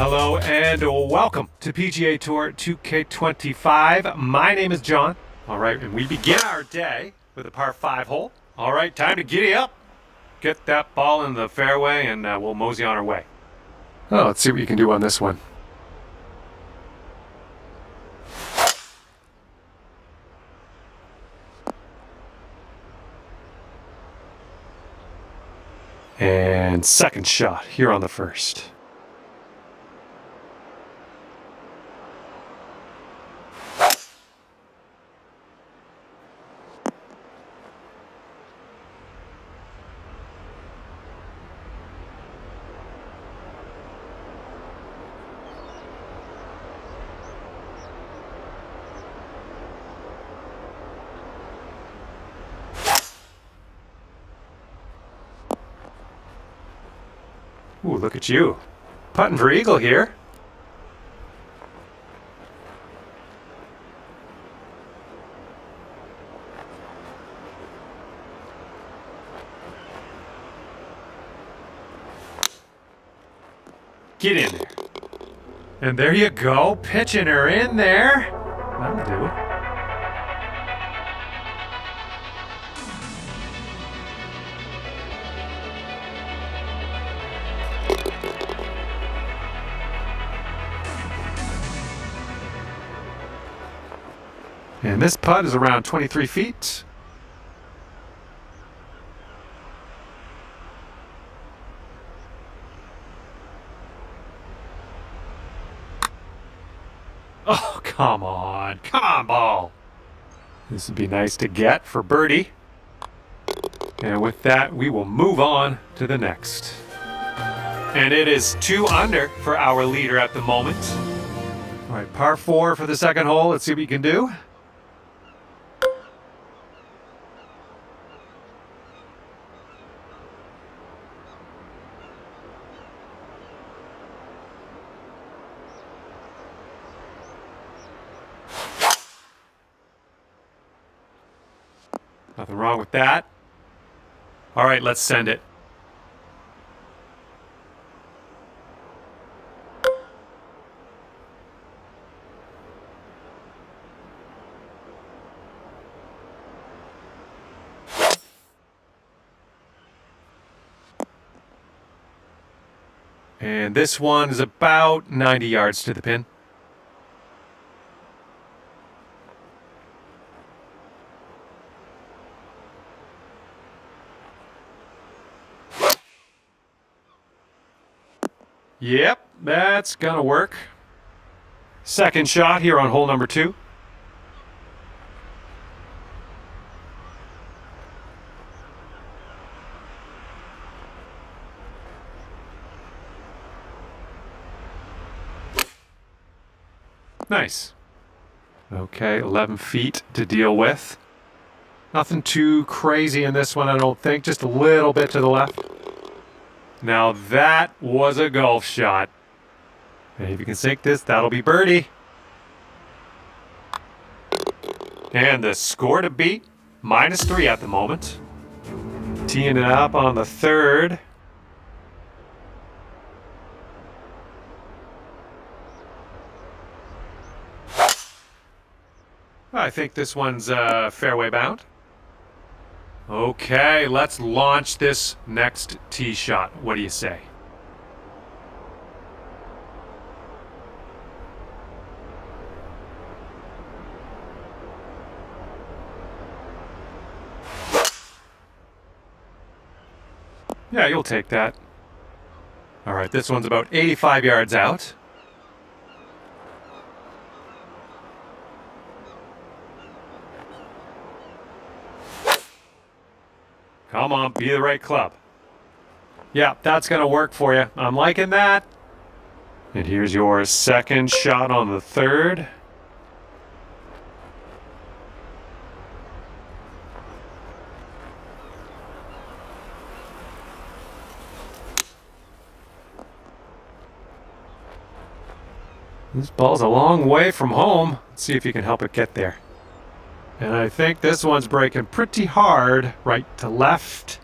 Hello and welcome to PGA Tour 2K25. My name is John. All right, and we begin our day with a par 5 hole. All right, time to giddy up. Get that ball in the fairway and we'll mosey on our way. Oh, let's see what you can do on this one. And second shot here on the first. Ooh, look at you. Putting for eagle here. Get in there. And there you go, pitching her in there. That'll do. And this putt is around 23 feet. Oh, come on, ball. This would be nice to get for birdie. And with that, we will move on to the next. And it is 2 under for our leader at the moment. All right, par 4 for the second hole. Let's see what you can do. Nothing wrong with that. All right, let's send it. And this one is about 90 yards to the pin. Yep, that's gonna work. Second shot here on hole number 2. Nice. Okay, 11 feet to deal with. Nothing too crazy in this one, I don't think. Just a little bit to the left. Now that was a golf shot. And if you can sink this, that'll be birdie. And the score to beat, -3 at the moment. Teeing it up on the third. I think this one's fairway bound. Okay, let's launch this next tee shot. What do you say? Yeah, you'll take that. All right, this one's about 85 yards out. Come on, be the right club. Yeah, that's going to work for you. I'm liking that. And here's your second shot on the third. This ball's a long way from home. Let's see if you can help it get there. And I think this one's breaking pretty hard, right to left.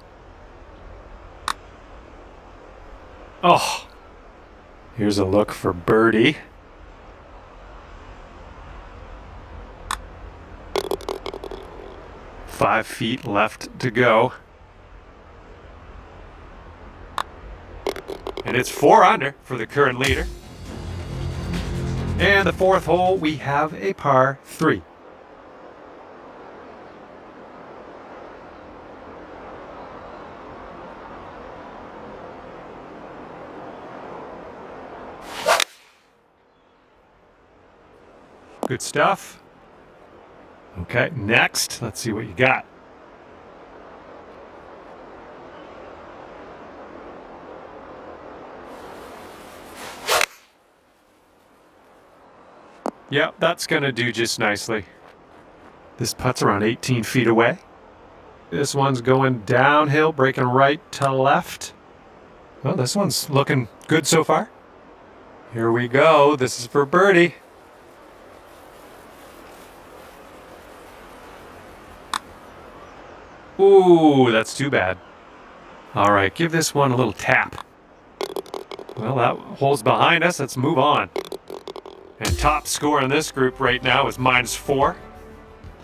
Oh, Here's a look for birdie. Five feet left to go. And it's 4 under for the current leader. And the fourth hole, we have a par 3. Good stuff. Okay, next, let's see what you got. Yep, that's going to do just nicely. This putt's around 18 feet away. This one's going downhill, breaking right to left. Well, this one's looking good so far. Here we go. This is for birdie. Ooh, that's too bad. All right, give this one a little tap. Well, that hole's behind us. Let's move on. And top score in this group right now is -4.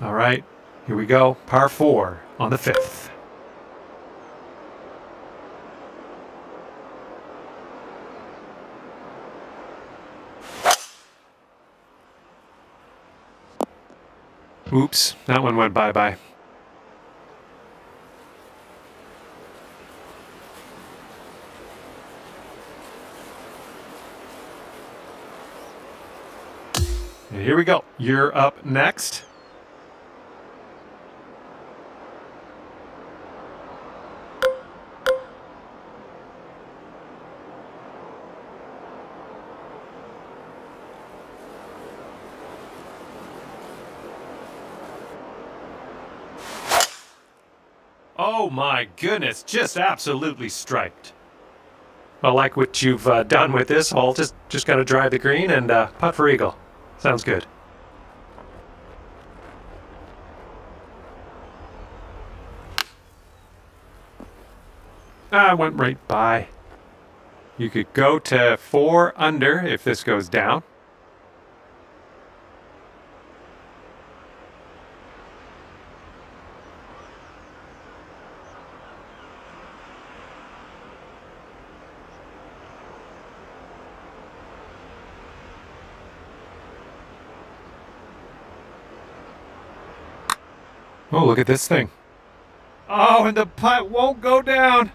All right, here we go. Par 4 on the 5th. Oops, that one went bye-bye. And here we go. You're up next. Oh my goodness, just absolutely striped. Well, like what you've done with this hole, just got to drive the green and putt for eagle. Sounds good. I went right by. You could go to 4 under if this goes down. Oh, look at this thing. Oh, and the putt won't go down.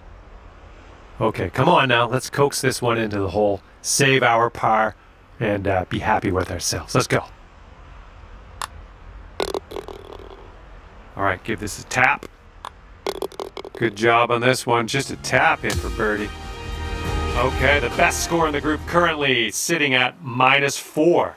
Okay, come on now. Let's coax this one into the hole, save our par, and be happy with ourselves. Let's go. All right, give this a tap. Good job on this one. Just a tap in for birdie. Okay, the best score in the group currently sitting at -4.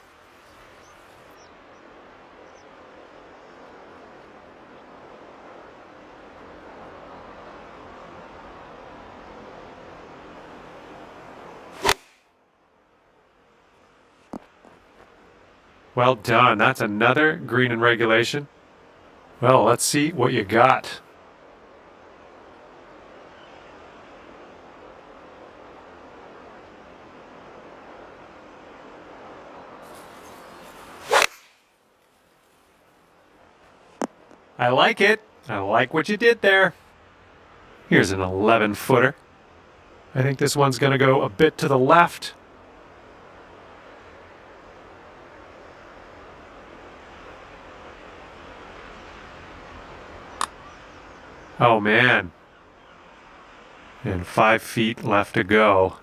Well done. That's another green in regulation. Well, let's see what you got. I like it. I like what you did there. Here's an 11-footer. I think this one's going to go a bit to the left. Oh, man. And 5 feet left to go.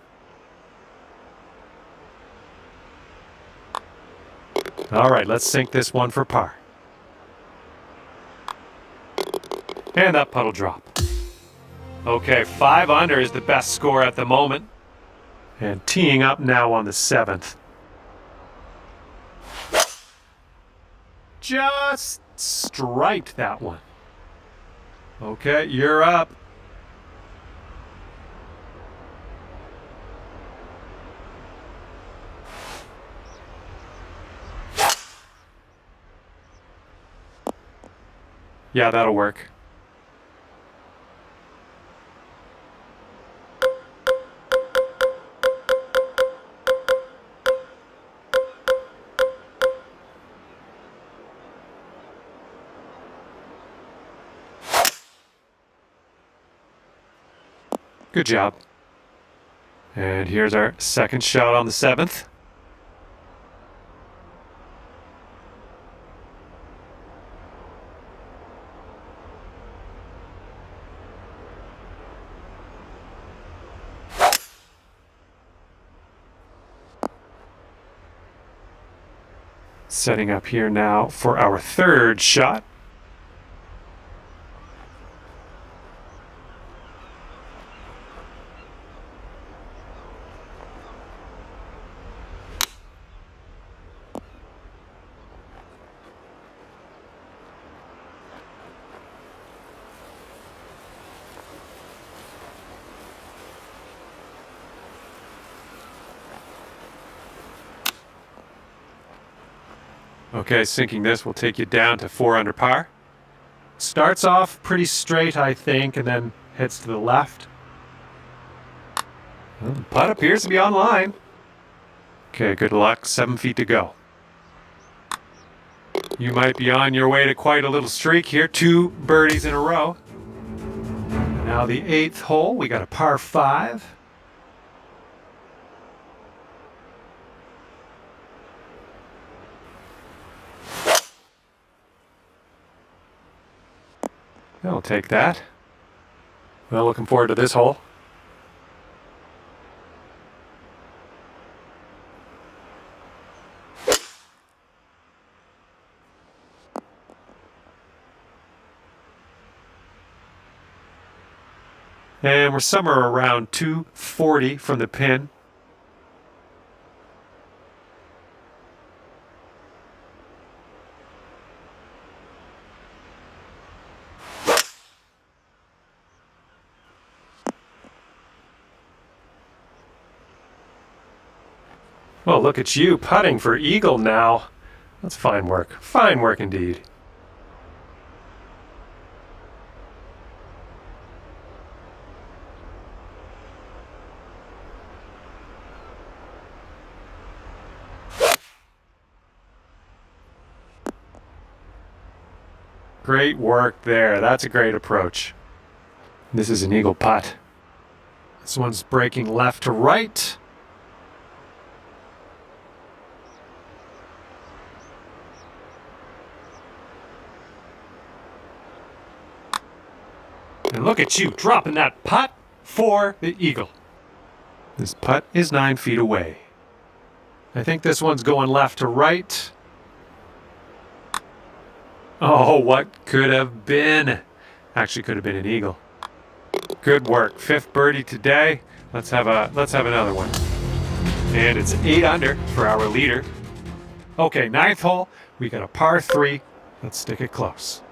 All right, let's sink this one for par. And that putt'll drop. Okay, 5 under is the best score at the moment. And teeing up now on the 7th. Just striped that one. Okay, you're up. Yeah, that'll work. Good job. And here's our second shot on the 7th. Setting up here now for our third shot. Okay, sinking this will take you down to 4 under par. Starts off pretty straight, I think, and then heads to the left. Well, the putt appears to be on line. Okay, good luck. 7 feet to go. You might be on your way to quite a little streak here. 2 birdies in a row. Now the 8th hole, we got a par 5. I'll take that. Well, looking forward to this hole. And we're somewhere around 240 from the pin. Well, look at you putting for eagle now. That's fine work. Fine work indeed. Great work there. That's a great approach. This is an eagle putt. This one's breaking left to right. And look at you dropping that putt for the eagle. This putt is 9 feet away. I think this one's going left to right. Oh, what could have been? Actually, could have been an eagle. Good work. 5th birdie today. Let's have another one. And it's 8 under for our leader. Okay, 9th hole. We got a par 3. Let's stick it close.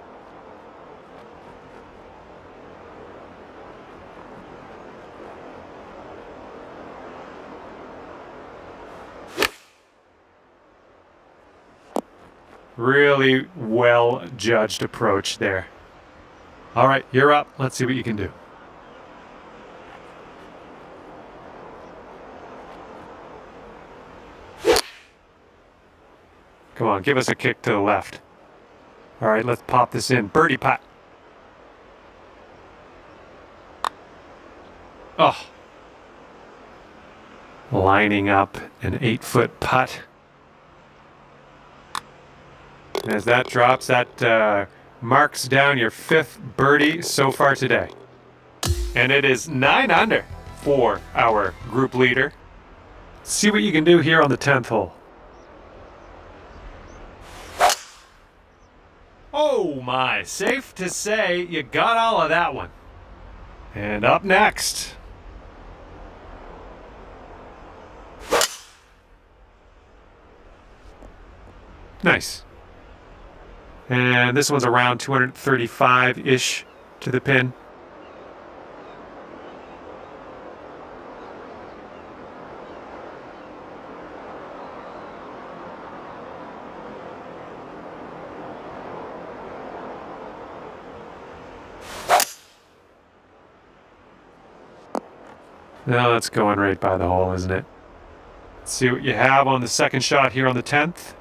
Really well judged approach there. All right, you're up. Let's see what you can do. Come on, give us a kick to the left. All right, let's pop this in. Birdie putt. Oh. Lining up an 8-foot putt. And as that drops, that marks down your 5th birdie so far today. And it is 9 under for our group leader. See what you can do here on the 10th hole. Oh my, safe to say you got all of that one. And up next. Nice. And this one's around 235-ish to the pin. Now that's going right by the hole, isn't it? Let's see what you have on the second shot here on the 10th.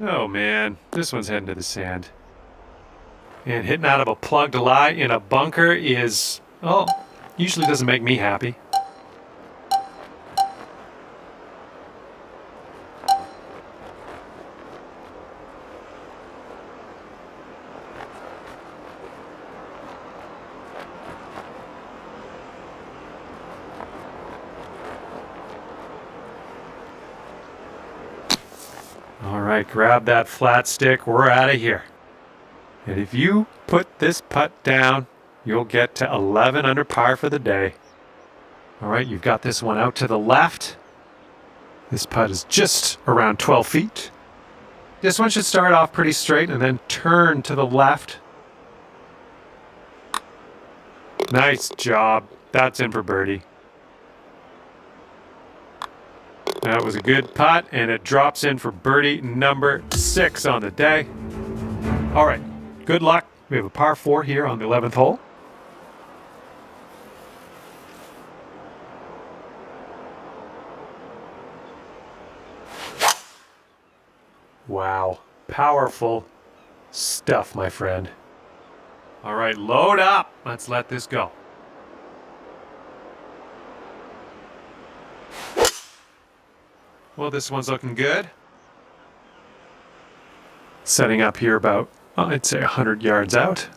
Oh man, this one's heading to the sand. And hitting out of a plugged lie in a bunker is, oh, usually doesn't make me happy. All right, grab that flat stick. We're out of here. And if you put this putt down, you'll get to 11 under par for the day. All right, you've got this one out to the left. This putt is just around 12 feet. This one should start off pretty straight and then turn to the left. Nice job. That's in for birdie. That was a good putt, and it drops in for birdie number 6 on the day. All right, good luck. We have a par 4 here on the 11th hole. Wow, powerful stuff, my friend. All right, load up. Let's let this go. Well, this one's looking good. Setting up here about, I'd say 100 yards out.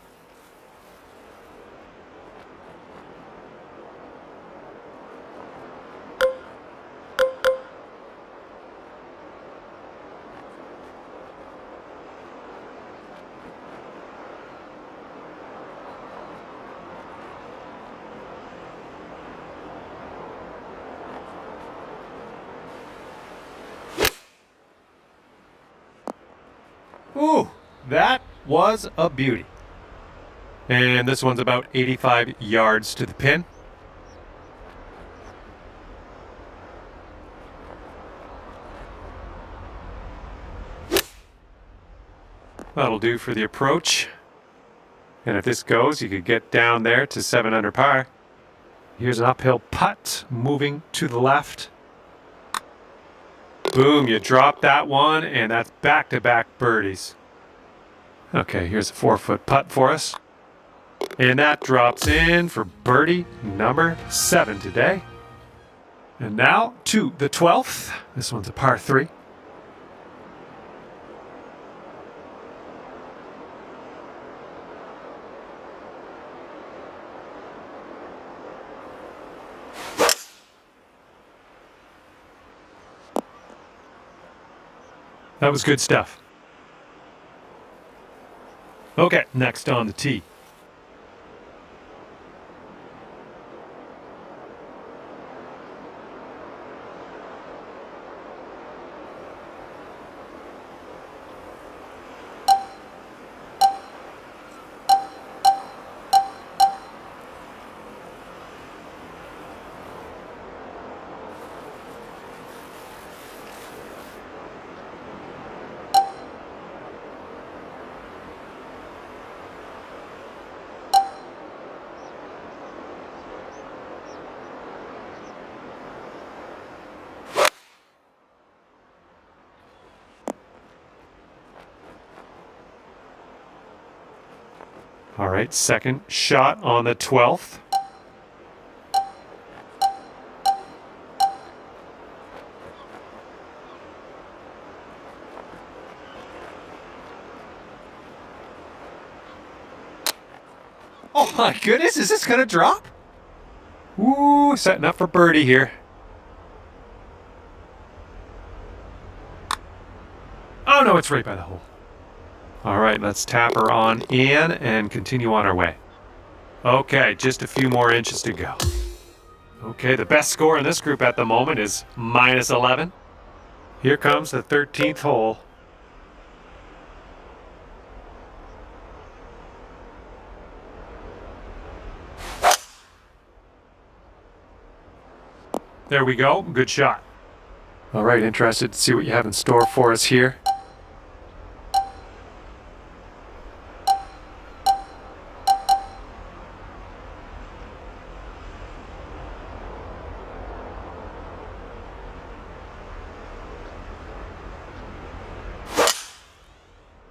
Ooh, that was a beauty. And this one's about 85 yards to the pin. That'll do for the approach. And if this goes, you could get down there to 7 under par. Here's an uphill putt moving to the left. Boom, you drop that one, and that's back-to-back birdies. Okay, here's a 4-foot putt for us. And that drops in for birdie number 7 today. And now to the 12th. This one's a par 3. That was good stuff. Okay, next on the tee. All right, second shot on the 12th. Oh my goodness, is this gonna drop? Ooh, setting up for birdie here. Oh no, it's right by the hole. All right, let's tap her on in and continue on our way. Okay, just a few more inches to go. Okay, the best score in this group at the moment is -11. Here comes the 13th hole. There we go, good shot. All right, interested to see what you have in store for us here.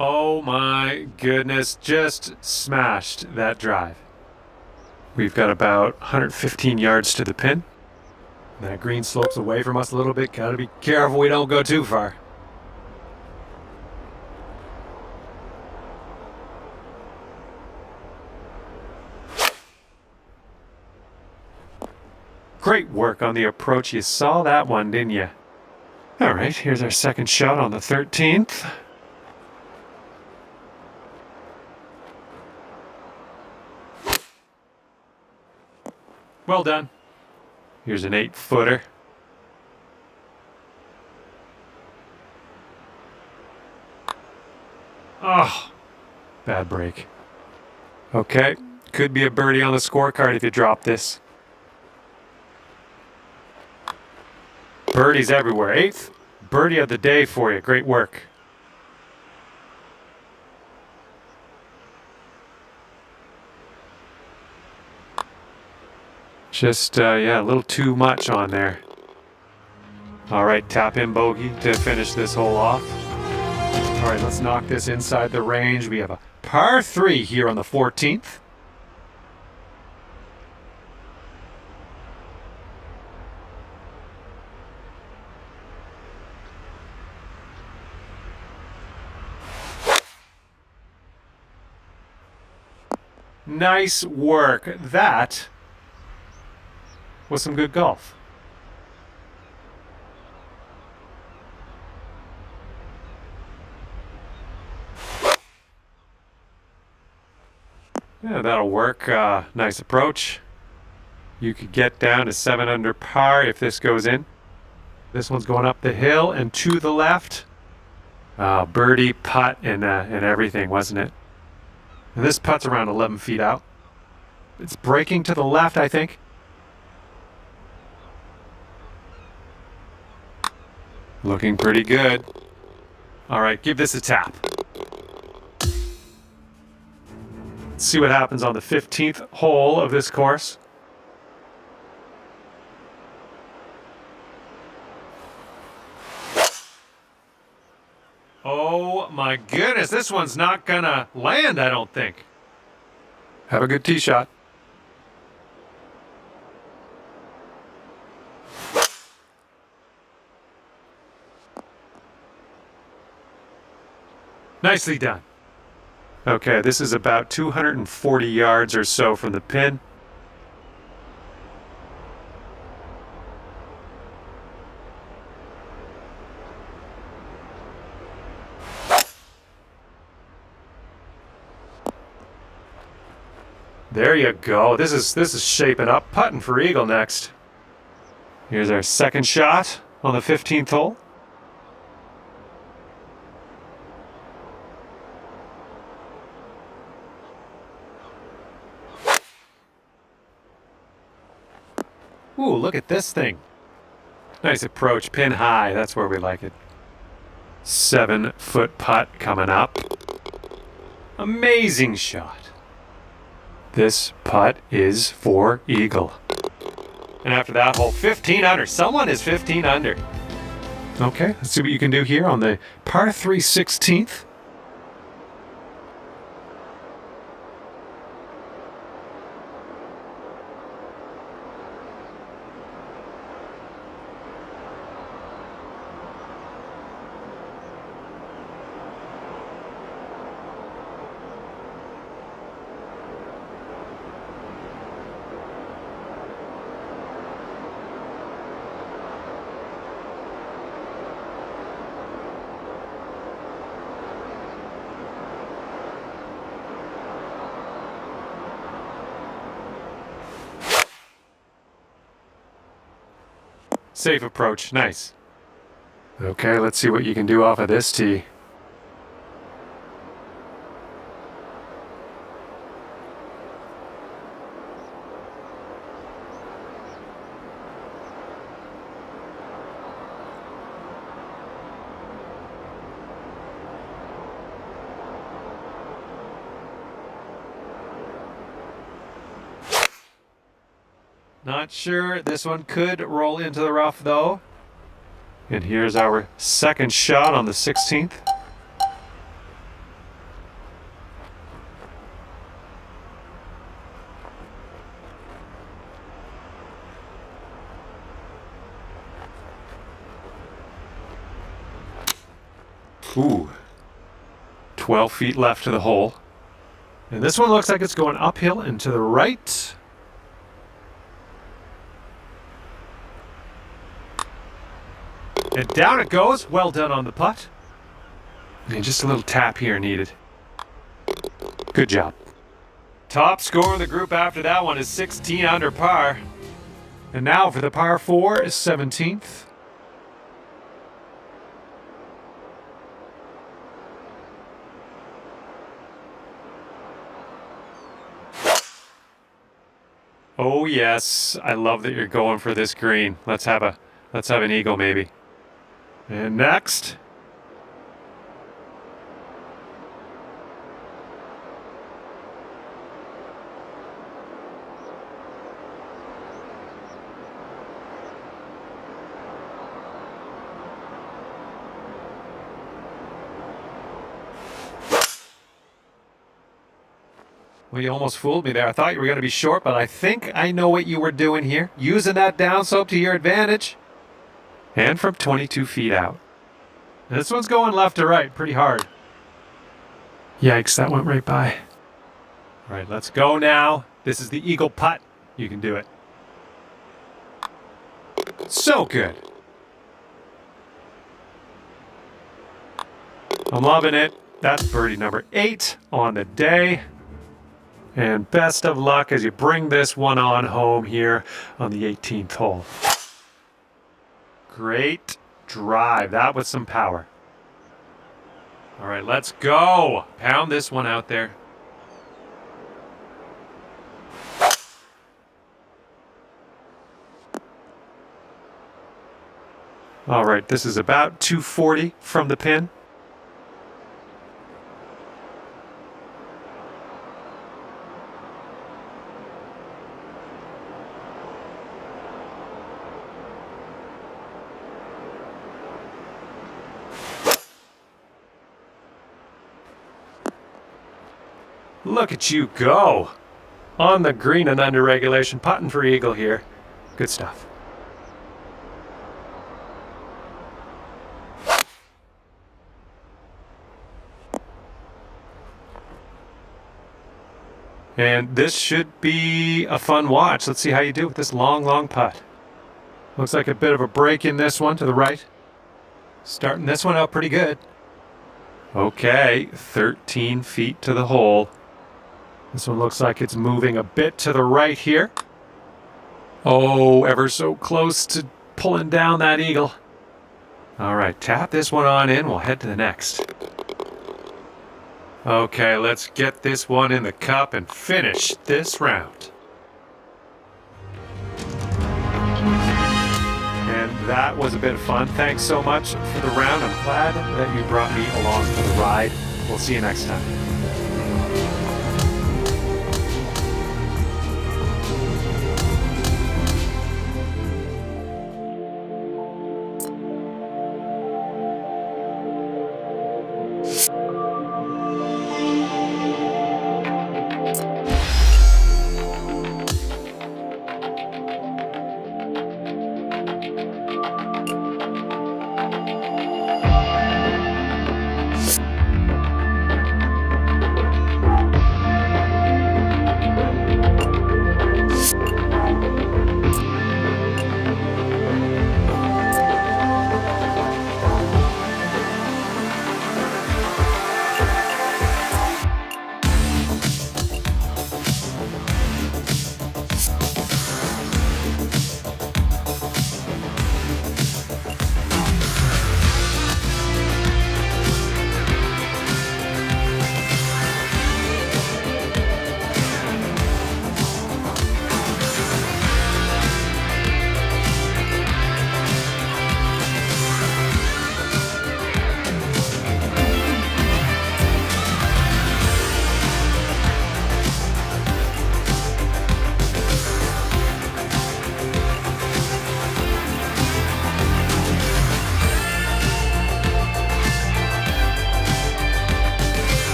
Oh my goodness, just smashed that drive. We've got about 115 yards to the pin. That green slopes away from us a little bit. Gotta be careful we don't go too far. Great work on the approach. You saw that one, didn't you? All right, here's our second shot on the 13th. Well done. Here's an 8-footer. Oh, bad break. Okay, could be a birdie on the scorecard if you drop this. Birdies everywhere. 8th birdie of the day for you. Great work. Just, yeah, a little too much on there. All right, tap in bogey to finish this hole off. All right, let's knock this inside the range. We have a par 3 here on the 14th. Nice work. That was some good golf. Yeah, that'll work. Nice approach. You could get down to 7 under par if this goes in. This one's going up the hill and to the left. Birdie, putt, and everything, wasn't it? And this putt's around 11 feet out. It's breaking to the left, I think. Looking pretty good. All right, give this a tap. Let's see what happens on the 15th hole of this course. Oh my goodness, this one's not gonna land, I don't think. Have a good tee shot. Nicely done. Okay, this is about 240 yards or so from the pin. There you go. This is shaping up. Putting for eagle next. Here's our second shot on the 15th hole. Ooh, look at this thing. Nice approach, pin high. That's where we like it. 7-foot putt coming up. Amazing shot. This putt is for eagle. And after that hole, 15 under. Someone is 15 under. Okay, let's see what you can do here on the par 3 16th. Safe approach, nice. Okay, let's see what you can do off of this tee. Not sure. This one could roll into the rough, though. And here's our second shot on the 16th. Ooh. 12 feet left to the hole. And this one looks like it's going uphill and to the right. And down it goes. Well done on the putt. And just a little tap here needed. Good job. Top score in the group after that one is 16 under par. And now for the par 4 is 17th. Oh yes, I love that you're going for this green. Let's have an eagle maybe. And next. Well, you almost fooled me there. I thought you were going to be short, but I think I know what you were doing here. Using that downslope to your advantage. And from 22 feet out. This one's going left to right pretty hard. Yikes, that went right by. All right, let's go now. This is the eagle putt. You can do it. So good. I'm loving it. That's birdie number 8 on the day. And best of luck as you bring this one on home here on the 18th hole. Great drive. That was some power. All right, let's go. Pound this one out there. All right, this is about 240 from the pin. Look at you go. On the green and under regulation, putting for eagle here. Good stuff. And this should be a fun watch. Let's see how you do with this long, long putt. Looks like a bit of a break in this one to the right. Starting this one out pretty good. Okay, 13 feet to the hole. This one looks like it's moving a bit to the right here. Oh, ever so close to pulling down that eagle. All right, tap this one on in. We'll head to the next. Okay, let's get this one in the cup and finish this round. And that was a bit of fun. Thanks so much for the round. I'm glad that you brought me along for the ride. We'll see you next time.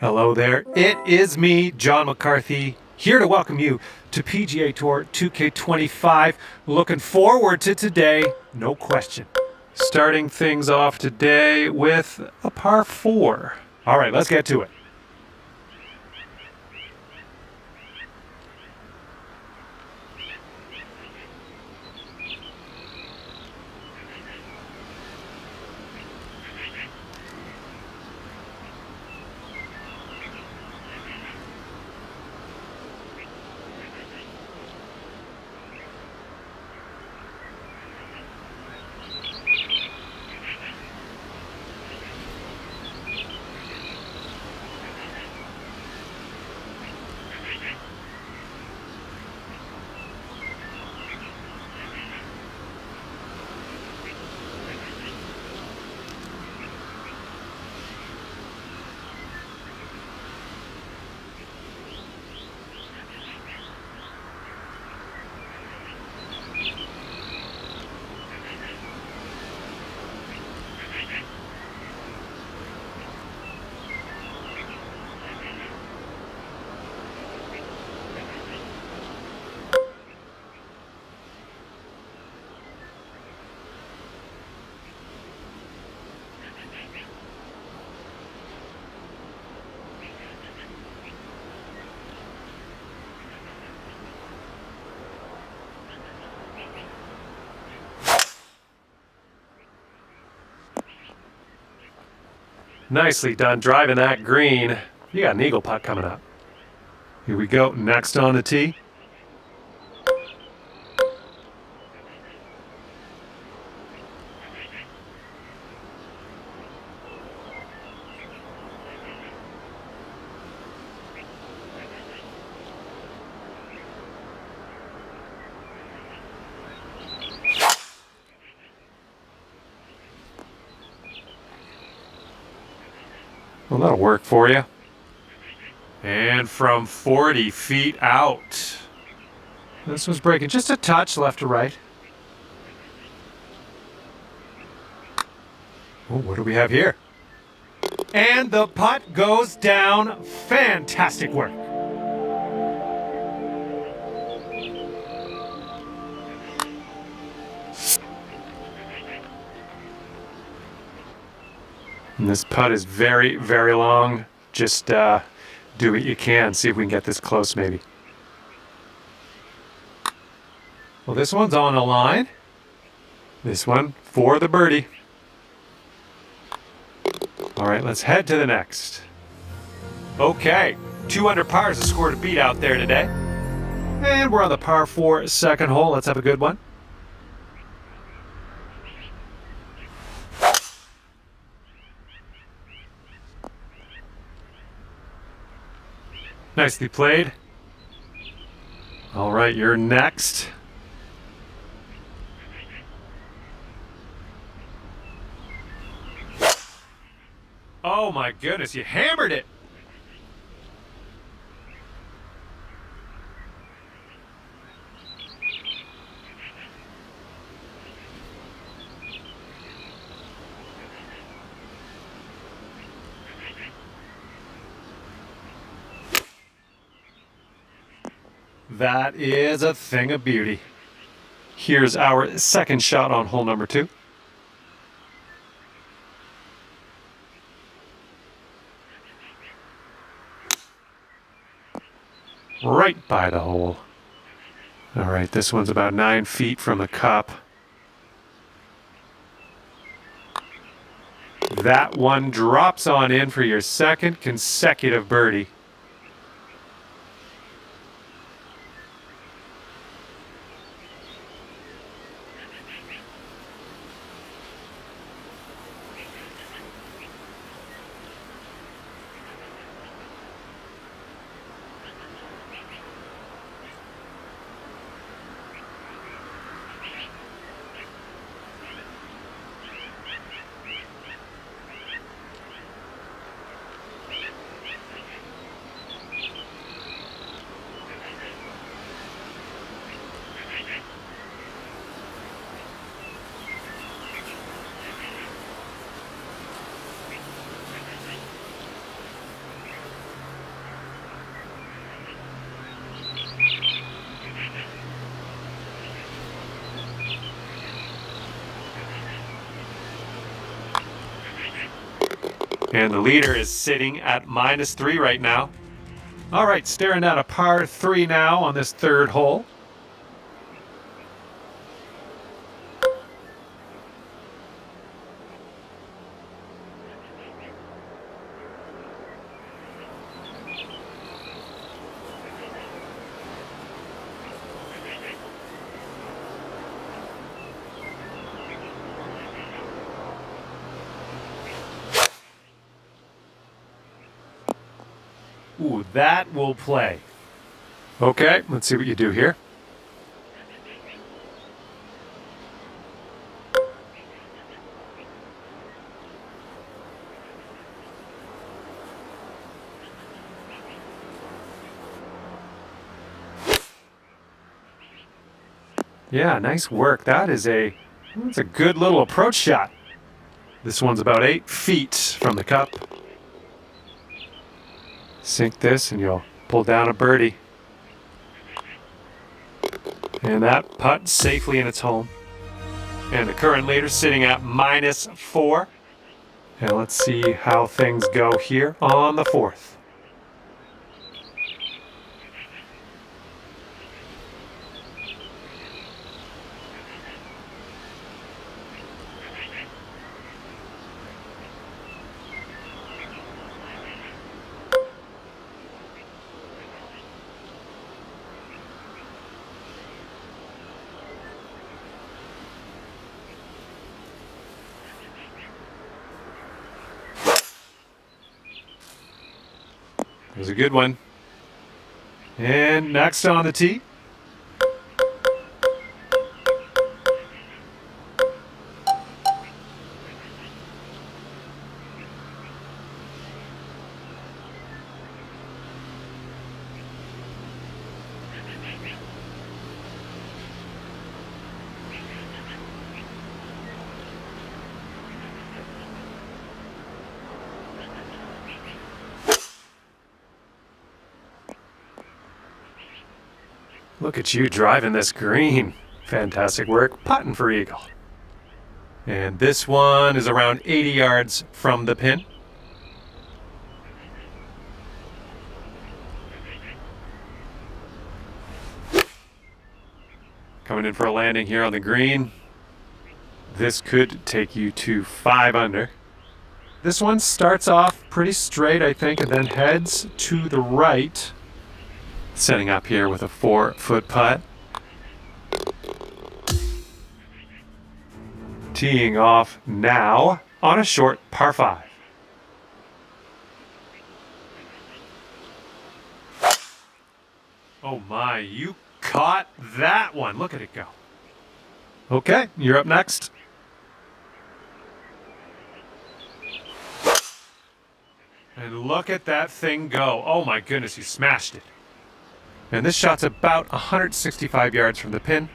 Hello there, it is me, John McCarthy, here to welcome you to PGA Tour 2K25. Looking forward to today, no question. Starting things off today with a par 4. All right, let's get to it. Nicely done driving that green. You got an eagle putt coming up. Here we go, next on the tee. Well, that'll work for you. And from 40 feet out. This one's breaking just a touch left to right. Oh, what do we have here? And the putt goes down. Fantastic work. And this putt is very, very long. Just do what you can. See if we can get this close maybe. Well, this one's on the line. This one for the birdie. All right, let's head to the next. Okay, 2 under par is the score to beat out there today. And we're on the par 4 second hole. Let's have a good one. Nicely played. All right, you're next. Oh my goodness, you hammered it. That is a thing of beauty. Here's our second shot on hole number 2. Right by the hole. All right, this one's about 9 feet from the cup. That one drops on in for your second consecutive birdie. And the leader is sitting at -3 right now. All right, staring down a par 3 now on this third hole. Ooh, that will play. Okay, let's see what you do here. Yeah, nice work. That's a good little approach shot. This one's about 8 feet from the cup. Sink this and you'll pull down a birdie. And that putt safely in its home. And the current leader sitting at -4. And let's see how things go here on the fourth. It was a good one. And next on the tee. Look at you driving this green. Fantastic work putting for eagle. And this one is around 80 yards from the pin. Coming in for a landing here on the green. This could take you to 5 under. This one starts off pretty straight, I think, and then heads to the right. Setting up here with a 4-foot putt. Teeing off now on a short par 5. Oh my, you caught that one. Look at it go. Okay, you're up next. And look at that thing go. Oh my goodness, you smashed it. And this shot's about 165 yards from the pin.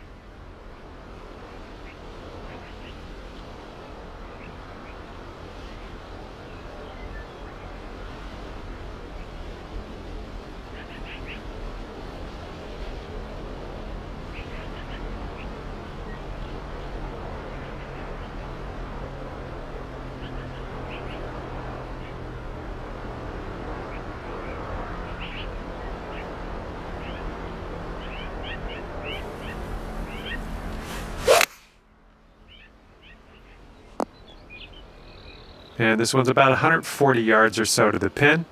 And this one's about 140 yards or so to the pin.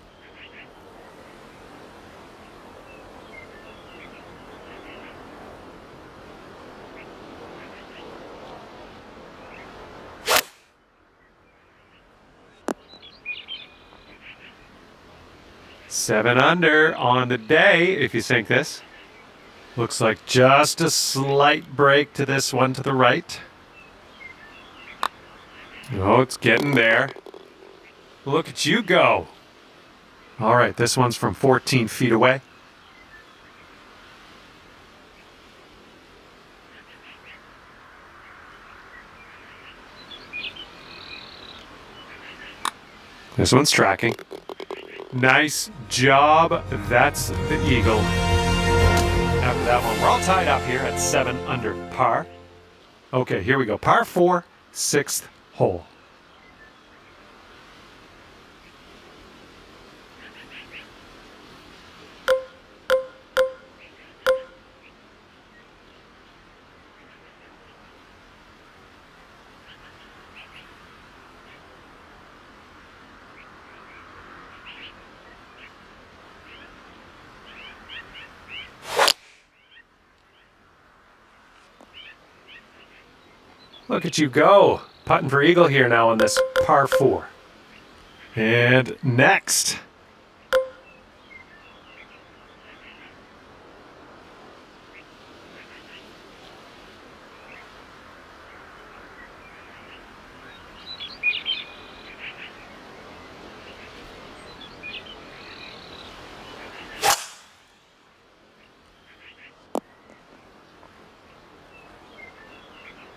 Seven under on the day if you sink this. Looks like just a slight break to this one to the right. Oh, it's getting there. Look at you go. All right, this one's from 14 feet away. This one's tracking. Nice job. That's the eagle. After that one, we're all tied up here at 7 under par. Okay, here we go. Par 4, 6th hole. Look at you go. Putting for eagle here now on this par 4. And next.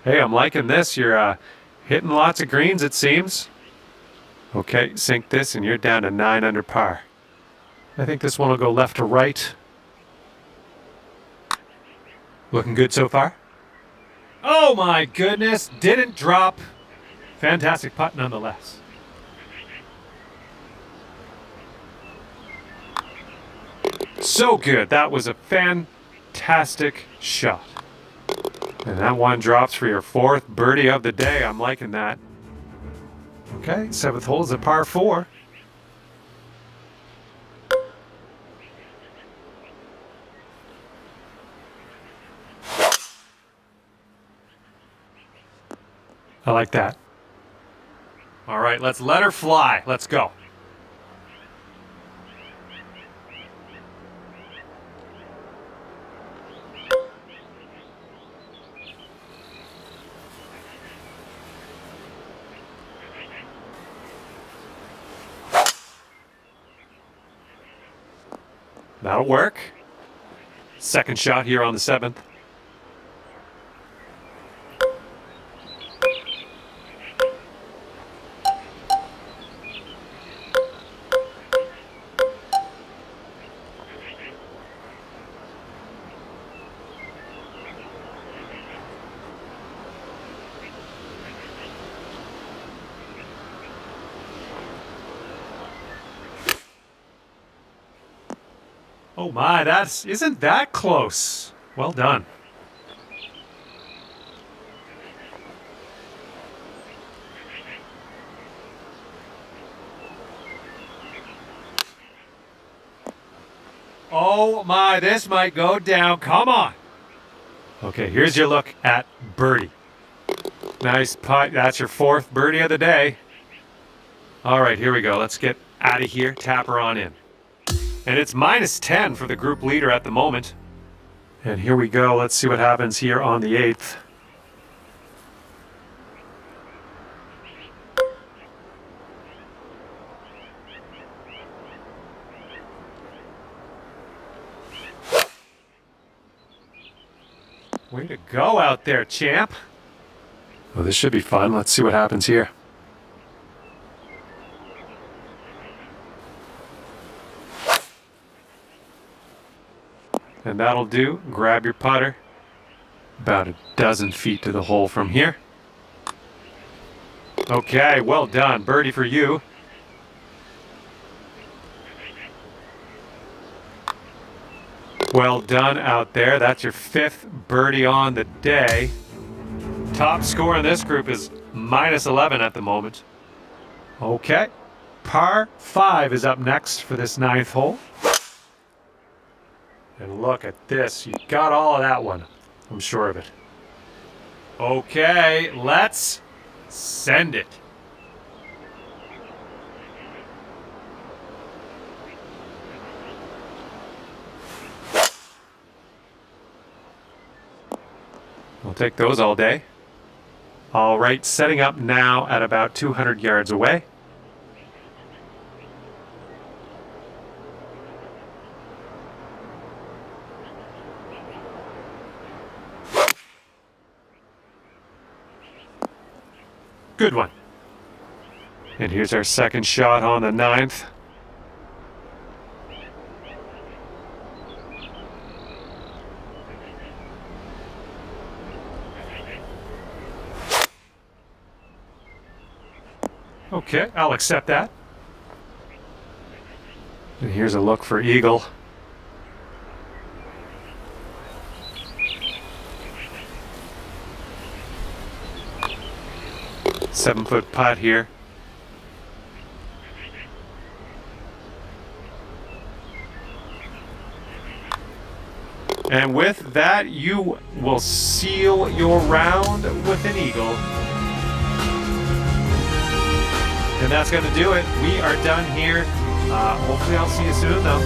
Hey, I'm liking this. You're hitting lots of greens, it seems. Okay, sink this and you're down to 9 under par. I think this one will go left to right. Looking good so far. Oh my goodness, didn't drop. Fantastic putt nonetheless. So good. That was a fantastic shot. And that one drops for your 4th birdie of the day. I'm liking that. Okay, 7th hole is a par 4. I like that. All right, let's let her fly. Let's go. That'll work. Second shot here on the 7th. Oh my, isn't that close? Well done. Oh my, this might go down. Come on. Okay, here's your look at birdie. Nice putt. That's your fourth birdie of the day. All right, here we go. Let's get out of here. Tap her on in. And it's -10 for the group leader at the moment. And here we go. Let's see what happens here on the 8th. Way to go out there, champ. Well, this should be fun. Let's see what happens here. And that'll do. Grab your putter. About a dozen feet to the hole from here. Okay, well done. Birdie for you. Well done out there. That's your 5th birdie on the day. Top score in this group is -11 at the moment. Okay. Par 5 is up next for this 9th hole. And look at this. You got all of that one. I'm sure of it. Okay, let's send it. We'll take those all day. All right, setting up now at about 200 yards away. Good one. And here's our second shot on the 9th. Okay, I'll accept that. And here's a look for eagle. Seven-foot putt here. And with that, you will seal your round with an eagle. And that's going to do it. We are done here. Hopefully I'll see you soon, though.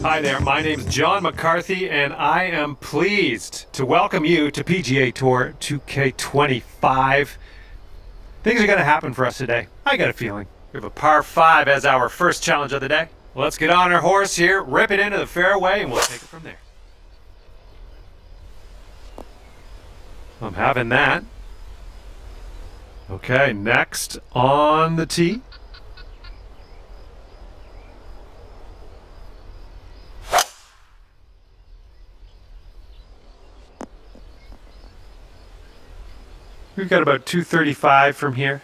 Hi there, my name's John McCarthy, and I am pleased to welcome you to PGA Tour 2K25. Things are going to happen for us today. I got a feeling. We have a par 5 as our first challenge of the day. Let's get on our horse here, rip it into the fairway, and we'll take it from there. I'm having that. Okay, next on the tee. We've got about 235 from here.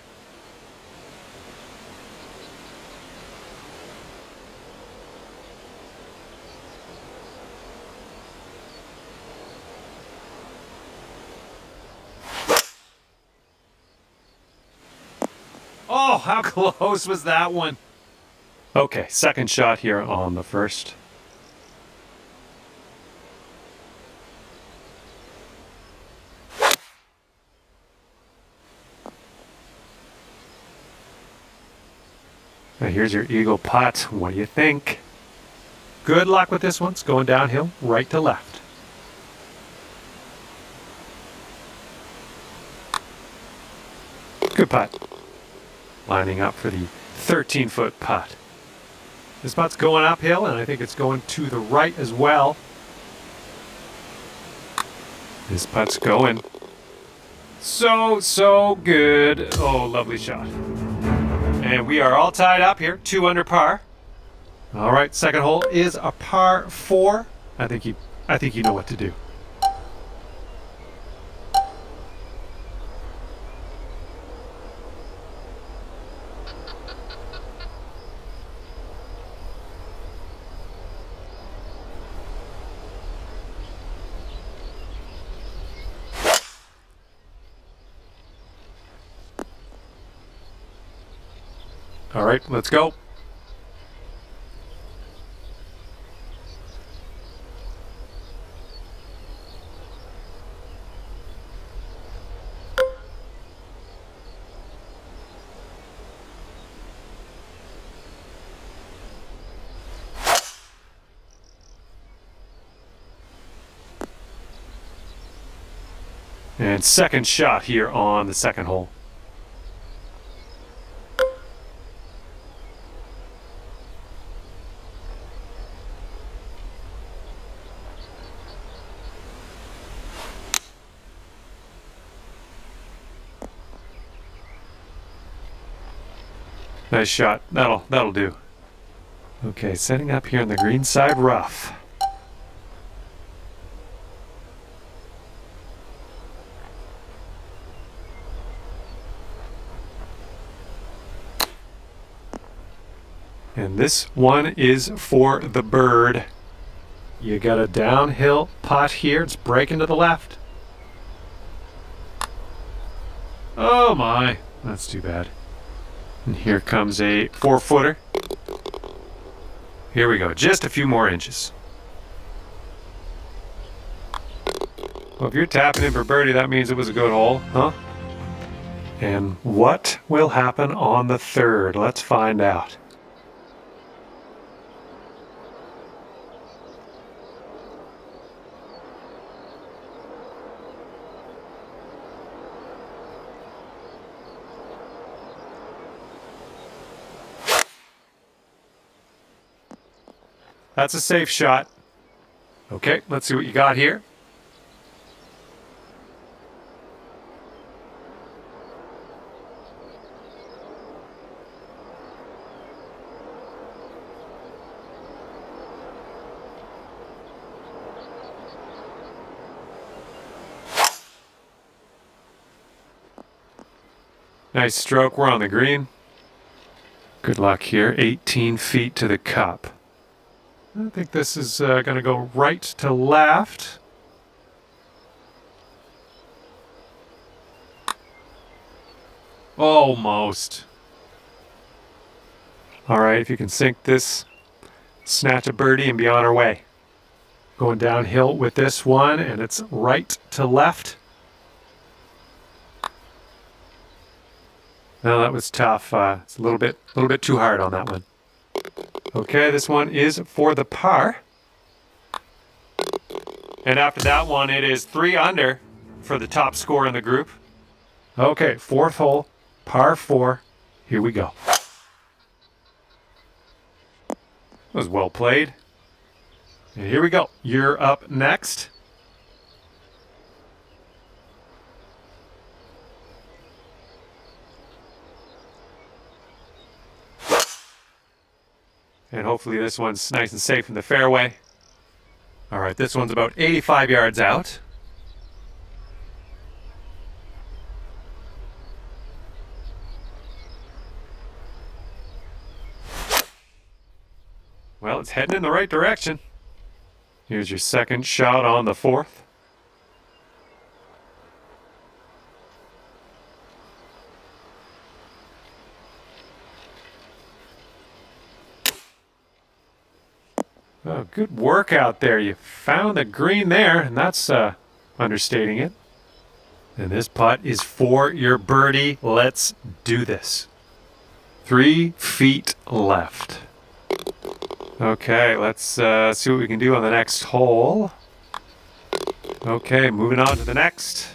Oh, how close was that one? Okay, second shot here on the first. Now here's your eagle putt. What do you think? Good luck with this one. It's going downhill, right to left. Good putt. Lining up for the 13-foot putt. This putt's going uphill, and I think it's going to the right as well. This putt's going so good. Oh, lovely shot. And we are all tied up here, 2 under par. All right, second hole is a par 4. I think you know what to do. All right, let's go. And second shot here on the second hole. Nice shot. That'll do. Okay, setting up here on the green side rough. And this one is for the bird. You got a downhill putt here. It's breaking to the left. Oh my, that's too bad. And here comes a 4-footer. Here we go, just a few more inches. Well, if you're tapping in for birdie, that means it was a good hole, huh? And what will happen on the third? Let's find out. That's a safe shot. Okay, let's see what you got here. Nice stroke. We're on the green. Good luck here. 18 feet to the cup. I think this is going to go right to left. Almost. All right, if you can sink this, snatch a birdie and be on our way. Going downhill with this one, and it's right to left. No, that was tough. It's a little bit too hard on that one. Okay, this one is for the par. And after that one, it is 3 under for the top score in the group. Okay, fourth hole, par 4. Here we go. That was well played. And here we go. You're up next. And hopefully this one's nice and safe in the fairway. All right, this one's about 85 yards out. Well, it's heading in the right direction. Here's your second shot on the 4th. Oh, good work out there. You found the green there, and that's understating it. And this putt is for your birdie. Let's do this. 3 feet left. Okay, let's see what we can do on the next hole. Okay, moving on to the next.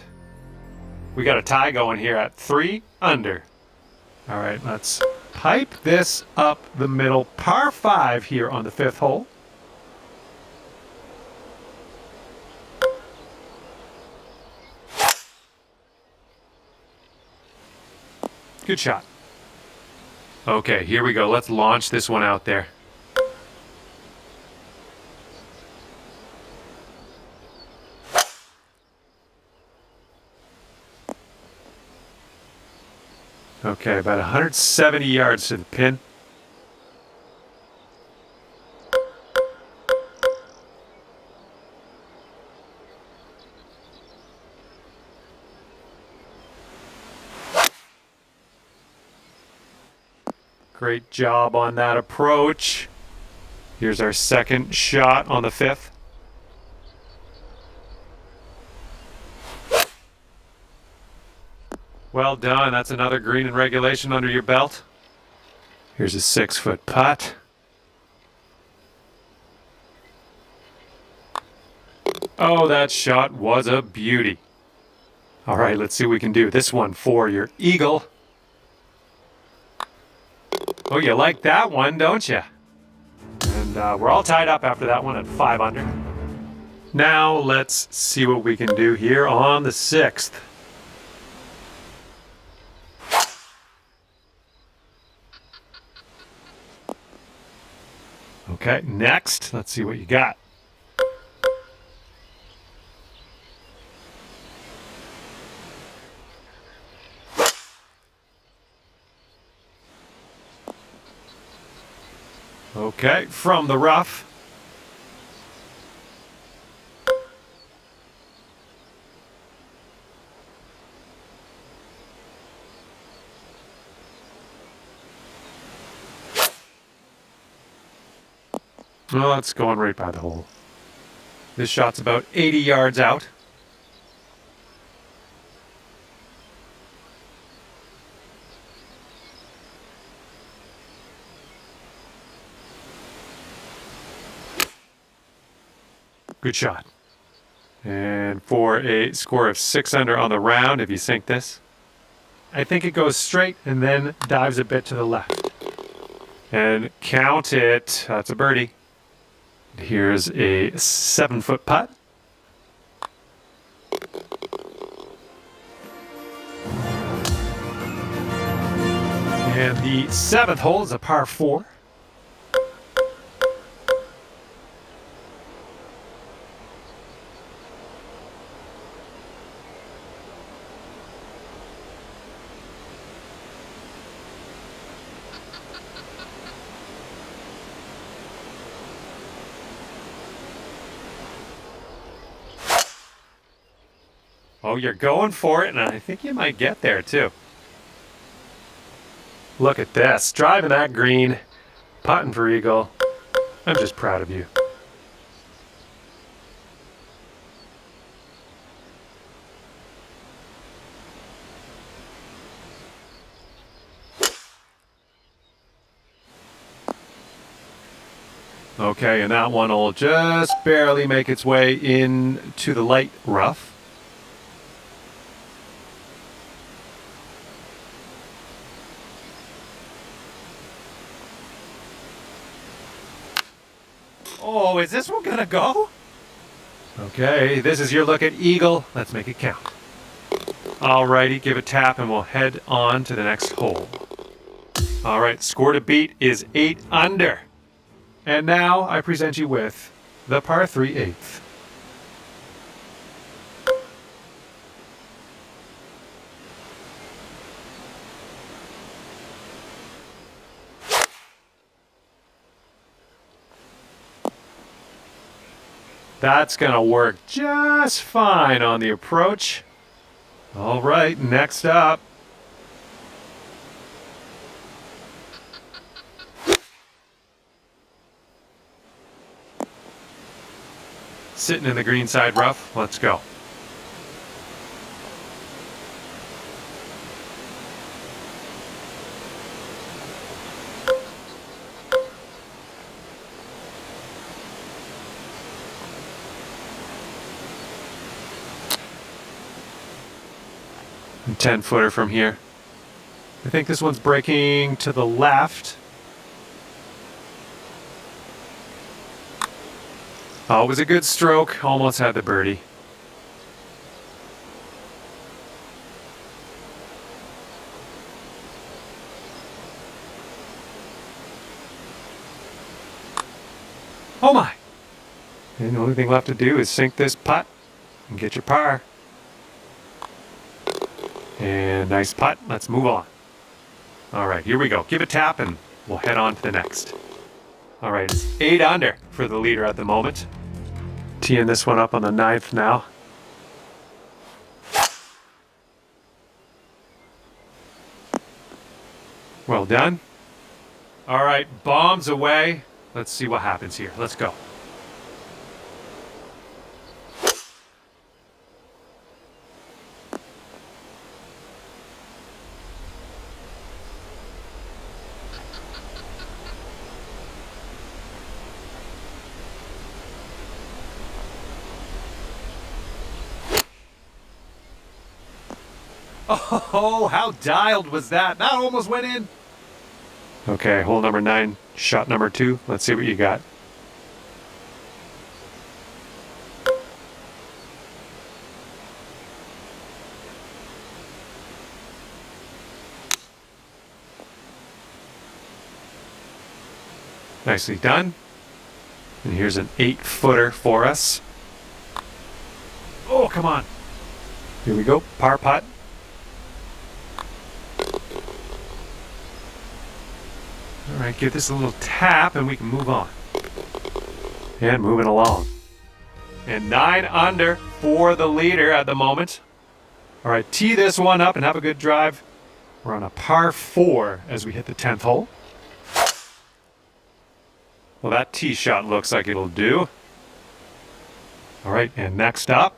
We got a tie going here at 3 under. All right, let's pipe this up the middle. Par 5 here on the 5th hole. Good shot. Okay, here we go. Let's launch this one out there. Okay, about 170 yards to the pin. Great job on that approach. Here's our second shot on the 5th. Well done. That's another green in regulation under your belt. Here's a 6-foot putt. Oh, that shot was a beauty. All right, let's see what we can do. This one for your eagle. Oh, you like that one, don't you? And we're all tied up after that one at 5 under. Now let's see what we can do here on the 6th. Okay, next, let's see what you got. Okay, from the rough. Well, that's going right by the hole. This shot's about 80 yards out. Good shot. And for a score of 6 under on the round, if you sink this, I think it goes straight and then dives a bit to the left. And count it. That's a birdie. Here's a 7-foot putt. And the 7th hole is a par 4. Oh, you're going for it, and I think you might get there, too. Look at this. Driving that green, putting for eagle. I'm just proud of you. Okay, and that one will just barely make its way into the light rough. Oh, is this one gonna go? Okay, this is your look at eagle. Let's make it count. Alrighty, give a tap and we'll head on to the next hole. Alright, score to beat is 8 under. And now I present you with the par 3 8th. That's gonna work just fine on the approach. All right, next up. Sitting in the greenside rough, let's go. A 10-footer from here. I think this one's breaking to the left. Oh, it was a good stroke. Almost had the birdie. Oh my! And the only thing left to do is sink this putt and get your par. And nice putt. Let's move on. All right, here we go. Give a tap and we'll head on to the next. All right, it's 8 under for the leader at the moment. Teeing this one up on the 9th now. Well done. All right, bombs away. Let's see what happens here. Let's go. Oh, how dialed was that? That almost went in. Okay, hole number 9, shot number 2. Let's see what you got. Nicely done. And here's an 8-footer for us. Oh, come on. Here we go, par putt. All right, give this a little tap and we can move on. And moving along. And 9 under for the leader at the moment. All right, tee this one up and have a good drive. We're on a par 4 as we hit the 10th hole. Well, that tee shot looks like it'll do. All right, and next up.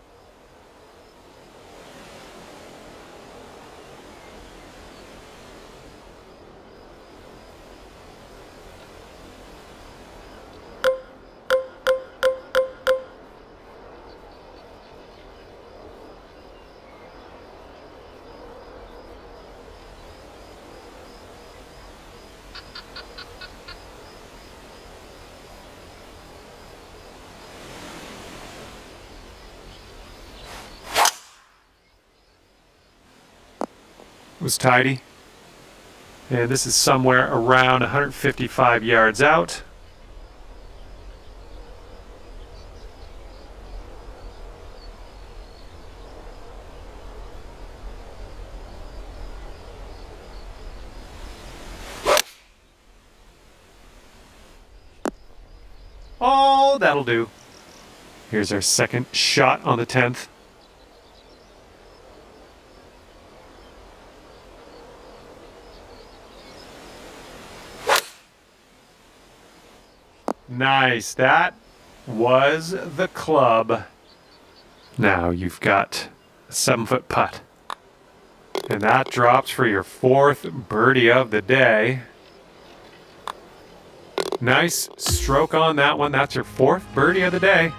Was tidy. And this is somewhere around 155 yards out. Oh, that'll do. Here's our second shot on the 10th. Nice. That was the club. Now you've got a 7-foot putt. And that drops for your 4th birdie of the day. Nice stroke on that one. That's your 4th birdie of the day.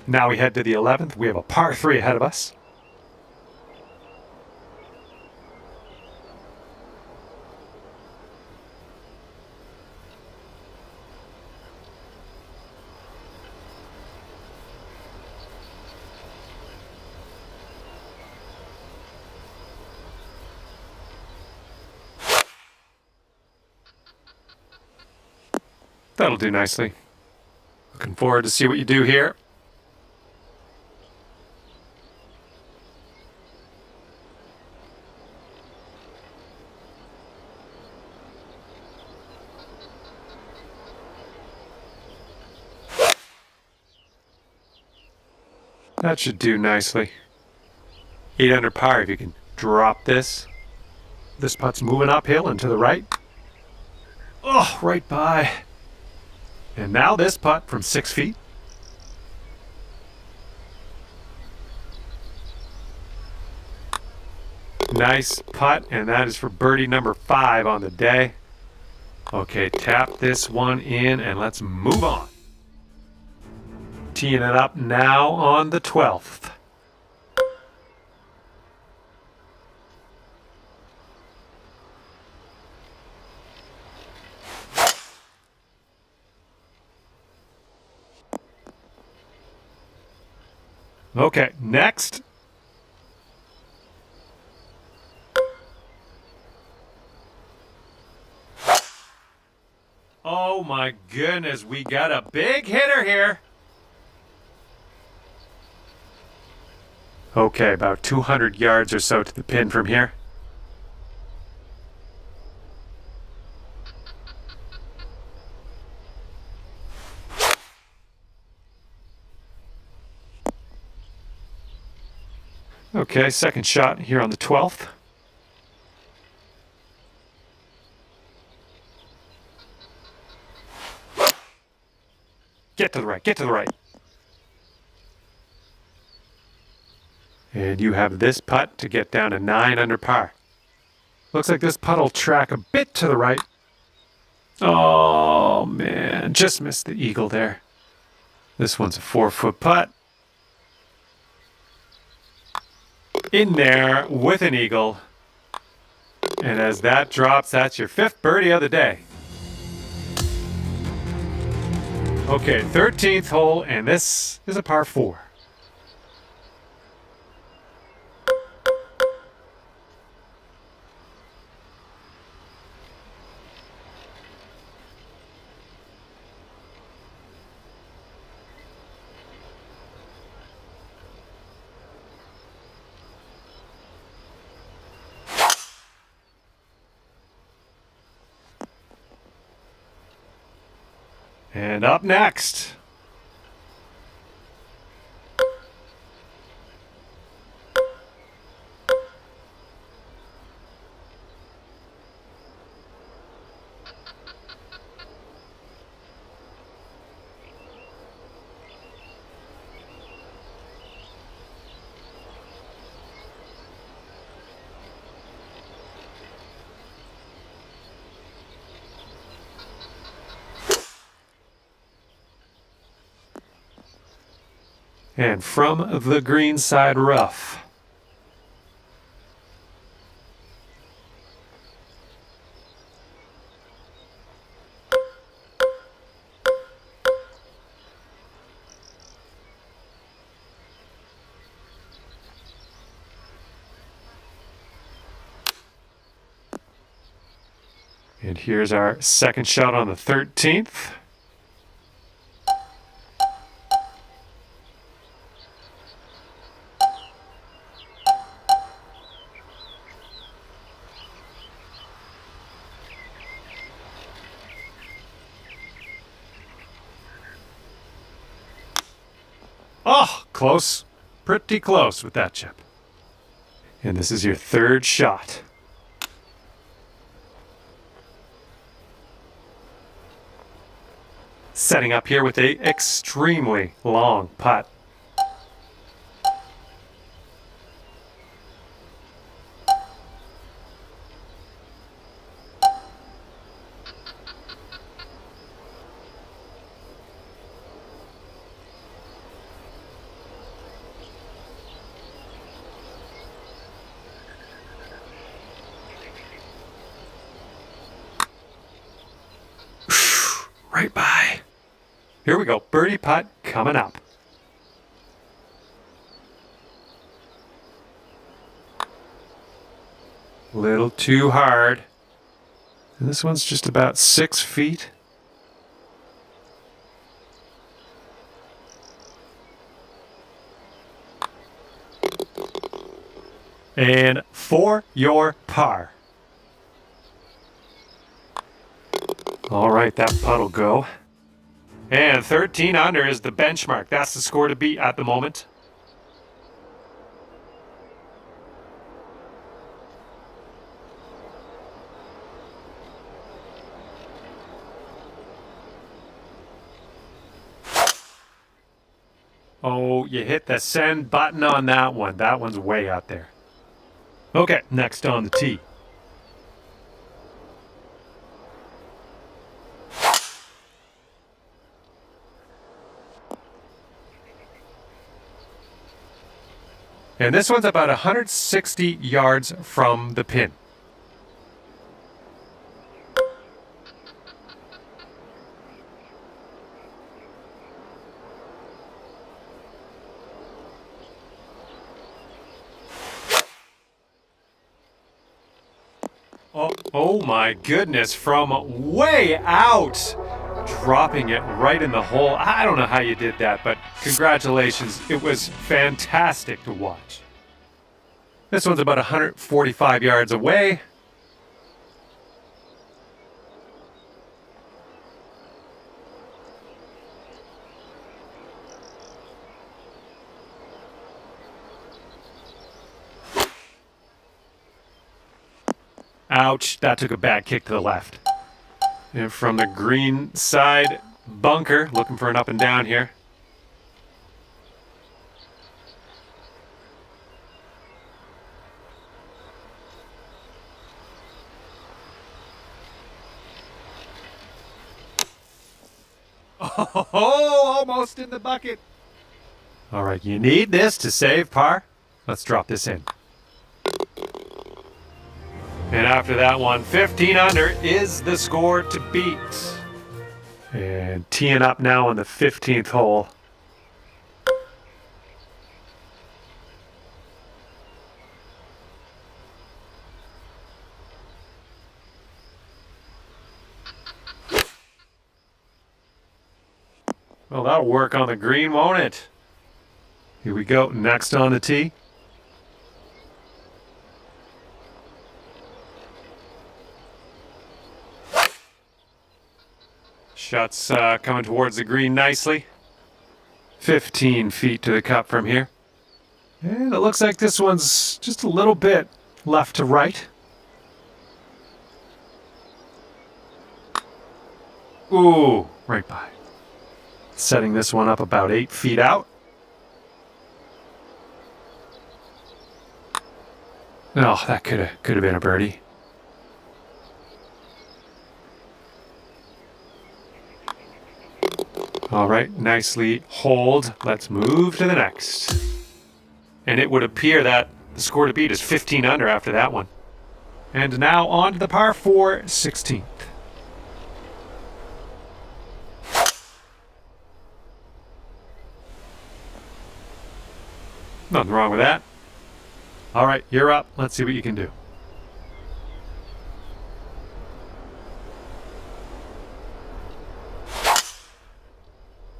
Now we head to the 11th. We have a par 3 ahead of us. That'll do nicely. Looking forward to see what you do here. That should do nicely. 8 under par if you can drop this. This putt's moving uphill and to the right. Oh, right by. And now this putt from 6 feet. Nice putt, and that is for birdie number 5 on the day. Okay, tap this one in and let's move on. Teeing it up now on the 12th. Okay, next. Oh my goodness, we got a big hitter here. Okay, about 200 yards or so to the pin from here. Okay, second shot here on the 12th. Get to the right, get to the right. And you have this putt to get down to 9 under par. Looks like this putt will track a bit to the right. Oh man, just missed the eagle there. This one's a 4-foot putt. In there with an eagle. And as that drops, that's your 5th birdie of the day. Okay, 13th hole, and this is a par 4. And up next. And from the green side rough. And here's our second shot on the 13th. Oh, close. Pretty close with that chip. And this is your third shot. Setting up here with a extremely long putt. Here we go. Birdie putt coming up. Little too hard. And this one's just about 6 feet. And for your par. All right, that putt'll go. And 13 under is the benchmark. That's the score to beat at the moment. Oh, you hit the send button on that one. That one's way out there. Okay, next on the tee. And this one's about 160 yards from the pin. Oh my goodness, from way out, dropping it right in the hole. I don't know how you did that, but congratulations. It was fantastic to watch. This one's about 145 yards away. Ouch, that took a bad kick to the left. And from the green side bunker, looking for an up and down here. Oh, almost in the bucket. All right, you need this to save par. Let's drop this in. And after that one, 15 under is the score to beat. And teeing up now on the 15th hole. Well, that'll work on the green, won't it? Here we go, next on the tee. Shots coming towards the green nicely. 15 feet to the cup from here. And it looks like this one's just a little bit left to right. Ooh, right by. Setting this one up about 8 feet out. Oh, that could have been a birdie. All right, nicely holed. Let's move to the next. And it would appear that the score to beat is 15 under after that one. And now on to the par 4 16th. Nothing wrong with that. All right, you're up. Let's see what you can do.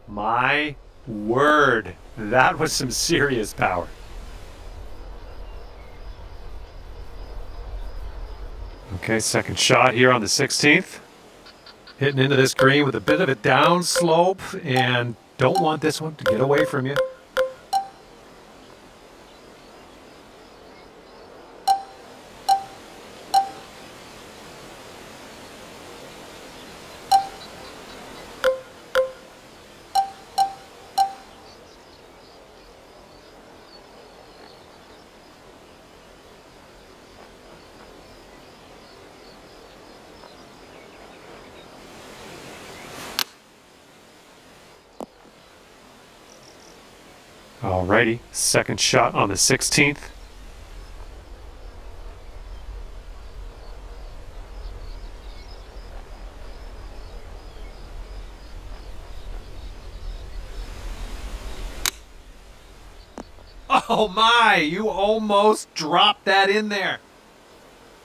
My word, that was some serious power. Okay, second shot here on the 16th. Hitting into this green with a bit of a down slope, and don't want this one to get away from you. Alrighty, second shot on the 16th. Oh my, you almost dropped that in there.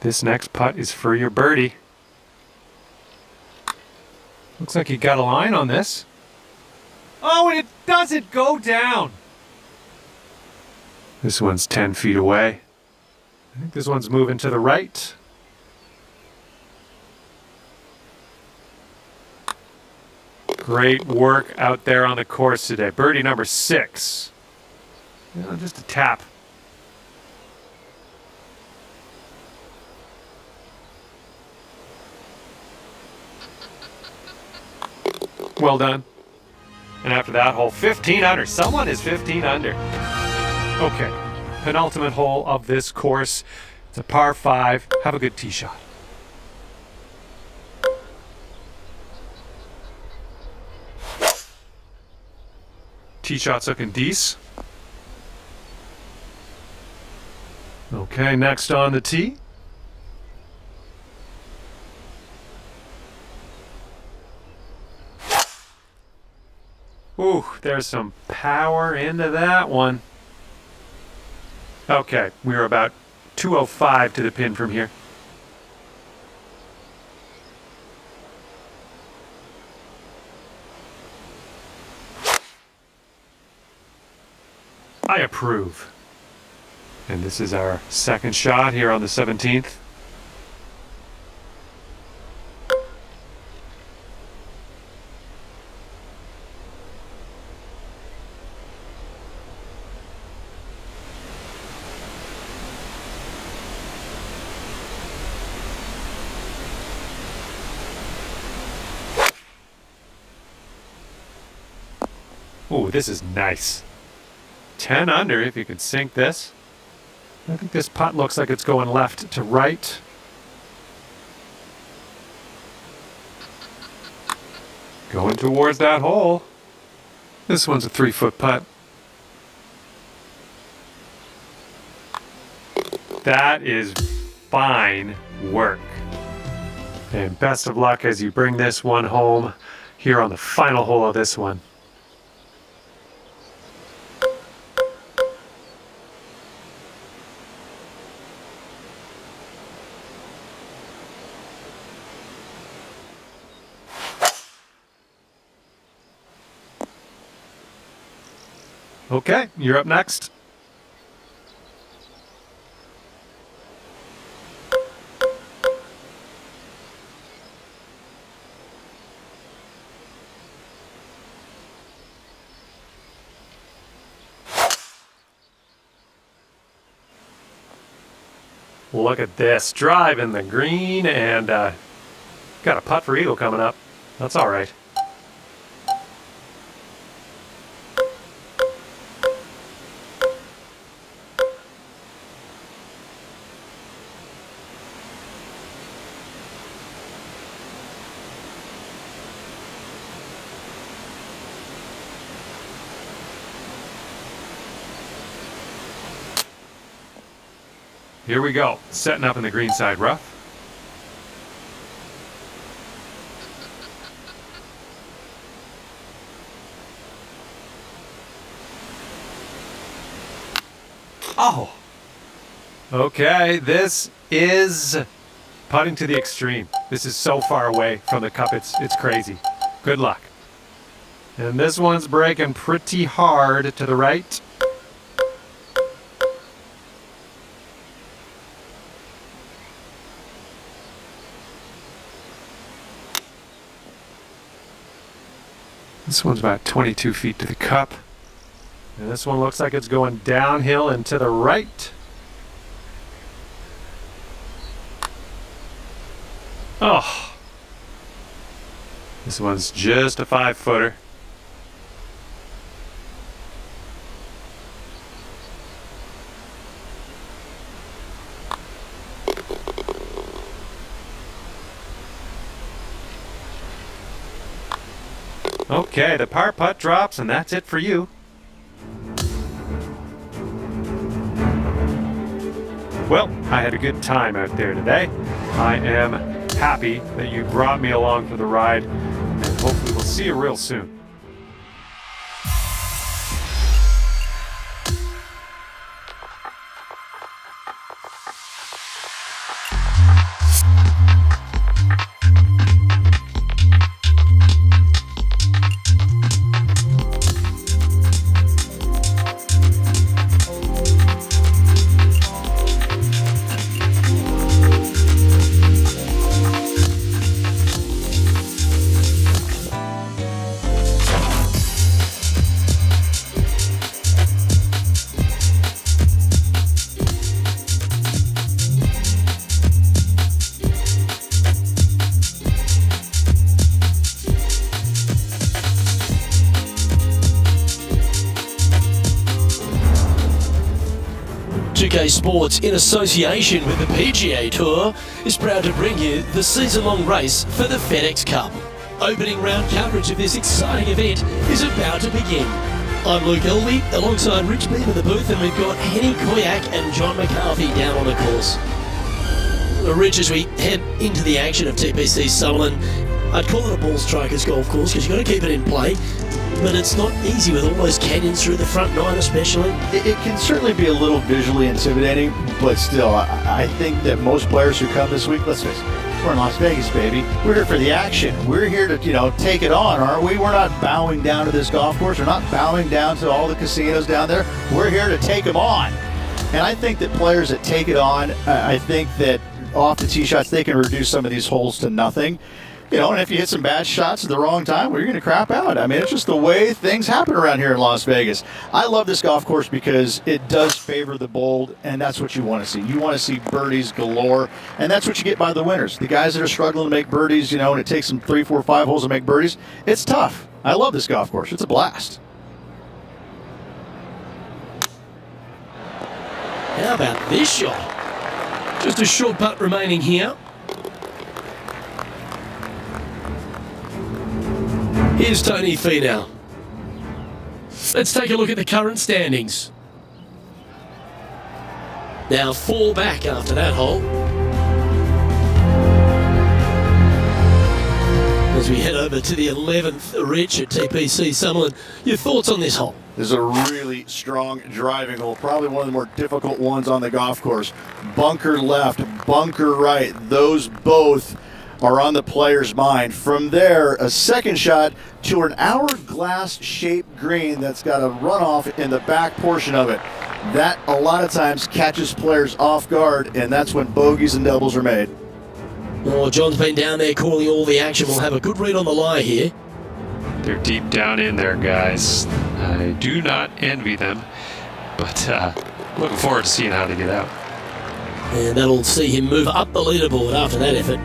This next putt is for your birdie. Looks like you got a line on this. Oh, and it doesn't go down. This one's 10 feet away. I think this one's moving to the right. Great work out there on the course today. Birdie number 6. Just a tap. Well done. And after that hole, 15 under. Someone is 15 under. Okay, penultimate hole of this course. It's a par 5. Have a good tee shot. Tee shot's looking decent. Okay, next on the tee. Ooh, there's some power into that one. Okay, we're about 205 to the pin from here. I approve. And this is our second shot here on the 17th. Ooh, this is nice. 10 under if you can sink this. I think this putt looks like it's going left to right. Going towards that hole. This one's a 3-foot putt. That is fine work. And best of luck as you bring this one home here on the final hole of this one. Okay, you're up next. Look at this, drive in the green, and got a putt for eagle coming up. That's all right. Here we go, setting up in the greenside rough. Oh! Okay, this is putting to the extreme. This is so far away from the cup, it's crazy. Good luck. And this one's breaking pretty hard to the right. This one's about 22 feet to the cup. And this one looks like it's going downhill and to the right. Oh. This one's just a 5-footer. Okay, the par putt drops, and that's it for you. Well, I had a good time out there today. I am happy that you brought me along for the ride, and hopefully we'll see you real soon. PGA Sports, in association with the PGA Tour, is proud to bring you the season-long race for the FedEx Cup. Opening round coverage of this exciting event is about to begin. I'm Luke Elvey, alongside Rich Beam in the booth, and we've got Henny Koyak and John McCarthy down on the course. Rich, as we head into the action of TPC Sutherland, I'd call it a ball striker's golf course because you've got to keep it in play. But it's not easy with all those canyons through the front nine especially. It can certainly be a little visually intimidating, but still, I think that most players who come this week, let's face it, we're in Las Vegas, baby. We're here for the action. We're here to, take it on, aren't we? We're not bowing down to this golf course. We're not bowing down to all the casinos down there. We're here to take them on. And I think that players that take it on, I think that off the tee shots, they can reduce some of these holes to nothing. And if you hit some bad shots at the wrong time, well, you're going to crap out. I mean, it's just the way things happen around here in Las Vegas. I love this golf course because it does favor the bold, and that's what you want to see. You want to see birdies galore, and that's what you get by the winners. The guys that are struggling to make birdies, and it takes them 3, 4, 5 holes to make birdies, it's tough. I love this golf course. It's a blast. How about this shot? Just a short putt remaining here. Here's Tony Finau. Let's take a look at the current standings. Now 4 back after that hole. As we head over to the 11th, Rich at TPC Sutherland, your thoughts on this hole? This is a really strong driving hole, probably one of the more difficult ones on the golf course. Bunker left, bunker right, those both are on the player's mind. From there, a second shot to an hourglass-shaped green that's got a runoff in the back portion of it. That, a lot of times, catches players off guard, and that's when bogeys and doubles are made. Oh, John's been down there calling all the action. We'll have a good read on the lie here. They're deep down in there, guys. I do not envy them, but looking forward to seeing how they get out. And that'll see him move up the leaderboard after that effort.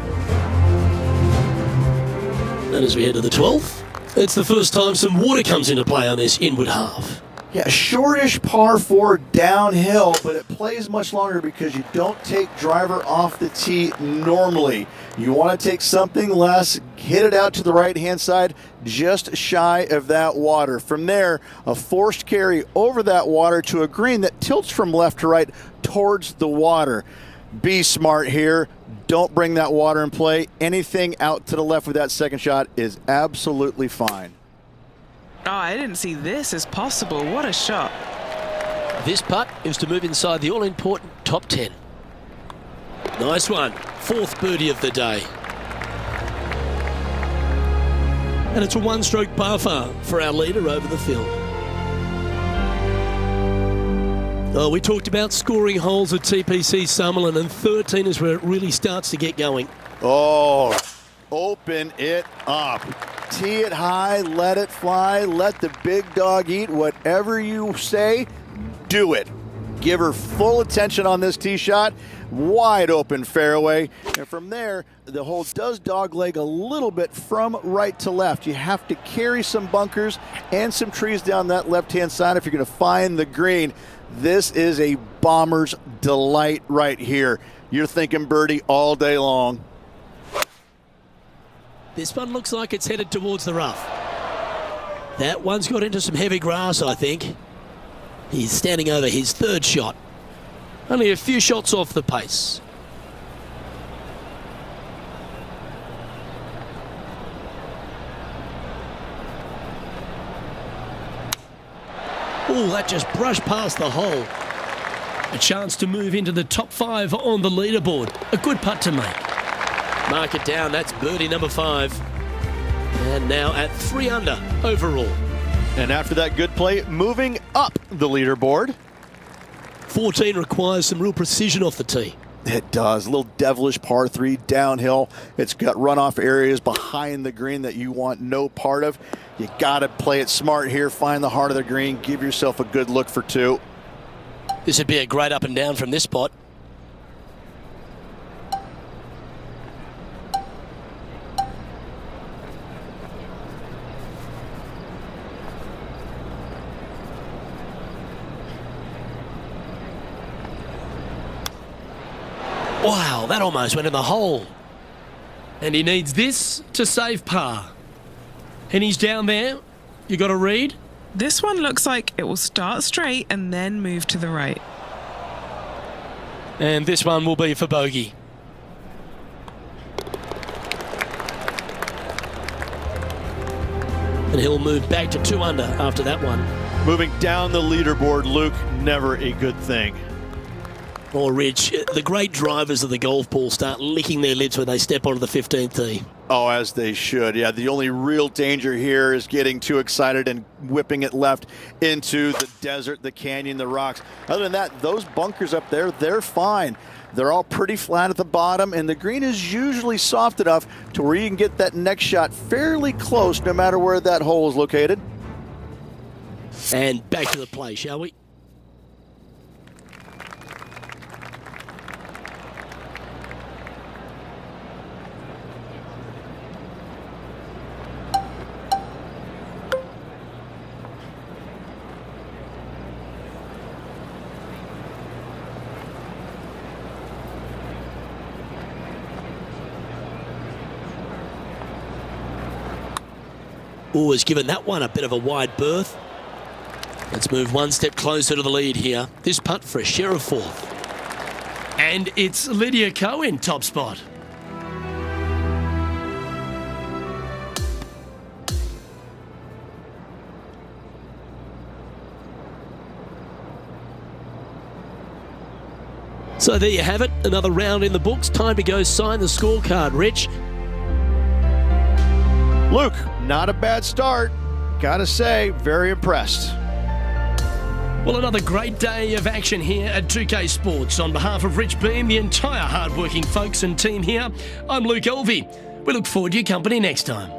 And as we head to the 12th, it's the first time some water comes into play on this inward half. Yeah, shortish par 4 downhill, but it plays much longer because you don't take driver off the tee normally. You want to take something less, hit it out to the right-hand side, just shy of that water. From there, a forced carry over that water to a green that tilts from left to right towards the water. Be smart here. Don't bring that water in play. Anything out to the left with that second shot is absolutely fine. Oh, I didn't see this as possible. What a shot. This putt is to move inside the all-important top 10. Nice one. 4th birdie of the day. And it's a one-stroke par far for our leader over the field. Oh, we talked about scoring holes at TPC Sutherland, and 13 is where it really starts to get going. Oh, open it up. Tee it high, let it fly, let the big dog eat. Whatever you say, do it. Give her full attention on this tee shot. Wide open fairway. And from there, the hole does dogleg a little bit from right to left. You have to carry some bunkers and some trees down that left-hand side if you're going to find the green. This is a bomber's delight right here. You're thinking birdie all day long. This one looks like it's headed towards the rough. That one's got into some heavy grass, I think. He's standing over his 3rd shot. Only a few shots off the pace. Oh, that just brushed past the hole. A chance to move into the top 5 on the leaderboard. A good putt to make. Mark it down, that's birdie number 5. And now at 3 under overall. And after that good play, moving up the leaderboard. 14 requires some real precision off the tee. It does. A little devilish par 3 downhill. It's got runoff areas behind the green that you want no part of. You got to play it smart here. Find the heart of the green. Give yourself a good look for 2. This would be a great up and down from this spot. Wow, that almost went in the hole. And he needs this to save par. And he's down there. You got to read? This one looks like it will start straight and then move to the right. And this one will be for bogey. And he'll move back to 2 under after that one. Moving down the leaderboard, Luke, never a good thing. Or Rich, the great drivers of the golf ball start licking their lips when they step onto the 15th tee. Oh, as they should. Yeah, the only real danger here is getting too excited and whipping it left into the desert, the canyon, the rocks. Other than that, those bunkers up there, they're fine. They're all pretty flat at the bottom, and the green is usually soft enough to where you can get that next shot fairly close no matter where that hole is located. And back to the play, shall we? Oh, has given that one a bit of a wide berth. Let's move one step closer to the lead here. This putt for a share of 4th. And it's Lydia Ko in top spot. So there you have it, another round in the books. Time to go sign the scorecard, Rich. Luke, not a bad start. Gotta say, very impressed. Well, another great day of action here at 2K Sports. On behalf of Rich Beam, the entire hard-working folks and team here, I'm Luke Elvey. We look forward to your company next time.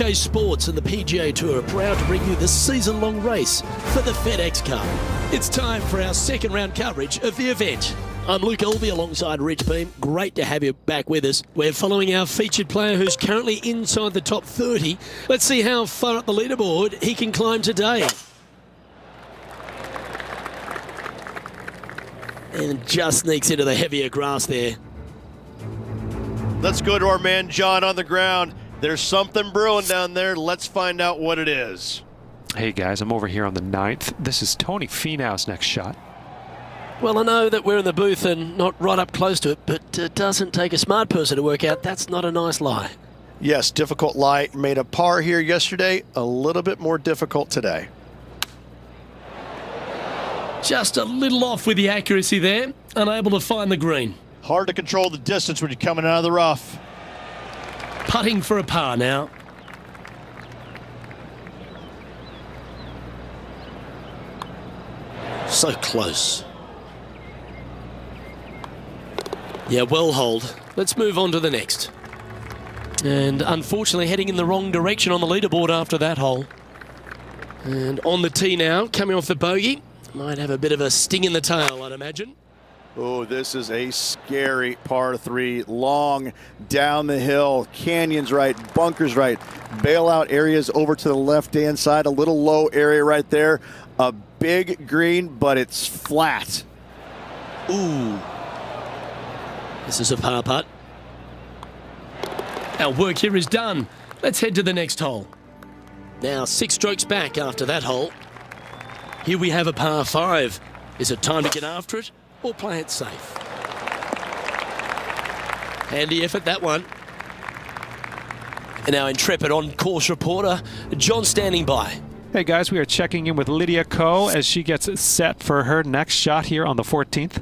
PGA Sports and the PGA Tour are proud to bring you the season-long race for the FedEx Cup. It's time for our second round coverage of the event. I'm Luke Elvey alongside Rich Beam. Great to have you back with us. We're following our featured player who's currently inside the top 30. Let's see how far up the leaderboard he can climb today. And just sneaks into the heavier grass there. Let's go to our man John on the ground. There's something brewing down there. Let's find out what it is. Hey guys, I'm over here on the 9th. This is Tony Finau's next shot. Well, I know that we're in the booth and not right up close to it, but it doesn't take a smart person to work out that's not a nice lie. Yes, difficult lie. Made a par here yesterday. A little bit more difficult today. Just a little off with the accuracy there. Unable to find the green. Hard to control the distance when you're coming out of the rough. Putting for a par now. So close. Yeah, well hold. Let's move on to the next. And unfortunately heading in the wrong direction on the leaderboard after that hole. And on the tee now, coming off the bogey. Might have a bit of a sting in the tail, I'd imagine. Oh, this is a scary par 3. Long, down the hill, canyons right, bunkers right, bailout areas over to the left-hand side, a little low area right there. A big green, but it's flat. Ooh. This is a par putt. Our work here is done. Let's head to the next hole. Now 6 strokes back after that hole. Here we have a par 5. Is it time to get after it or play it safe? Handy effort, that one. And our intrepid on-course reporter, John, standing by. Hey guys, we are checking in with Lydia Ko as she gets set for her next shot here on the 14th.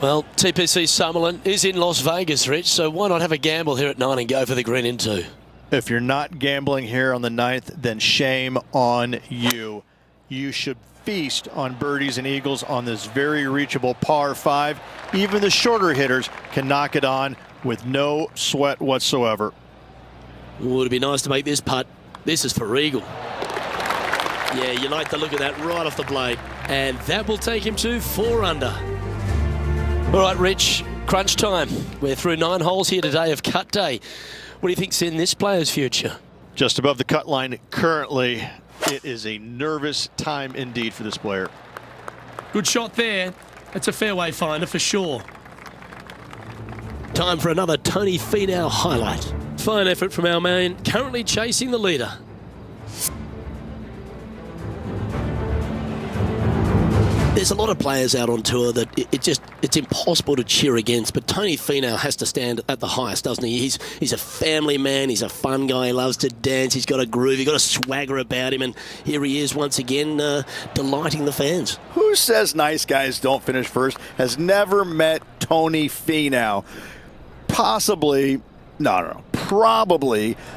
Well, TPC Summerlin is in Las Vegas, Rich, so why not have a gamble here at 9 and go for the green in 2? If you're not gambling here on the 9th, then shame on you. You should feast on birdies and eagles on this very reachable par 5. Even the shorter hitters can knock it on with no sweat whatsoever. Would it be nice to make this putt? This is for eagle. Yeah, you like the look of that right off the blade. And that will take him to 4 under. All right, Rich, crunch time. We're through 9 holes here today of cut day. What do you think's in this player's future? Just above the cut line currently. It is a nervous time indeed for this player. Good shot there. That's a fairway finder for sure. Time for another Tony Finau highlight. Fine effort from our man, currently chasing the leader. There's a lot of players out on tour that it's impossible to cheer against, but Tony Finau has to stand at the highest, doesn't he? He's a family man, he's a fun guy, he loves to dance, he's got a groove, he's got a swagger about him, and here he is once again delighting the fans. Who says nice guys don't finish first has never met Tony Finau. Probably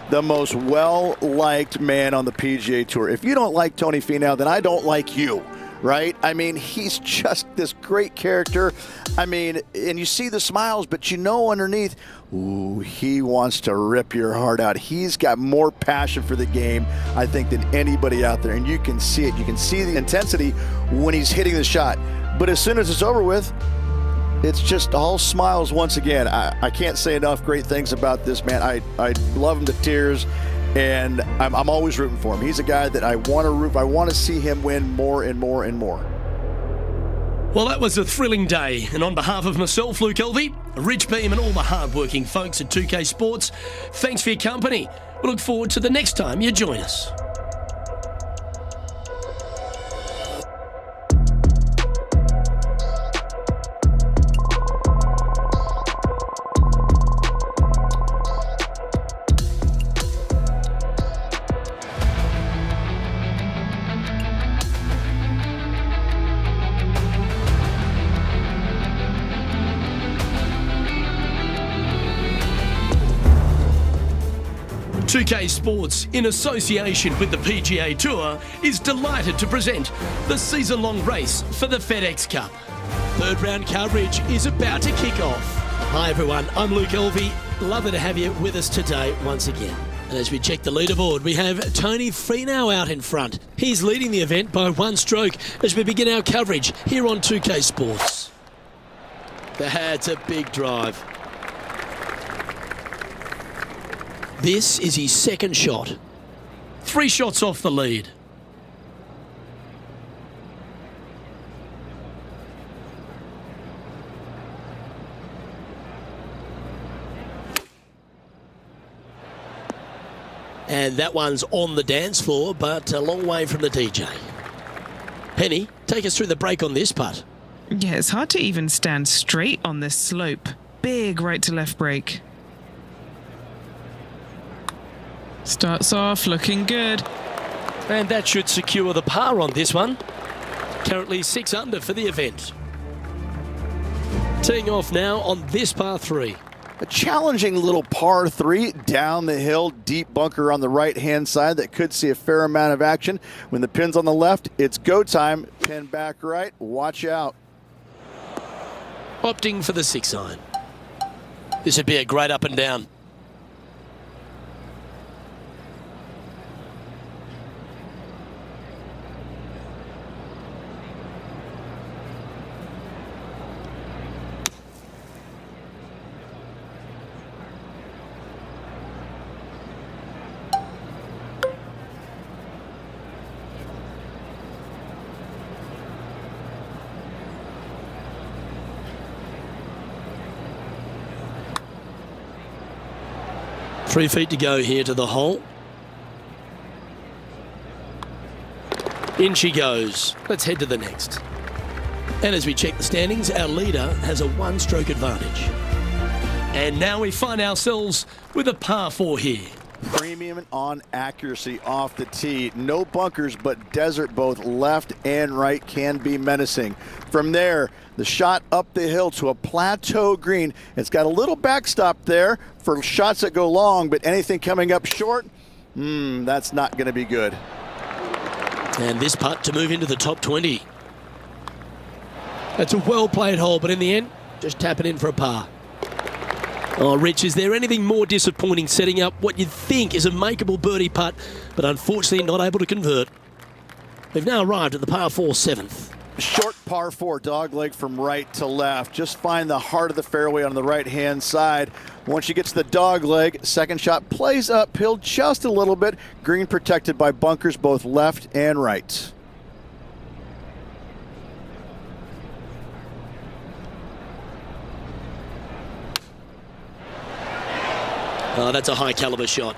the most well-liked man on the PGA Tour. If you don't like Tony Finau, then I don't like you. Right? I mean, he's just this great character. I mean, and you see the smiles, but you know underneath, ooh, he wants to rip your heart out. He's got more passion for the game, I think, than anybody out there. And you can see it. You can see the intensity when he's hitting the shot. But as soon as it's over with, it's just all smiles once again. I can't say enough great things about this man. I love him to tears. And I'm always rooting for him. He's a guy that I want to root. I want to see him win more and more and more. Well, that was a thrilling day. And on behalf of myself, Luke Elvey, Rich Beam, and all the hard-working folks at 2K Sports, thanks for your company. We look forward to the next time you join us. .2K Sports, in association with the PGA Tour, is delighted to present the season-long race for the FedEx Cup. Third round coverage is about to kick off. Hi everyone, I'm Luke Elvey. Lovely to have you with us today once again. And as we check the leaderboard, we have Tony Finau out in front. He's leading the event by 1 stroke as we begin our coverage here on 2K Sports. That's a big drive. This is his second shot. 3 shots off the lead. And that one's on the dance floor, but a long way from the DJ. Penny, take us through the break on this putt. Yeah, it's hard to even stand straight on this slope. Big right to left break. Starts off looking good. And that should secure the par on this one. Currently 6 under for the event. Teeing off now on this par 3. A challenging little par 3 down the hill, deep bunker on the right-hand side that could see a fair amount of action. When the pin's on the left, it's go time. Pin back right, watch out. Opting for the 6 iron. This would be a great up and down. Three feet to go here to the hole. In she goes. Let's head to the next. And as we check the standings, our leader has a 1-stroke advantage. And now we find ourselves with a par 4 here. Premium on accuracy off the tee. No bunkers, but desert both left and right can be menacing. From there, the shot up the hill to a plateau green. It's got a little backstop there for shots that go long, but anything coming up short, that's not going to be good. And this putt to move into the top 20. That's a well-played hole, but in the end, just tapping in for a par. Oh, Rich, is there anything more disappointing setting up what you'd think is a makeable birdie putt, but unfortunately not able to convert? We've now arrived at the par 4 7th. Short par 4 dogleg from right to left. Just find the heart of the fairway on the right-hand side. Once you get to the dogleg, second shot plays uphill just a little bit. Green protected by bunkers both left and right. Oh, that's a high caliber shot.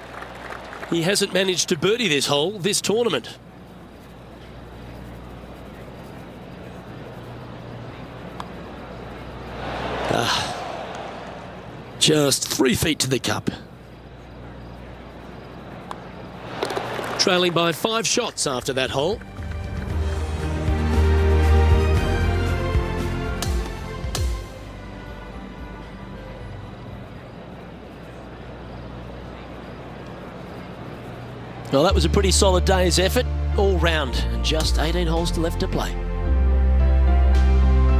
He hasn't managed to birdie this hole this tournament. Just 3 feet to the cup. Trailing by 5 shots after that hole. Well, that was a pretty solid day's effort all round, and just 18 holes left to play.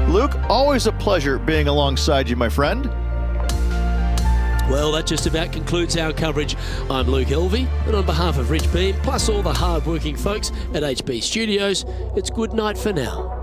Luke, always a pleasure being alongside you, my friend. Well, that just about concludes our coverage. I'm Luke Elvey, and on behalf of Rich Beam, plus all the hard-working folks at HB Studios, it's good night for now.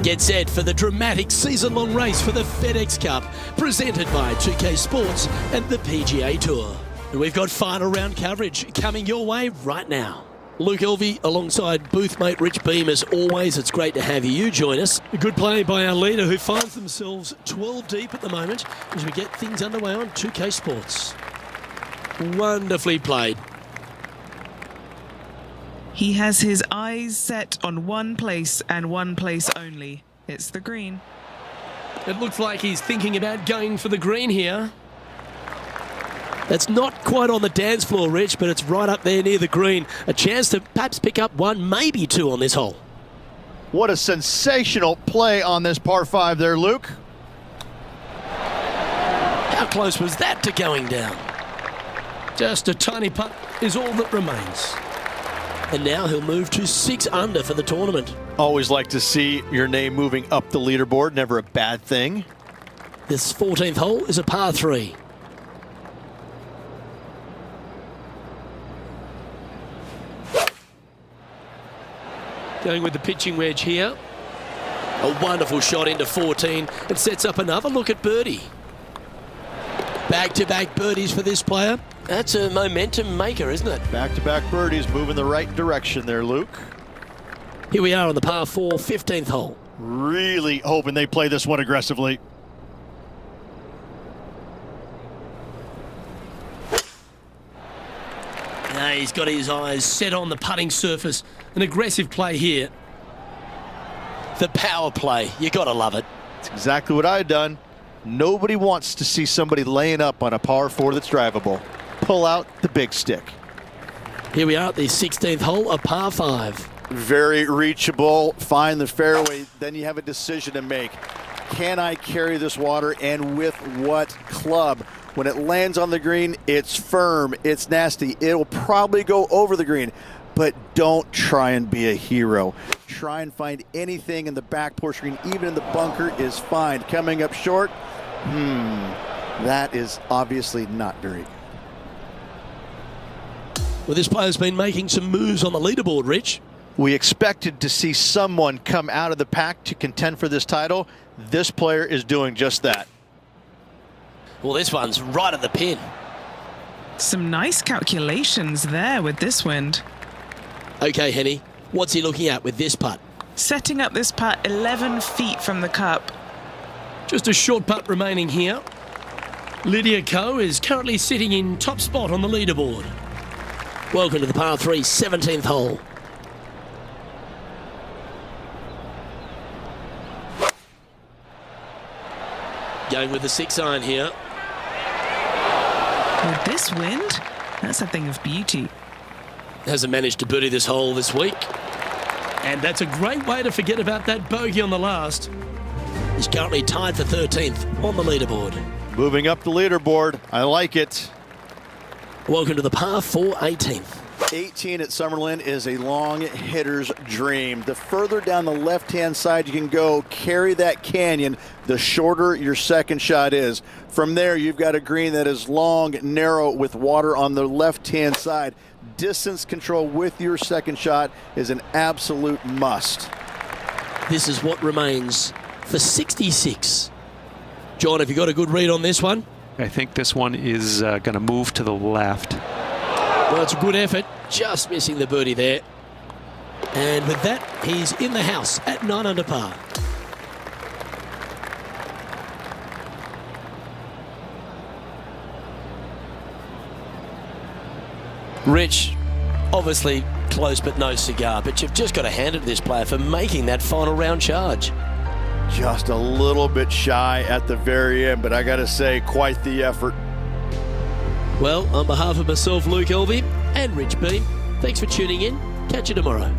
Get set for the dramatic season-long race for the FedEx Cup, presented by 2K Sports and the PGA Tour. And we've got final round coverage coming your way right now. Luke Elvey alongside boothmate Rich Beam. As always, it's great to have you join us. A good play by our leader, who finds themselves 12 deep at the moment as we get things underway on 2K Sports. Wonderfully played. He has his eyes set on one place and one place only. It's the green. It looks like he's thinking about going for the green here. That's not quite on the dance floor, Rich, but it's right up there near the green. A chance to perhaps pick up 1, maybe 2 on this hole. What a sensational play on this par 5 there, Luke. How close was that to going down? Just a tiny putt is all that remains. And now he'll move to 6 under for the tournament. Always like to see your name moving up the leaderboard. Never a bad thing. This 14th hole is a par 3. Going with the pitching wedge here. A wonderful shot into 14. It sets up another look at birdie. Back-to-back birdies for this player. That's a momentum maker, isn't it? Back-to-back birdies, moving the right direction there, Luke. Here we are on the par 4, 15th hole. Really hoping they play this one aggressively. Now he's got his eyes set on the putting surface. An aggressive play here. The power play, you gotta love it. It's exactly what I had done. Nobody wants to see somebody laying up on a par 4 that's drivable. Pull out the big stick. Here we are at the 16th hole, a par 5. Very reachable. Find the fairway. Then you have a decision to make. Can I carry this water, and with what club? When it lands on the green, it's firm, it's nasty. It'll probably go over the green, but don't try and be a hero. Try and find anything in the back portion, even in the bunker is fine. Coming up short, that is obviously not very good. Well, this player's been making some moves on the leaderboard, Rich. We expected to see someone come out of the pack to contend for this title. This player is doing just that. Well, this one's right at the pin. Some nice calculations there with this wind. Okay, Henny, what's he looking at with this putt? Setting up this putt 11 feet from the cup. Just a short putt remaining here. Lydia Ko is currently sitting in top spot on the leaderboard. Welcome to the par 3 17th hole. Going with the 6-iron here. With this wind, that's a thing of beauty. Hasn't managed to birdie this hole this week. And that's a great way to forget about that bogey on the last. He's currently tied for 13th on the leaderboard. Moving up the leaderboard. I like it. Welcome to the par 4 18th. 18 at Summerlin is a long hitter's dream. The further down the left-hand side you can go, carry that canyon, the shorter your second shot is. From there, you've got a green that is long, narrow, with water on the left-hand side. Distance control with your second shot is an absolute must. This is what remains for 66. John, have you got a good read on this one? I think this one is going to move to the left. Well, it's a good effort, just missing the birdie there. And with that, he's in the house at 9 under par. Rich, obviously close but no cigar, but you've just got to hand it to this player for making that final round charge. Just a little bit shy at the very end, but I got to say, quite the effort. Well, on behalf of myself, Luke Elvey, and Rich Beam, thanks for tuning in. Catch you tomorrow.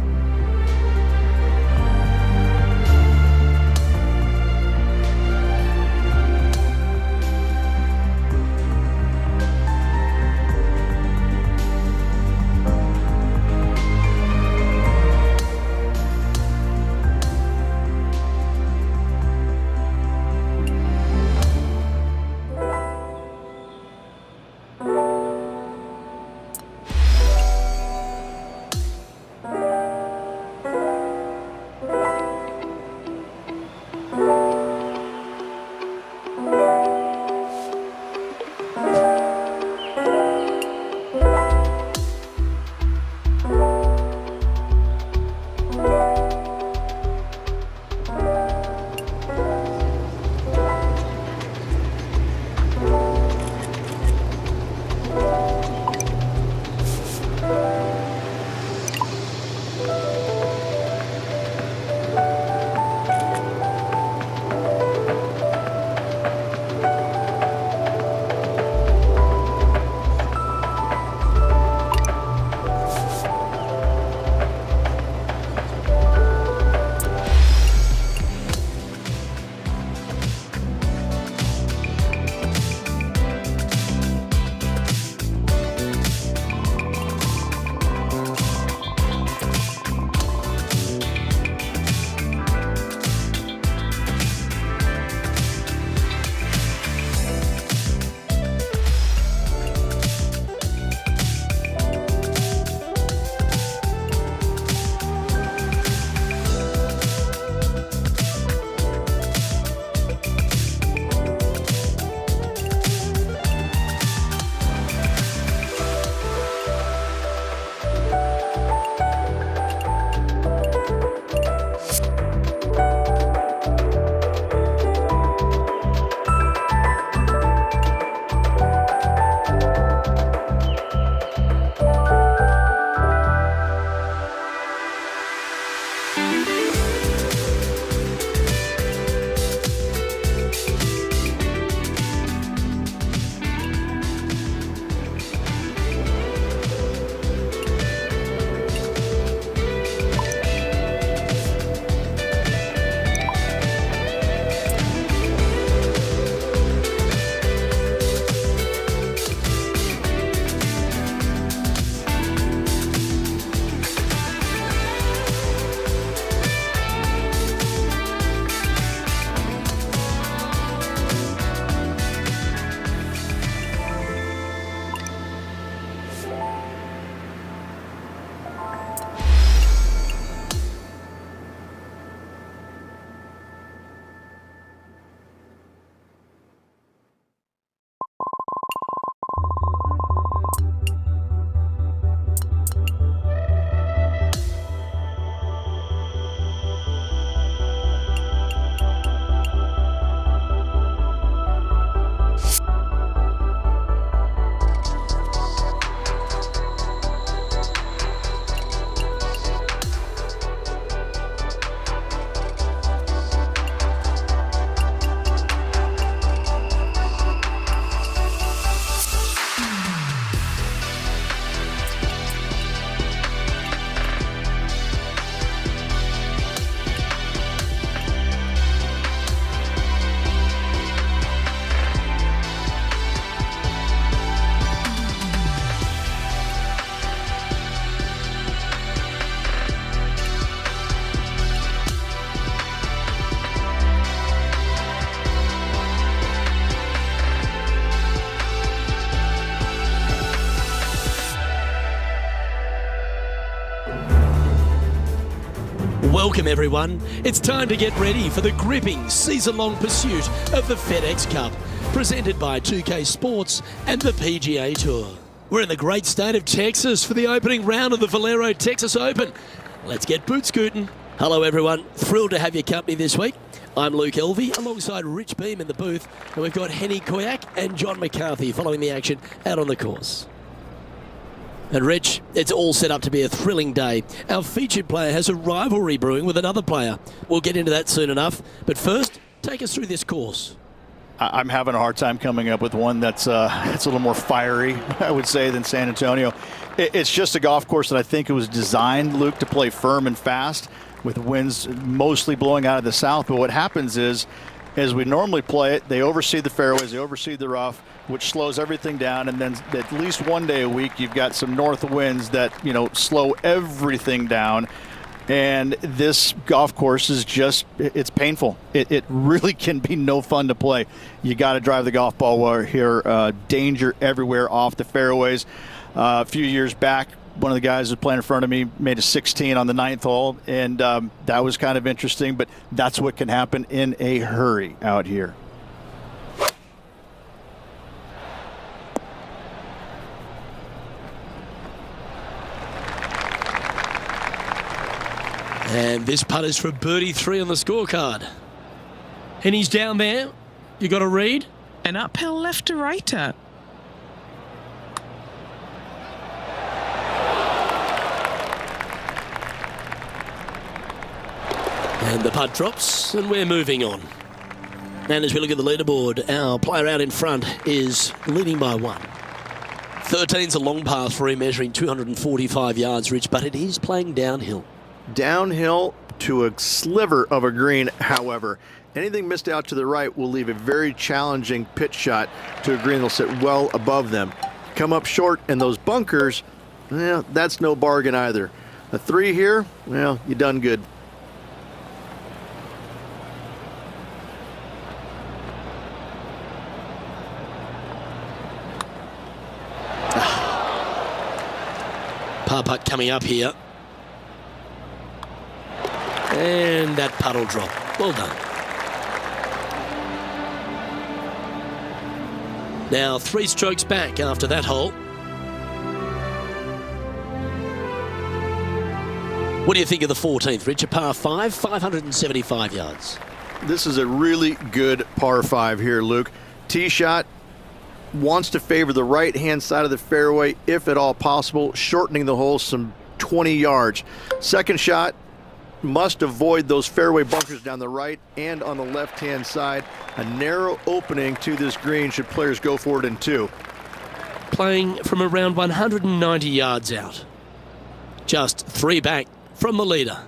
Welcome everyone. It's time to get ready for the gripping season-long pursuit of the FedEx Cup, presented by 2K Sports and the PGA Tour. We're in the great state of Texas for the opening round of the Valero Texas Open. Let's get boot scooting. Hello everyone, thrilled to have your company this week. I'm Luke Elvey alongside Rich Beam in the booth, and we've got Henny Koyak and John McCarthy following the action out on the course. And Rich, it's all set up to be a thrilling day. Our featured player has a rivalry brewing with another player. We'll get into that soon enough, but first, take us through this course. I'm having a hard time coming up with one that's it's a little more fiery, I would say, than San Antonio. It's just a golf course that I think it was designed, Luke, to play firm and fast with winds mostly blowing out of the south. But what happens is, as we normally play it, they overseed the fairways, they overseed the rough, which slows everything down. And then at least one day a week, you've got some north winds that, slow everything down. And this golf course is just, it's painful. It really can be no fun to play. You got to drive the golf ball well here. Danger everywhere off the fairways. A few years back, one of the guys who was playing in front of me made a 16 on the 9th hole, and that was kind of interesting, but that's what can happen in a hurry out here. And this putt is for birdie 3 on the scorecard. And he's down there. You got a read? An uphill left to righter. And the putt drops, and we're moving on. And as we look at the leaderboard, our player out in front is leading by 1. 13's a long path for him, measuring 245 yards, Rich, but it is playing downhill. Downhill to a sliver of a green, however. Anything missed out to the right will leave a very challenging pitch shot to a green that'll sit well above them. Come up short, and those bunkers, well, that's no bargain either. A 3 here, well, you done good. Par putt coming up here. And that putt will drop. Well done. Now 3 strokes back after that hole. What do you think of the 14th, Rich? A par 5, 575 yards. This is a really good par 5 here, Luke. Tee shot wants to favor the right-hand side of the fairway, if at all possible, shortening the hole some 20 yards. Second shot must avoid those fairway bunkers down the right and on the left-hand side. A narrow opening to this green should players go for it in 2. Playing from around 190 yards out. Just 3 back from the leader.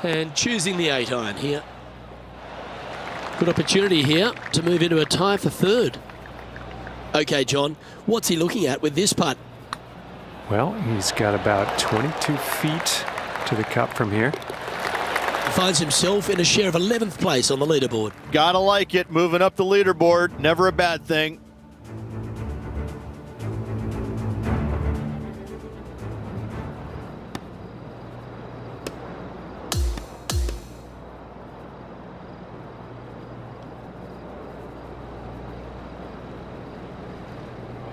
And choosing the 8-iron here. Good opportunity here to move into a tie for 3rd. Okay, John, what's he looking at with this putt? Well, he's got about 22 feet to the cup from here. Finds himself in a share of 11th place on the leaderboard. Gotta like it, moving up the leaderboard, never a bad thing.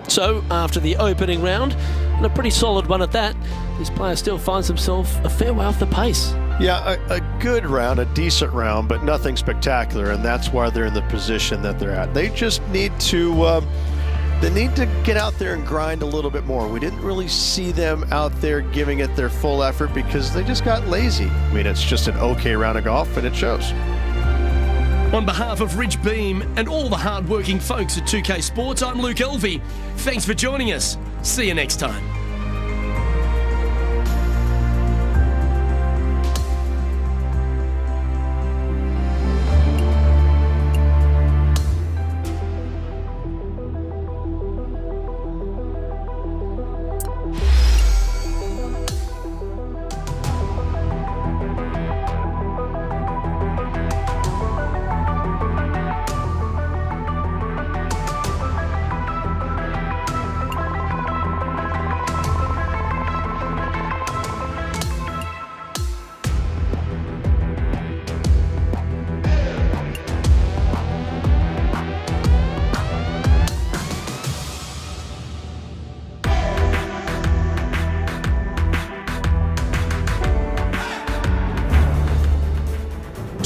So, after the opening round, and a pretty solid one at that, this player still finds himself a fair way off the pace. Yeah, a good round, a decent round, but nothing spectacular, and that's why they're in the position that they're at. They just need to get out there and grind a little bit more. We didn't really see them out there giving it their full effort because they just got lazy. I mean, it's just an okay round of golf, and it shows. On behalf of Rich Beam and all the hard-working folks at 2K Sports, I'm Luke Elvey. Thanks for joining us. See you next time.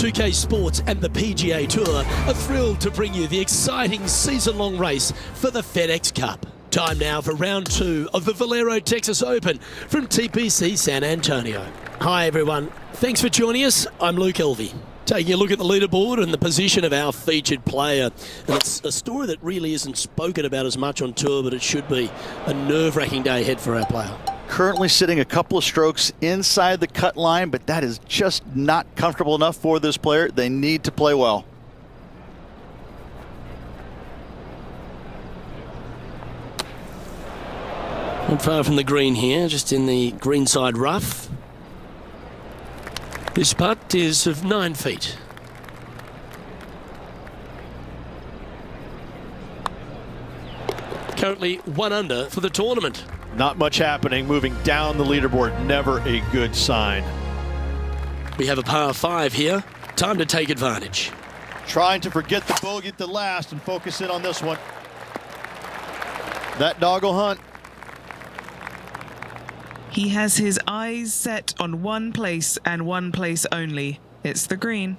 2K Sports and the PGA Tour are thrilled to bring you the exciting season-long race for the FedEx Cup. Time now for round 2 of the Valero Texas Open from TPC San Antonio. Hi everyone, thanks for joining us. I'm Luke Elvey. Taking a look at the leaderboard and the position of our featured player. And it's a story that really isn't spoken about as much on tour, but it should be a nerve-wracking day ahead for our player. Currently sitting a couple of strokes inside the cut line, but that is just not comfortable enough for this player. They need to play well. Not far from the green here, just in the greenside rough. This putt is of 9 feet. Currently 1 under for the tournament. Not much happening, moving down the leaderboard. Never a good sign. We have a par 5 here. Time to take advantage. Trying to forget the bogey at the last and focus in on this one. That dog will hunt. He has his eyes set on one place and one place only. It's the green.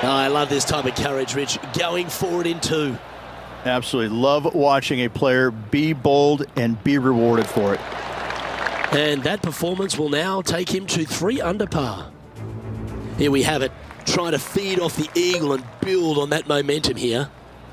Oh, I love this type of courage, Rich. Going forward in 2. Absolutely love watching a player be bold and be rewarded for it. And that performance will now take him to 3 under par. Here we have it. Trying to feed off the eagle and build on that momentum here.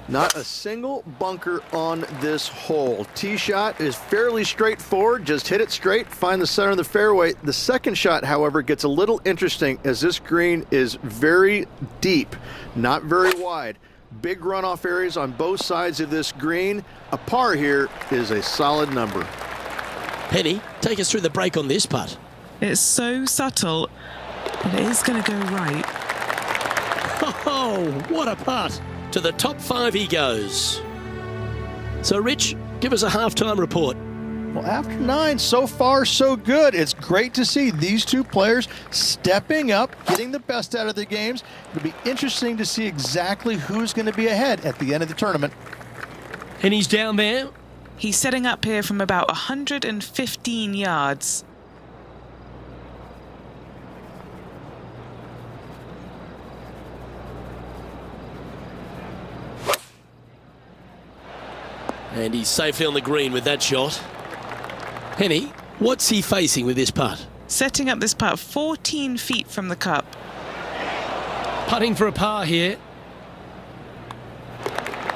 Not a single bunker on this hole. Tee shot is fairly straightforward. Just hit it straight, find the center of the fairway. The second shot, however, gets a little interesting as this green is very deep, not very wide. Big runoff areas on both sides of this green. A par here is a solid number. Penny, take us through the break on this putt. It's so subtle, but it is going to go right. Oh, what a putt. To the top 5 he goes. So, Rich, give us a halftime report. Well, after 9, so far so good. It's great to see these two players stepping up, getting the best out of the games. It'll be interesting to see exactly who's going to be ahead at the end of the tournament. And he's down there. He's setting up here from about 115 yards. And he's safely on the green with that shot. Henny, what's he facing with this putt? Setting up this putt 14 feet from the cup. Putting for a par here.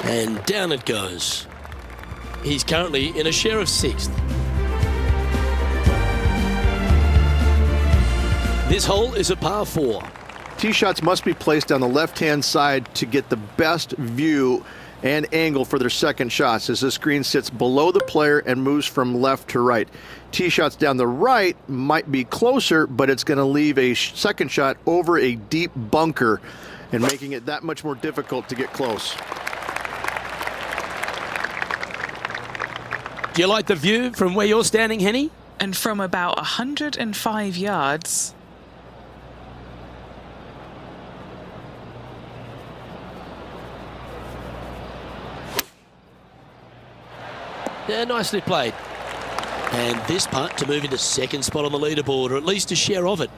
And down it goes. He's currently in a share of 6th. This hole is a par 4. Tee shots must be placed on the left-hand side to get the best view and angle for their second shots as this green sits below the player and moves from left to right. Tee shots down the right might be closer, but it's going to leave a second shot over a deep bunker and making it that much more difficult to get close. Do you like the view from where you're standing, Henny? And from about 105 yards. Yeah, nicely played. And this putt to move into 2nd spot on the leaderboard, or at least a share of it.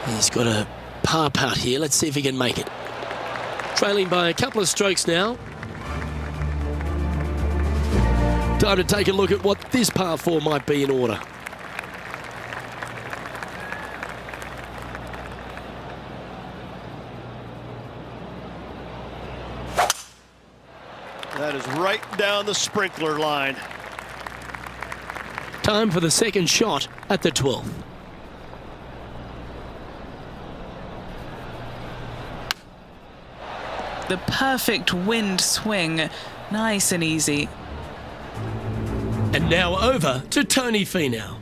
He's got a par putt here. Let's see if he can make it. Trailing by a couple of strokes now. Time to take a look at what this par 4 might be in order. That is right down the sprinkler line. Time for the second shot at the 12th. The perfect wind swing. Nice and easy. And now over to Tony Finau.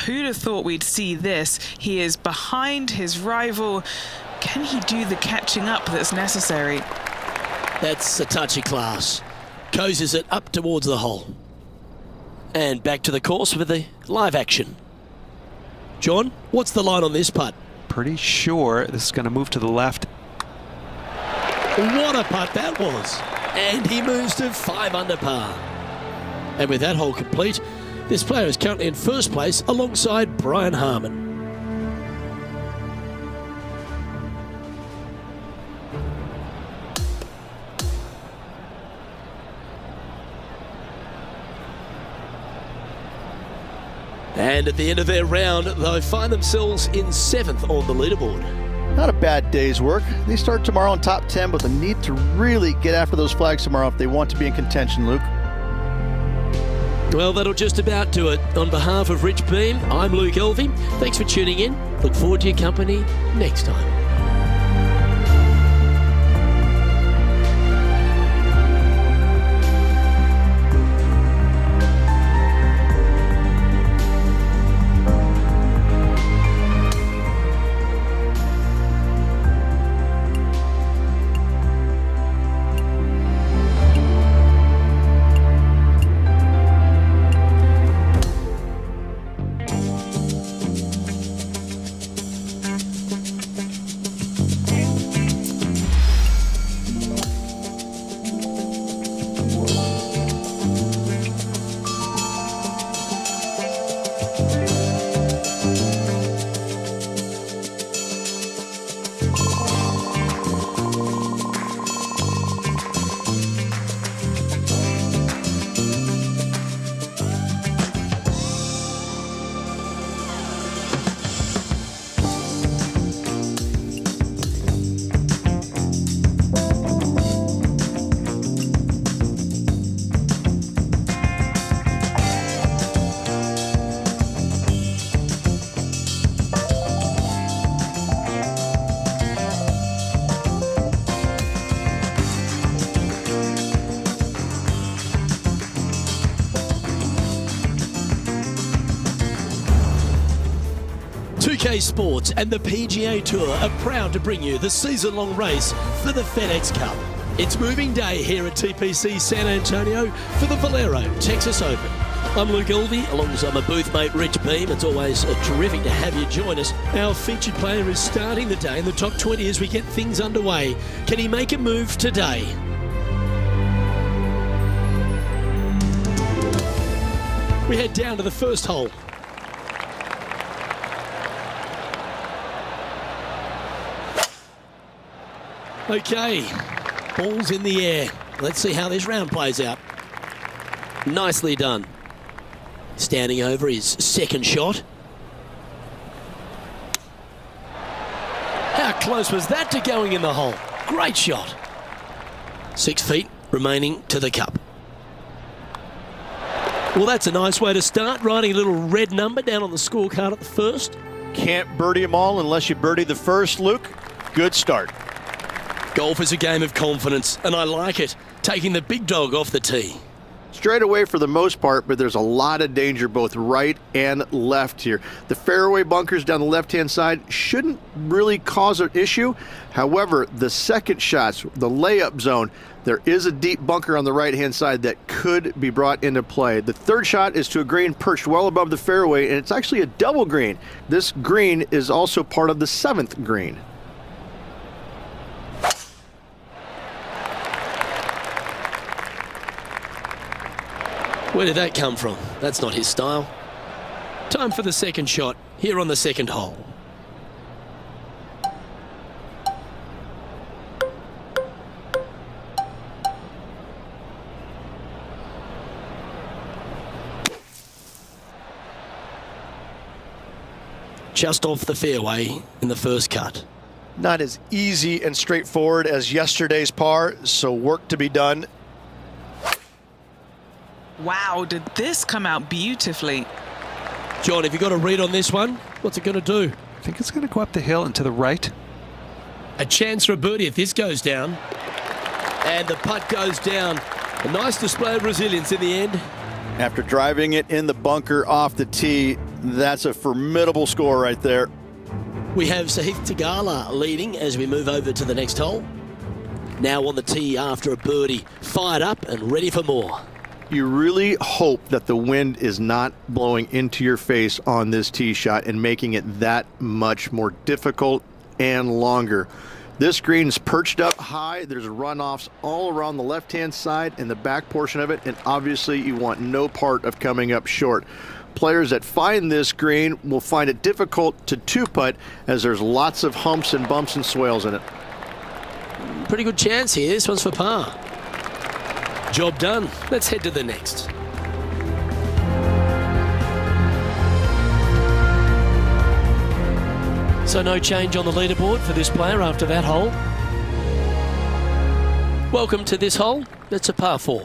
Who'd have thought we'd see this? He is behind his rival. Can he do the catching up that's necessary? That's a touchy class. Coases it up towards the hole. And back to the course with the live action. John, what's the line on this putt? Pretty sure this is going to move to the left. What a putt that was. And he moves to 5 under par. And with that hole complete, this player is currently in first place alongside Brian Harmon. And at the end of their round, they find themselves in 7th on the leaderboard. Not a bad day's work. They start tomorrow in top 10, but they need to really get after those flags tomorrow if they want to be in contention, Luke. Well, that'll just about do it. On behalf of Rich Beam, I'm Luke Elvey. Thanks for tuning in. Look forward to your company next time. Sports and the PGA Tour are proud to bring you the season-long race for the FedEx Cup. It's moving day here at TPC San Antonio for the Valero Texas Open. I'm Luke Elvey, alongside my booth mate Rich Beam. It's always terrific to have you join us. Our featured player is starting the day in the top 20 as we get things underway. Can he make a move today? We head down to the first hole. Okay, ball's in the air. Let's see how this round plays out. Nicely done. Standing over his second shot. How close was that to going in the hole? Great shot. 6 feet remaining to the cup. Well, that's a nice way to start, writing a little red number down on the scorecard at the first. Can't birdie them all unless you birdie the first, Luke. Good start. Golf is a game of confidence, and I like it, taking the big dog off the tee. Straight away for the most part, but there's a lot of danger both right and left here. The fairway bunkers down the left-hand side shouldn't really cause an issue. However, the second shots, the layup zone, there is a deep bunker on the right-hand side that could be brought into play. The third shot is to a green perched well above the fairway, and it's actually a double green. This green is also part of the 7th green. Where did that come from? That's not his style. Time for the second shot here on the second hole. Just off the fairway in the first cut. Not as easy and straightforward as yesterday's par, so work to be done. Wow, did this come out beautifully? John, have you got a read on this one? What's it going to do? I think it's going to go up the hill and to the right. A chance for a birdie if this goes down. And the putt goes down. A nice display of resilience in the end. After driving it in the bunker off the tee, that's a formidable score right there. We have Sahith Tagala leading as we move over to the next hole. Now on the tee after a birdie, fired up and ready for more. You really hope that the wind is not blowing into your face on this tee shot and making it that much more difficult and longer. This green is perched up high. There's runoffs all around the left-hand side and the back portion of it, and obviously you want no part of coming up short. Players that find this green will find it difficult to two-putt as there's lots of humps and bumps and swales in it. Pretty good chance here. This one's for par. Job done. Let's head to the next. So no change on the leaderboard for this player after that hole. Welcome to this hole. It's a par 4.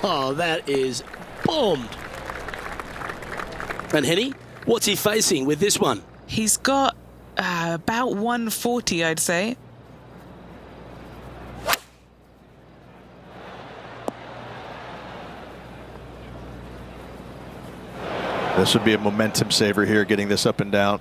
Oh, that is bombed. And Henny, what's he facing with this one? He's got about 140, I'd say. This would be a momentum saver here, getting this up and down.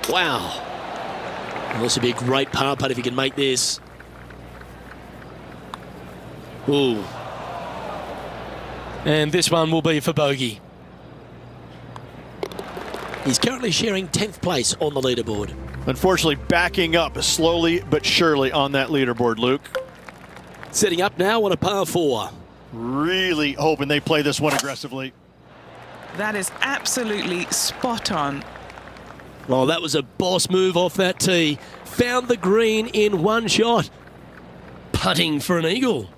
Wow. Well, this would be a great par putt if he can make this. Ooh. And this one will be for bogey. He's currently sharing 10th place on the leaderboard. Unfortunately, backing up slowly but surely on that leaderboard, Luke. Setting up now on a par 4. Really hoping they play this one aggressively. That is absolutely spot on. Well, that was a boss move off that tee. Found the green in one shot. Putting for an eagle.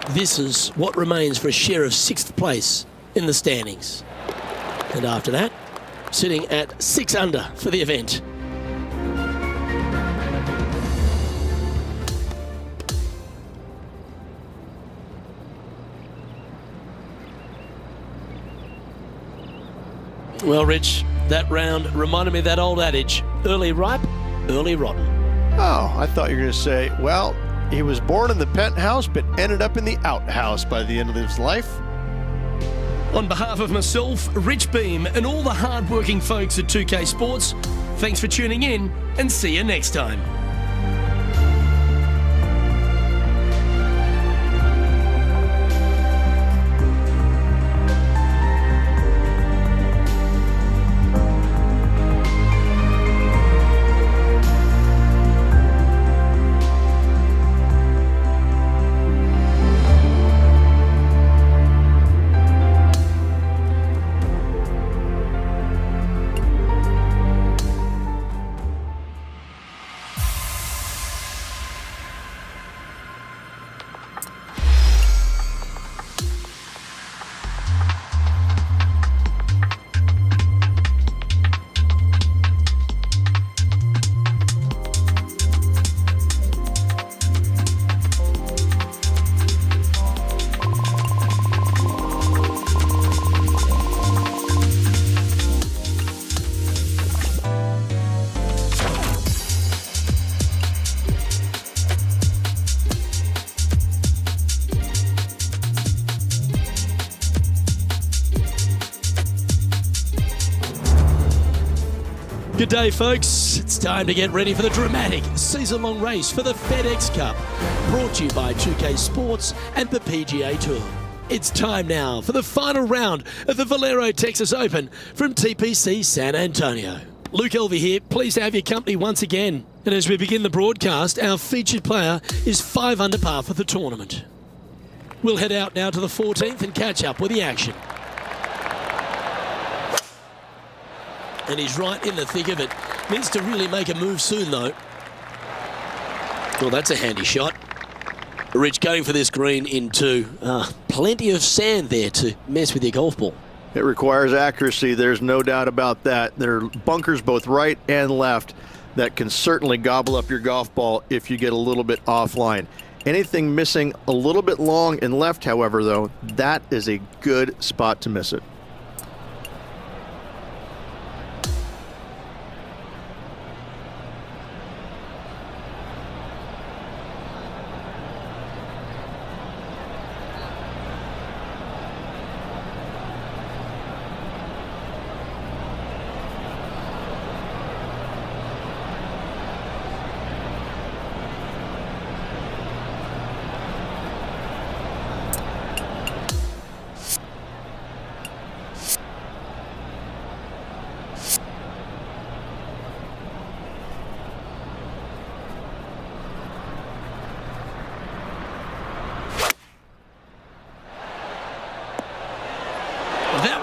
This is what remains for a share of 6th place in the standings. And after that, sitting at 6 under for the event. Well, Rich, that round reminded me of that old adage, early ripe, early rotten. Oh, I thought you were going to say, well, he was born in the penthouse but ended up in the outhouse by the end of his life. On behalf of myself, Rich Beam, and all the hard-working folks at 2K Sports, thanks for tuning in and see you next time. Good day, folks. It's time to get ready for the dramatic season-long race for the FedEx Cup, brought to you by 2K Sports and the PGA Tour. It's time now for the final round of the Valero Texas Open from TPC San Antonio. Luke Elvey here, pleased to have your company once again. And as we begin the broadcast, our featured player is 5 under par for the tournament. We'll head out now to the 14th and catch up with the action. And he's right in the thick of it. Needs to really make a move soon, though. Well, that's a handy shot. Rich going for this green in 2. Plenty of sand there to mess with your golf ball. It requires accuracy. There's no doubt about that. There are bunkers both right and left that can certainly gobble up your golf ball if you get a little bit offline. Anything missing a little bit long and left, however, though, that is a good spot to miss it.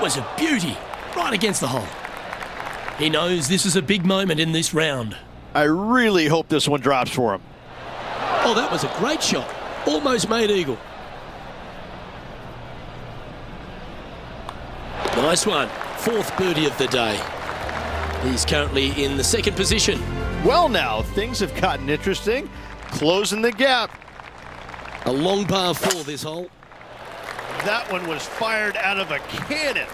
was a beauty, right against the hole. He knows this is a big moment in this round. I really hope this one drops for him. Oh, that was a great shot. Almost made eagle. Nice one. Fourth birdie of the day. He's currently in the second position. Well, now, things have gotten interesting. Closing the gap. A long par 4 this hole. That one was fired out of a cannon.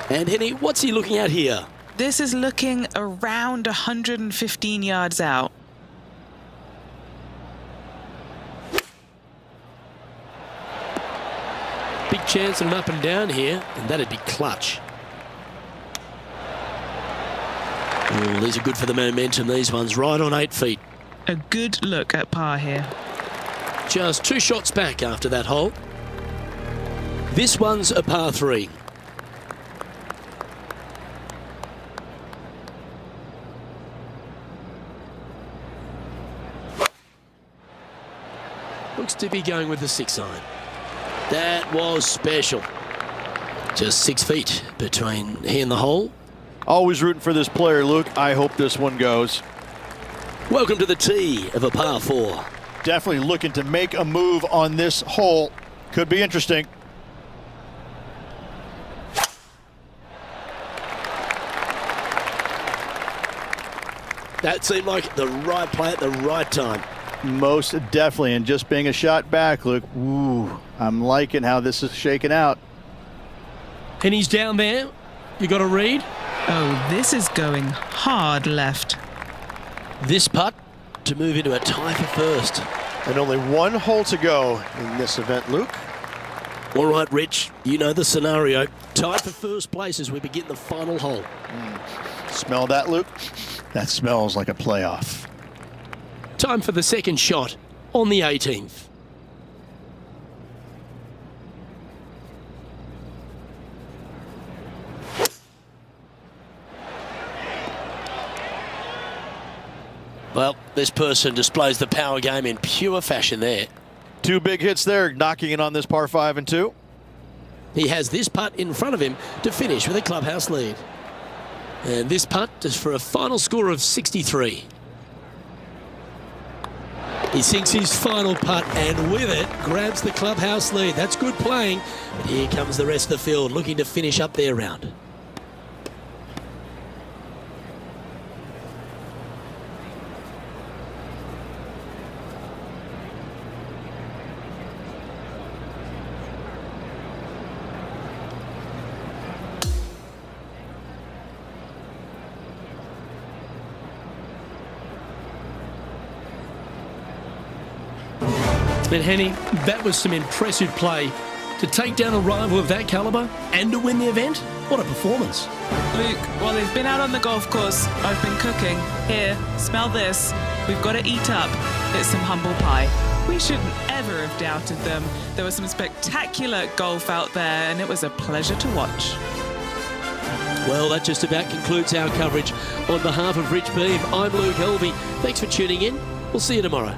And Henny, what's he looking at here? This is looking around 115 yards out. Big chance of an up and down here, and that'd be clutch. Oh, these are good for the momentum, these ones, right on 8 feet. A good look at par here. Just 2 shots back after that hole. This one's a par 3. Looks to be going with the 6 iron. That was special. Just 6 feet between he and the hole. Always rooting for this player, Luke. I hope this one goes. Welcome to the tee of a par 4. Definitely looking to make a move on this hole. Could be interesting. That seemed like the right play at the right time. Most definitely, and just being a shot back, Luke. Ooh, I'm liking how this is shaking out. And he's down there. You got to read. Oh, this is going hard left. This putt to move into a tie for first. And only one hole to go in this event, Luke. All right, Rich, you know the scenario. Tied for first place as we begin the final hole. Smell that, Luke? That smells like a playoff. Time for the second shot on the 18th. Well, this person displays the power game in pure fashion there. 2 big hits there, knocking in on this par 5 and 2. He has this putt in front of him to finish with a clubhouse lead. And this putt is for a final score of 63. He sinks his final putt and with it grabs the clubhouse lead. That's good playing. But here comes the rest of the field looking to finish up their round. And Henny, that was some impressive play. To take down a rival of that calibre and to win the event, what a performance. Luke, while they've been out on the golf course, I've been cooking. Here, smell this. We've got to eat up. It's some humble pie. We shouldn't ever have doubted them. There was some spectacular golf out there, and it was a pleasure to watch. Well, that just about concludes our coverage. On behalf of Rich Beam, I'm Luke Helvey. Thanks for tuning in. We'll see you tomorrow.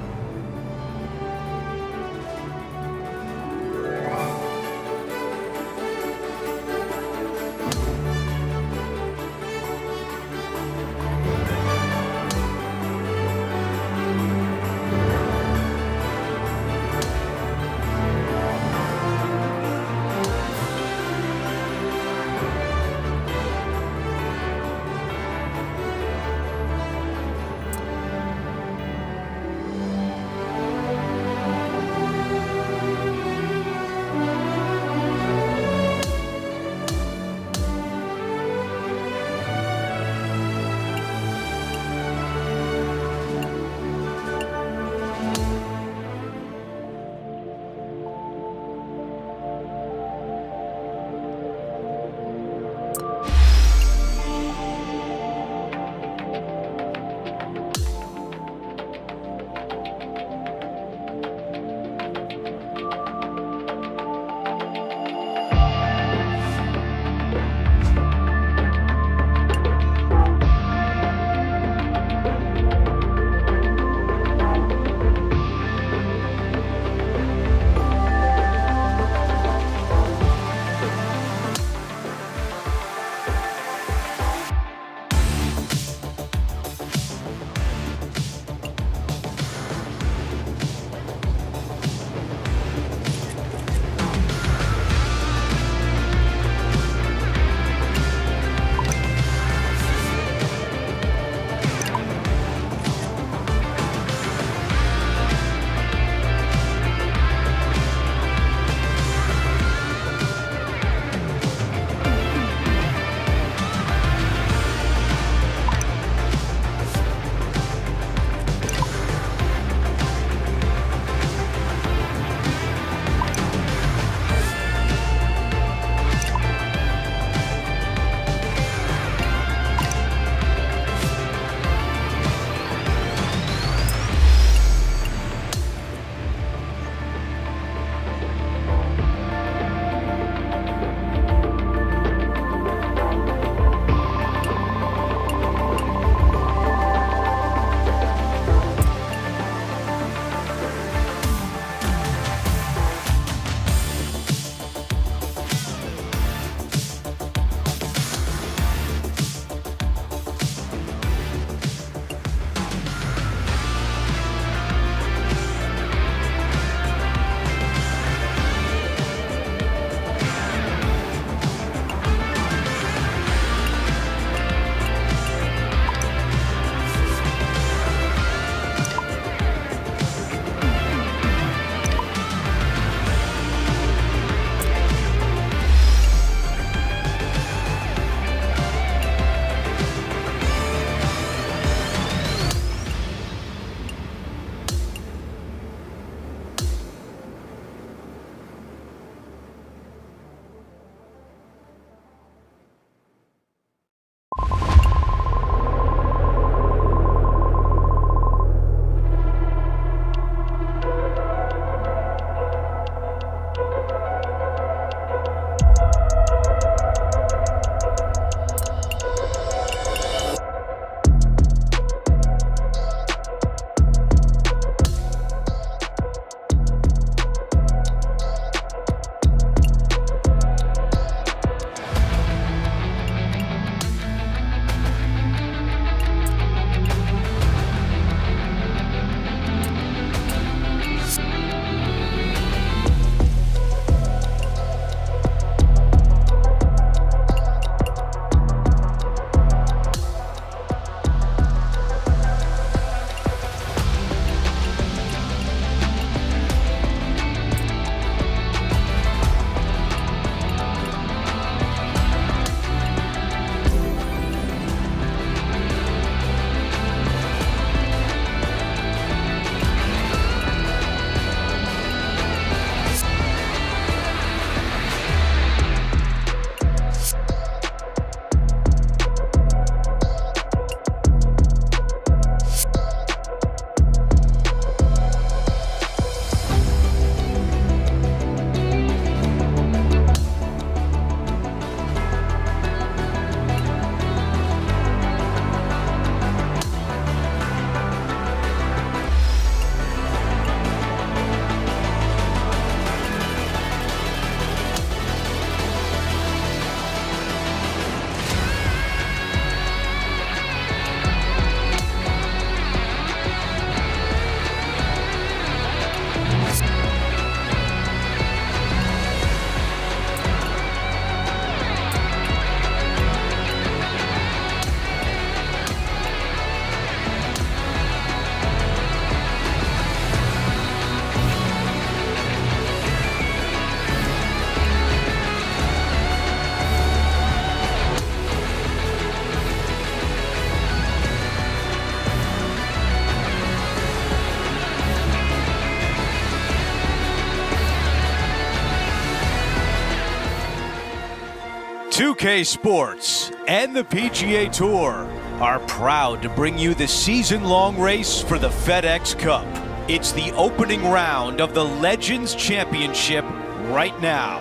2K Sports and the PGA Tour are proud to bring you the season-long race for the FedEx Cup. It's the opening round of the Legends Championship right now.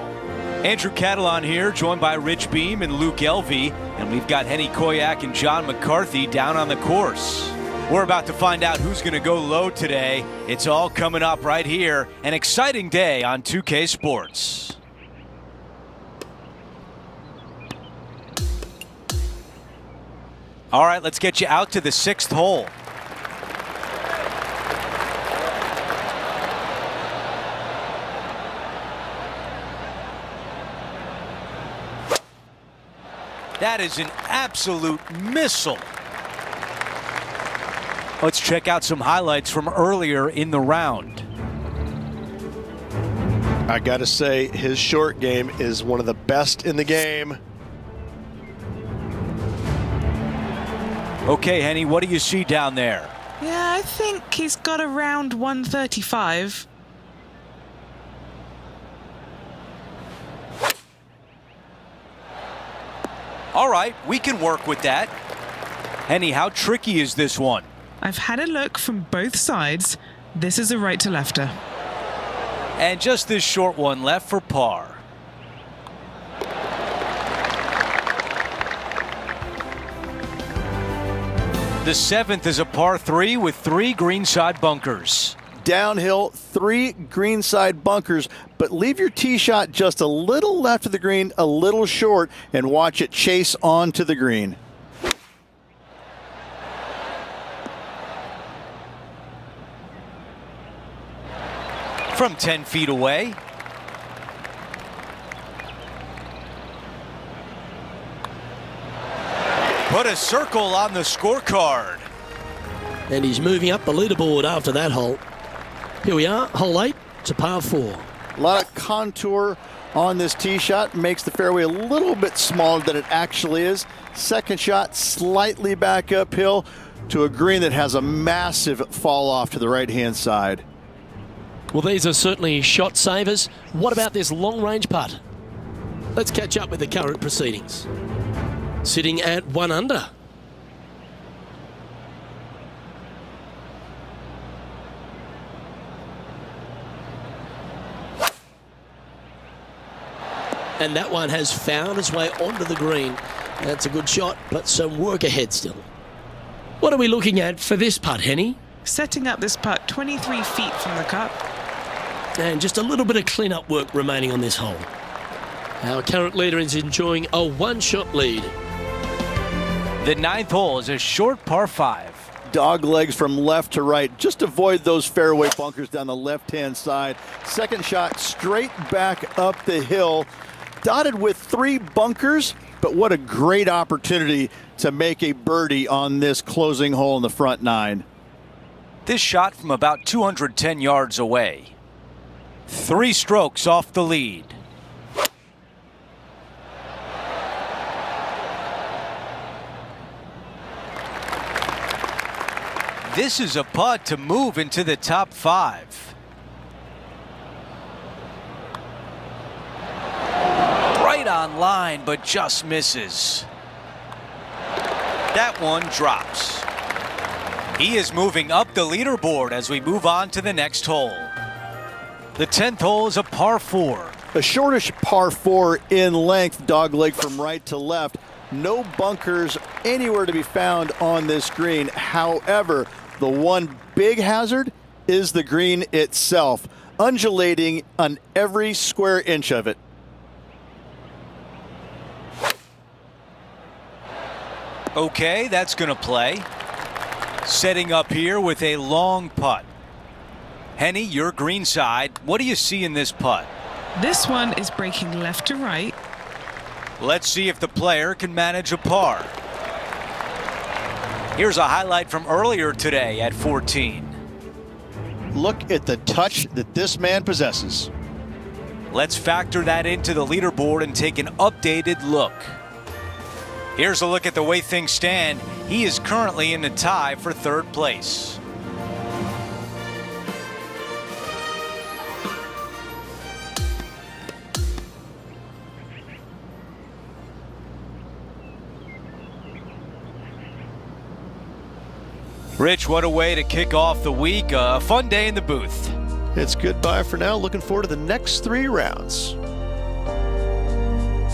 Andrew Catalan here, joined by Rich Beam and Luke Elvey, and we've got Henny Koyak and John McCarthy down on the course. We're about to find out who's going to go low today. It's all coming up right here. An exciting day on 2K Sports. All right, let's get you out to the 6th hole. That is an absolute missile. Let's check out some highlights from earlier in the round. I got to say, his short game is one of the best in the game. Okay, Henny, what do you see down there? Yeah, I think he's got around 135. All right, we can work with that. Henny, how tricky is this one? I've had a look from both sides. This is a right to lefter. And just this short one left for par. The 7th is a par 3 with 3 greenside bunkers. Downhill, 3 greenside bunkers, but leave your tee shot just a little left of the green, a little short, and watch it chase onto the green. From 10 feet away. Put a circle on the scorecard. And he's moving up the leaderboard after that hole. Here we are, hole 8. It's a par 4. A lot of contour on this tee shot, makes the fairway a little bit smaller than it actually is. Second shot, slightly back uphill to a green that has a massive fall off to the right-hand side. Well, these are certainly shot savers. What about this long-range putt? Let's catch up with the current proceedings. Sitting at 1 under. And that one has found its way onto the green. That's a good shot, but some work ahead still. What are we looking at for this putt, Henny? Setting up this putt 23 feet from the cup. And just a little bit of clean-up work remaining on this hole. Our current leader is enjoying a one-shot lead. The 9th hole is a short par 5. Dog legs from left to right. Just avoid those fairway bunkers down the left-hand side. Second shot straight back up the hill. Dotted with 3 bunkers, but what a great opportunity to make a birdie on this closing hole in the front 9. This shot from about 210 yards away. 3 strokes off the lead. This is a putt to move into the top 5. Right on line, but just misses. That one drops. He is moving up the leaderboard as we move on to the next hole. The 10th hole is a par 4. A shortish par 4 in length, dogleg from right to left. No bunkers anywhere to be found on this green. However, the one big hazard is the green itself, undulating on every square inch of it. Okay, that's going to play. Setting up here with a long putt. Henny, your green side. What do you see in this putt? This one is breaking left to right. Let's see if the player can manage a par. Here's a highlight from earlier today at 14. Look at the touch that this man possesses. Let's factor that into the leaderboard and take an updated look. Here's a look at the way things stand. He is currently in the tie for 3rd place. Rich, what a way to kick off the week. A fun day in the booth. It's goodbye for now. Looking forward to the next 3 rounds.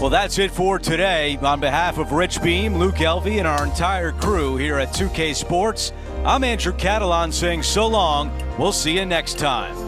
Well, that's it for today. On behalf of Rich Beam, Luke Elvey, and our entire crew here at 2K Sports, I'm Andrew Catalan saying so long. We'll see you next time.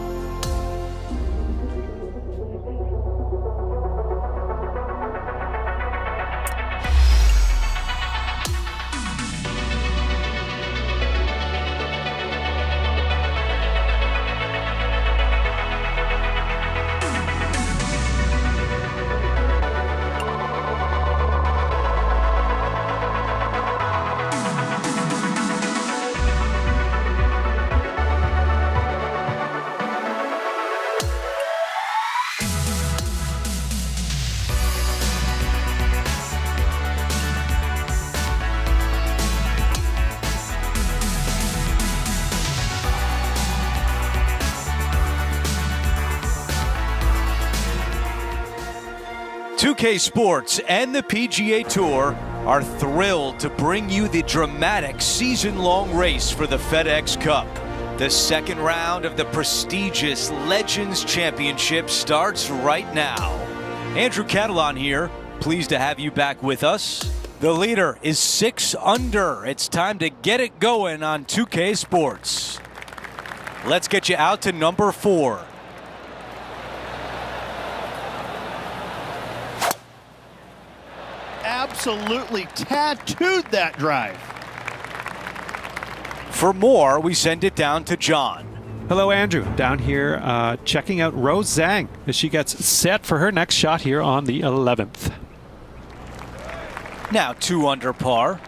UK Sports and the PGA Tour are thrilled to bring you the dramatic season-long race for the FedEx Cup. The second round of the prestigious Legends Championship starts right now. Andrew Catalan here, pleased to have you back with us. The leader is 6 under. It's time to get it going on 2K Sports. Let's get you out to number 4. Absolutely tattooed that drive. For more, we send it down to John. Hello, Andrew. Down here checking out Rose Zhang as she gets set for her next shot here on the 11th. Now 2 under par.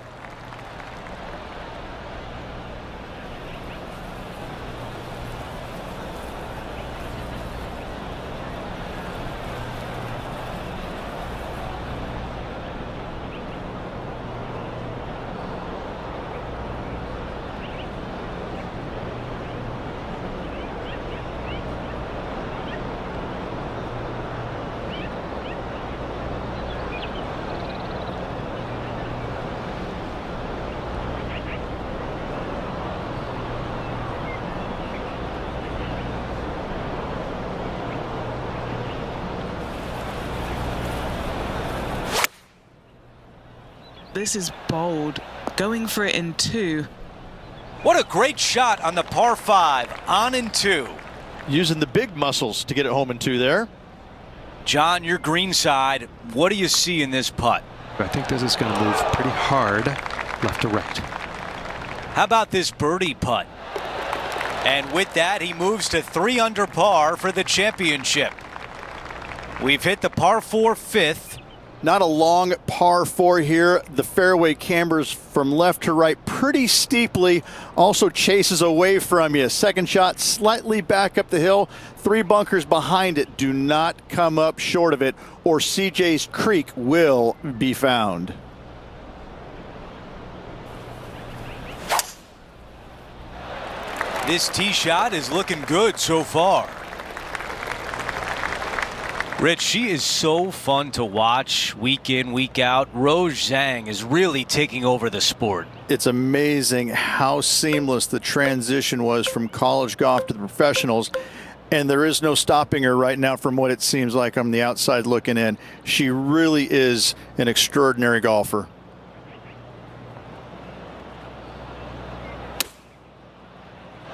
This is bold. Going for it in 2. What a great shot on the par 5, on in 2. Using the big muscles to get it home in 2 there. John, your green side, what do you see in this putt? I think this is going to move pretty hard left to right. How about this birdie putt? And with that, he moves to 3 under par for the championship. We've hit the par 4 5th. Not a long par 4 here. The fairway cambers from left to right pretty steeply. Also chases away from you. Second shot slightly back up the hill. 3 bunkers behind it. Do not come up short of it, or CJ's Creek will be found. This tee shot is looking good so far. Rich, she is so fun to watch week in, week out. Rose Zhang is really taking over the sport. It's amazing how seamless the transition was from college golf to the professionals. And there is no stopping her right now from what it seems like on the outside looking in. She really is an extraordinary golfer.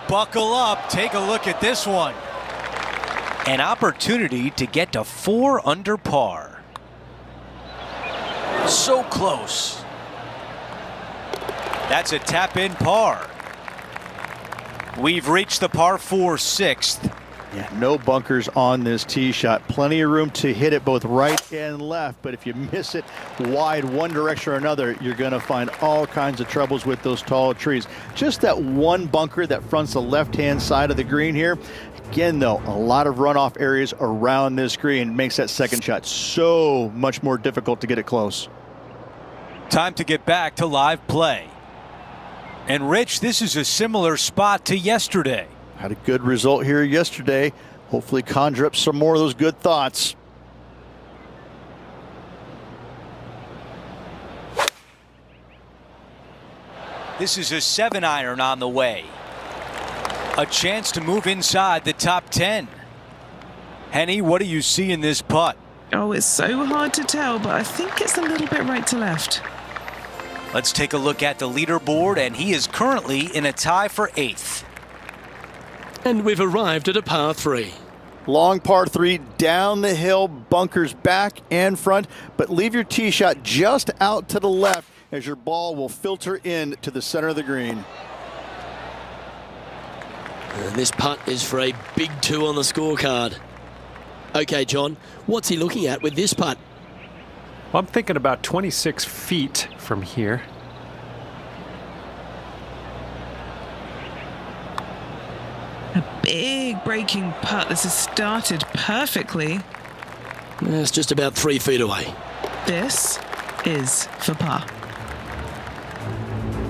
Buckle up, take a look at this one. An opportunity to get to 4 under par. So close. That's a tap-in par. We've reached the par 4 6th. Yeah, no bunkers on this tee shot. Plenty of room to hit it both right and left, but if you miss it wide one direction or another, you're going to find all kinds of troubles with those tall trees. Just that one bunker that fronts the left-hand side of the green here. Again, though, a lot of runoff areas around this green makes that second shot so much more difficult to get it close. Time to get back to live play. And Rich, this is a similar spot to yesterday. Had a good result here yesterday. Hopefully conjure up some more of those good thoughts. This is a 7-iron on the way. A chance to move inside the top 10. Henny, what do you see in this putt? Oh, it's so hard to tell, but I think it's a little bit right to left. Let's take a look at the leaderboard, and he is currently in a tie for 8th. And we've arrived at a par 3. Long par 3 down the hill, bunkers back and front, but leave your tee shot just out to the left as your ball will filter in to the center of the green. And this putt is for a big 2 on the scorecard. Okay, John, what's he looking at with this putt? Well, I'm thinking about 26 feet from here. A big breaking putt. This has started perfectly. It's just about 3 feet away. This is for par.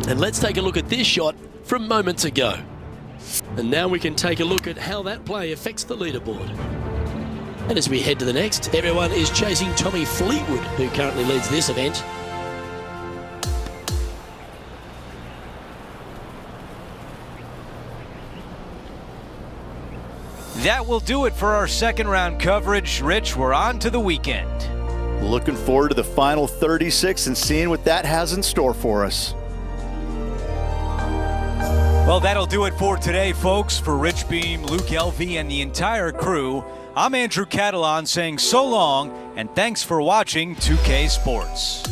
And let's take a look at this shot from moments ago. And now we can take a look at how that play affects the leaderboard. And as we head to the next, everyone is chasing Tommy Fleetwood, who currently leads this event. That will do it for our second round coverage. Rich, we're on to the weekend. Looking forward to the final 36 and seeing what that has in store for us. Well, that'll do it for today, folks. For Rich Beam, Luke Elvey, and the entire crew, I'm Andrew Catalan saying so long, and thanks for watching 2K Sports.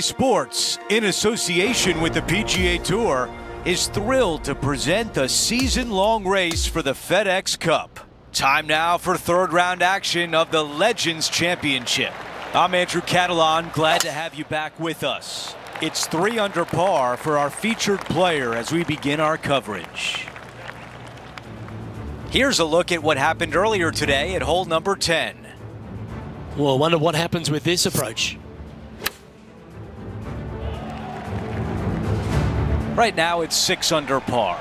Sports, in association with the PGA Tour, is thrilled to present the season-long race for the FedEx Cup. Time now for third round action of the Legends Championship. I'm Andrew Catalan, glad to have you back with us. It's 3 under par for our featured player as we begin our coverage. Here's a look at what happened earlier today at hole number 10. Well, I wonder what happens with this approach. Right now it's 6 under par.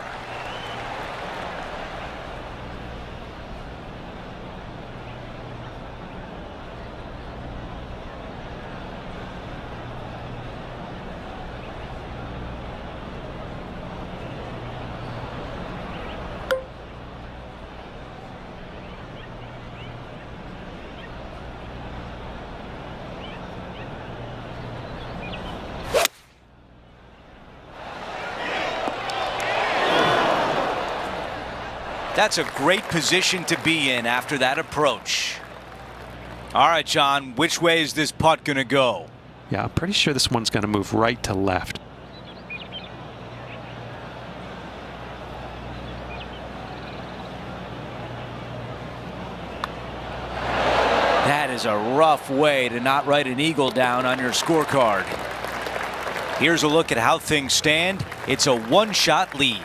That's a great position to be in after that approach. All right, John, which way is this putt going to go? Yeah, I'm pretty sure this one's going to move right to left. That is a rough way to not write an eagle down on your scorecard. Here's a look at how things stand. It's a one-shot lead.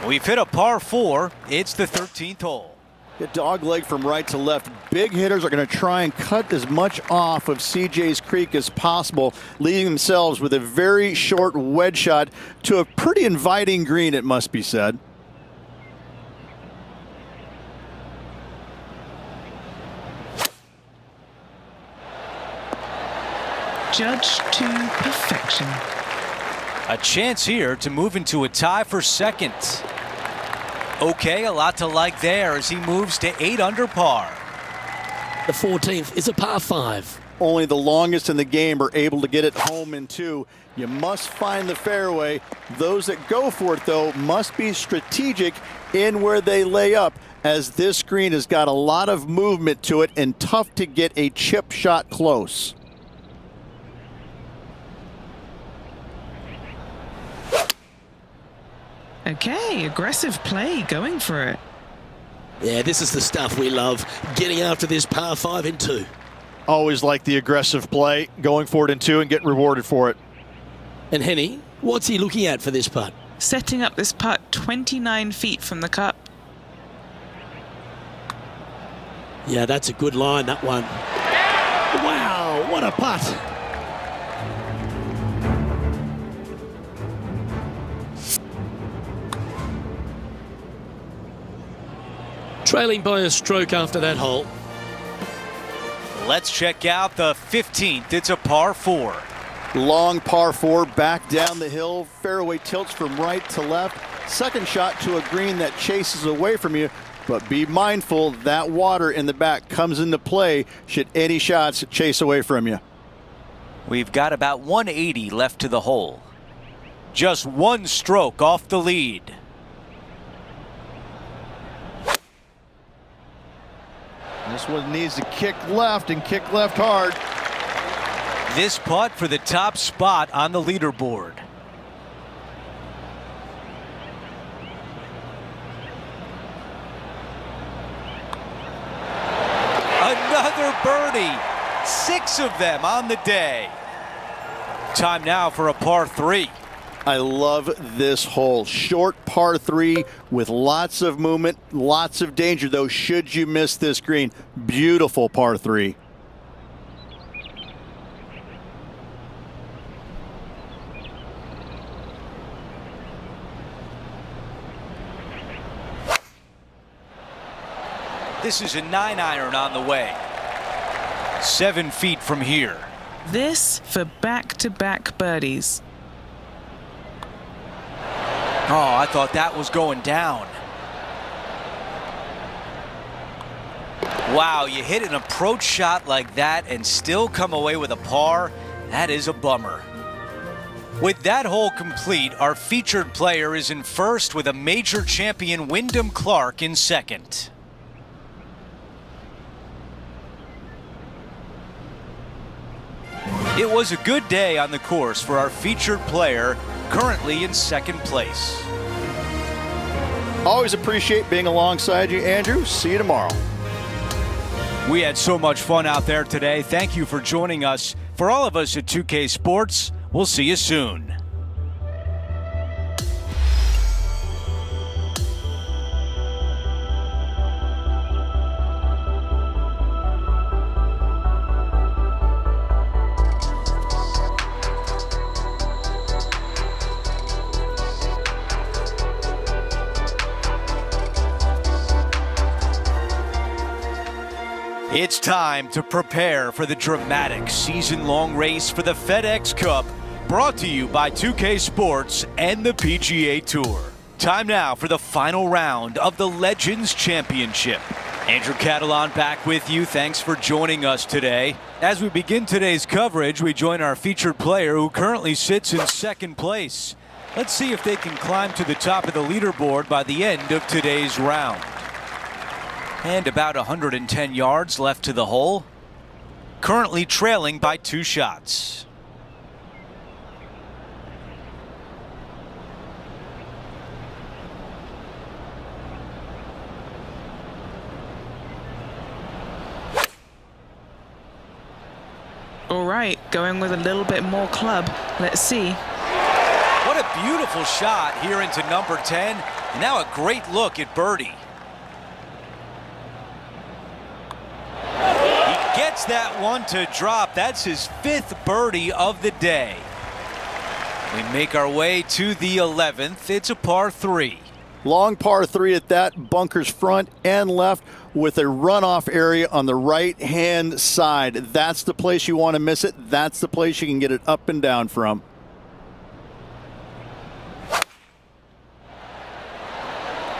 We've hit a par 4. It's the 13th hole. A dog leg from right to left. Big hitters are going to try and cut as much off of CJ's Creek as possible, leaving themselves with a very short wedge shot to a pretty inviting green, it must be said. Judged to perfection. A chance here to move into a tie for second. Okay, a lot to like there as he moves to 8 under par. The 14th is a par 5. Only the longest in the game are able to get it home in 2. You must find the fairway. Those that go for it, though, must be strategic in where they lay up, as this green has got a lot of movement to it and tough to get a chip shot close. Okay, aggressive play, going for it. Yeah, this is the stuff we love, getting after this par 5 in 2. Always like the aggressive play, going for it in 2 and getting rewarded for it. And Henny, what's he looking at for this putt? Setting up this putt 29 feet from the cup. Yeah, that's a good line, that one. Wow, what a putt. Trailing by a stroke after that hole. Let's check out the 15th. It's a par 4. Long par 4, back down the hill. Fairway tilts from right to left. Second shot to a green that chases away from you. But be mindful, that water in the back comes into play should any shots chase away from you. We've got about 180 left to the hole. Just 1 stroke off the lead. This one needs to kick left and kick left hard. This putt for the top spot on the leaderboard. Another birdie. 6 of them on the day. Time now for a par 3. I love this hole. Short par 3 with lots of movement, lots of danger, though, should you miss this green. Beautiful par 3. This is a 9-iron on the way. 7 feet from here. This for back-to-back birdies. Oh, I thought that was going down. Wow, you hit an approach shot like that and still come away with a par. That is a bummer. With that hole complete, our featured player is in first with a major champion Wyndham Clark in second. It was a good day on the course for our featured player, currently in second place. Always appreciate being alongside you, Andrew. See you tomorrow. We had so much fun out there today. Thank you for joining us. For all of us at 2K Sports, we'll see you soon. It's time to prepare for the dramatic season-long race for the FedEx Cup, brought to you by 2K Sports and the PGA Tour. Time now for the final round of the Legends Championship. Andrew Catalan back with you. Thanks for joining us today. As we begin today's coverage, we join our featured player who currently sits in second place. Let's see if they can climb to the top of the leaderboard by the end of today's round. And about 110 yards left to the hole. Currently trailing by 2 shots. All right, going with a little bit more club. Let's see. What a beautiful shot here into number 10. And now a great look at birdie. Gets that one to drop. That's his 5th birdie of the day. We make our way to the 11th. It's a par 3. Long par 3 at that, bunkers front and left with a runoff area on the right-hand side. That's the place you want to miss it. That's the place you can get it up and down from.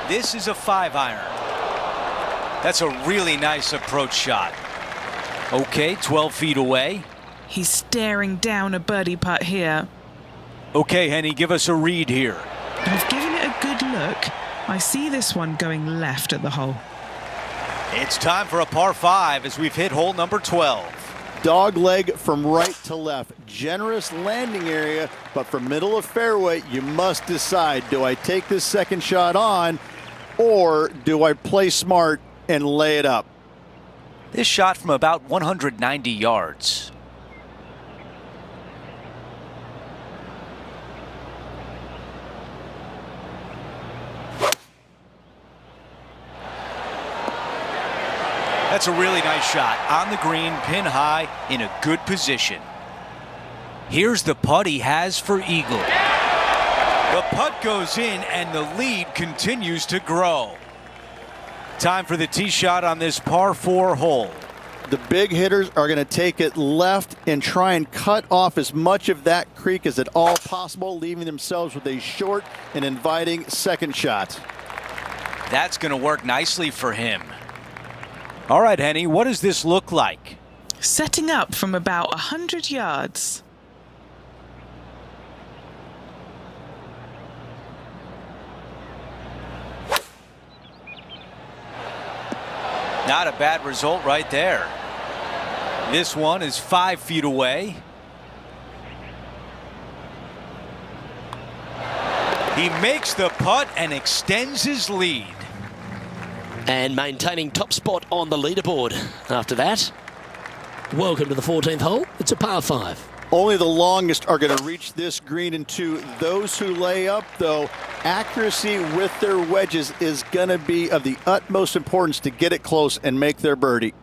This is a 5-iron. That's a really nice approach shot. Okay, 12 feet away. He's staring down a birdie putt here. Okay, Henny, give us a read here. I've given it a good look. I see this one going left at the hole. It's time for a par 5 as we've hit hole number 12. Dog leg from right to left. Generous landing area, but from middle of fairway, you must decide, do I take this second shot on or do I play smart and lay it up? This shot from about 190 yards. That's a really nice shot. On the green, pin high, in a good position. Here's the putt he has for eagle. The putt goes in and the lead continues to grow. Time for the tee shot on this par 4 hole. The big hitters are going to take it left and try and cut off as much of that creek as at all possible, leaving themselves with a short and inviting second shot. That's going to work nicely for him. All right, Henny, what does this look like? Setting up from about 100 yards. Not a bad result right there. This one is 5 feet away. He makes the putt and extends his lead. And maintaining top spot on the leaderboard after that. Welcome to the 14th hole. It's a par 5. Only the longest are going to reach this green and two. Those who lay up, though, accuracy with their wedges is going to be of the utmost importance to get it close and make their birdie.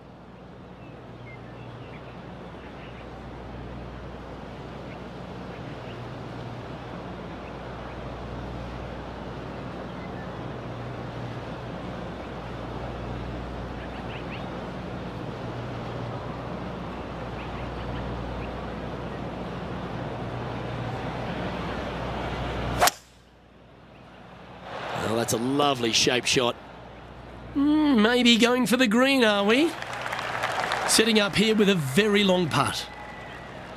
Well, that's a lovely shape shot. Maybe going for the green, are we? Setting up here with a very long putt.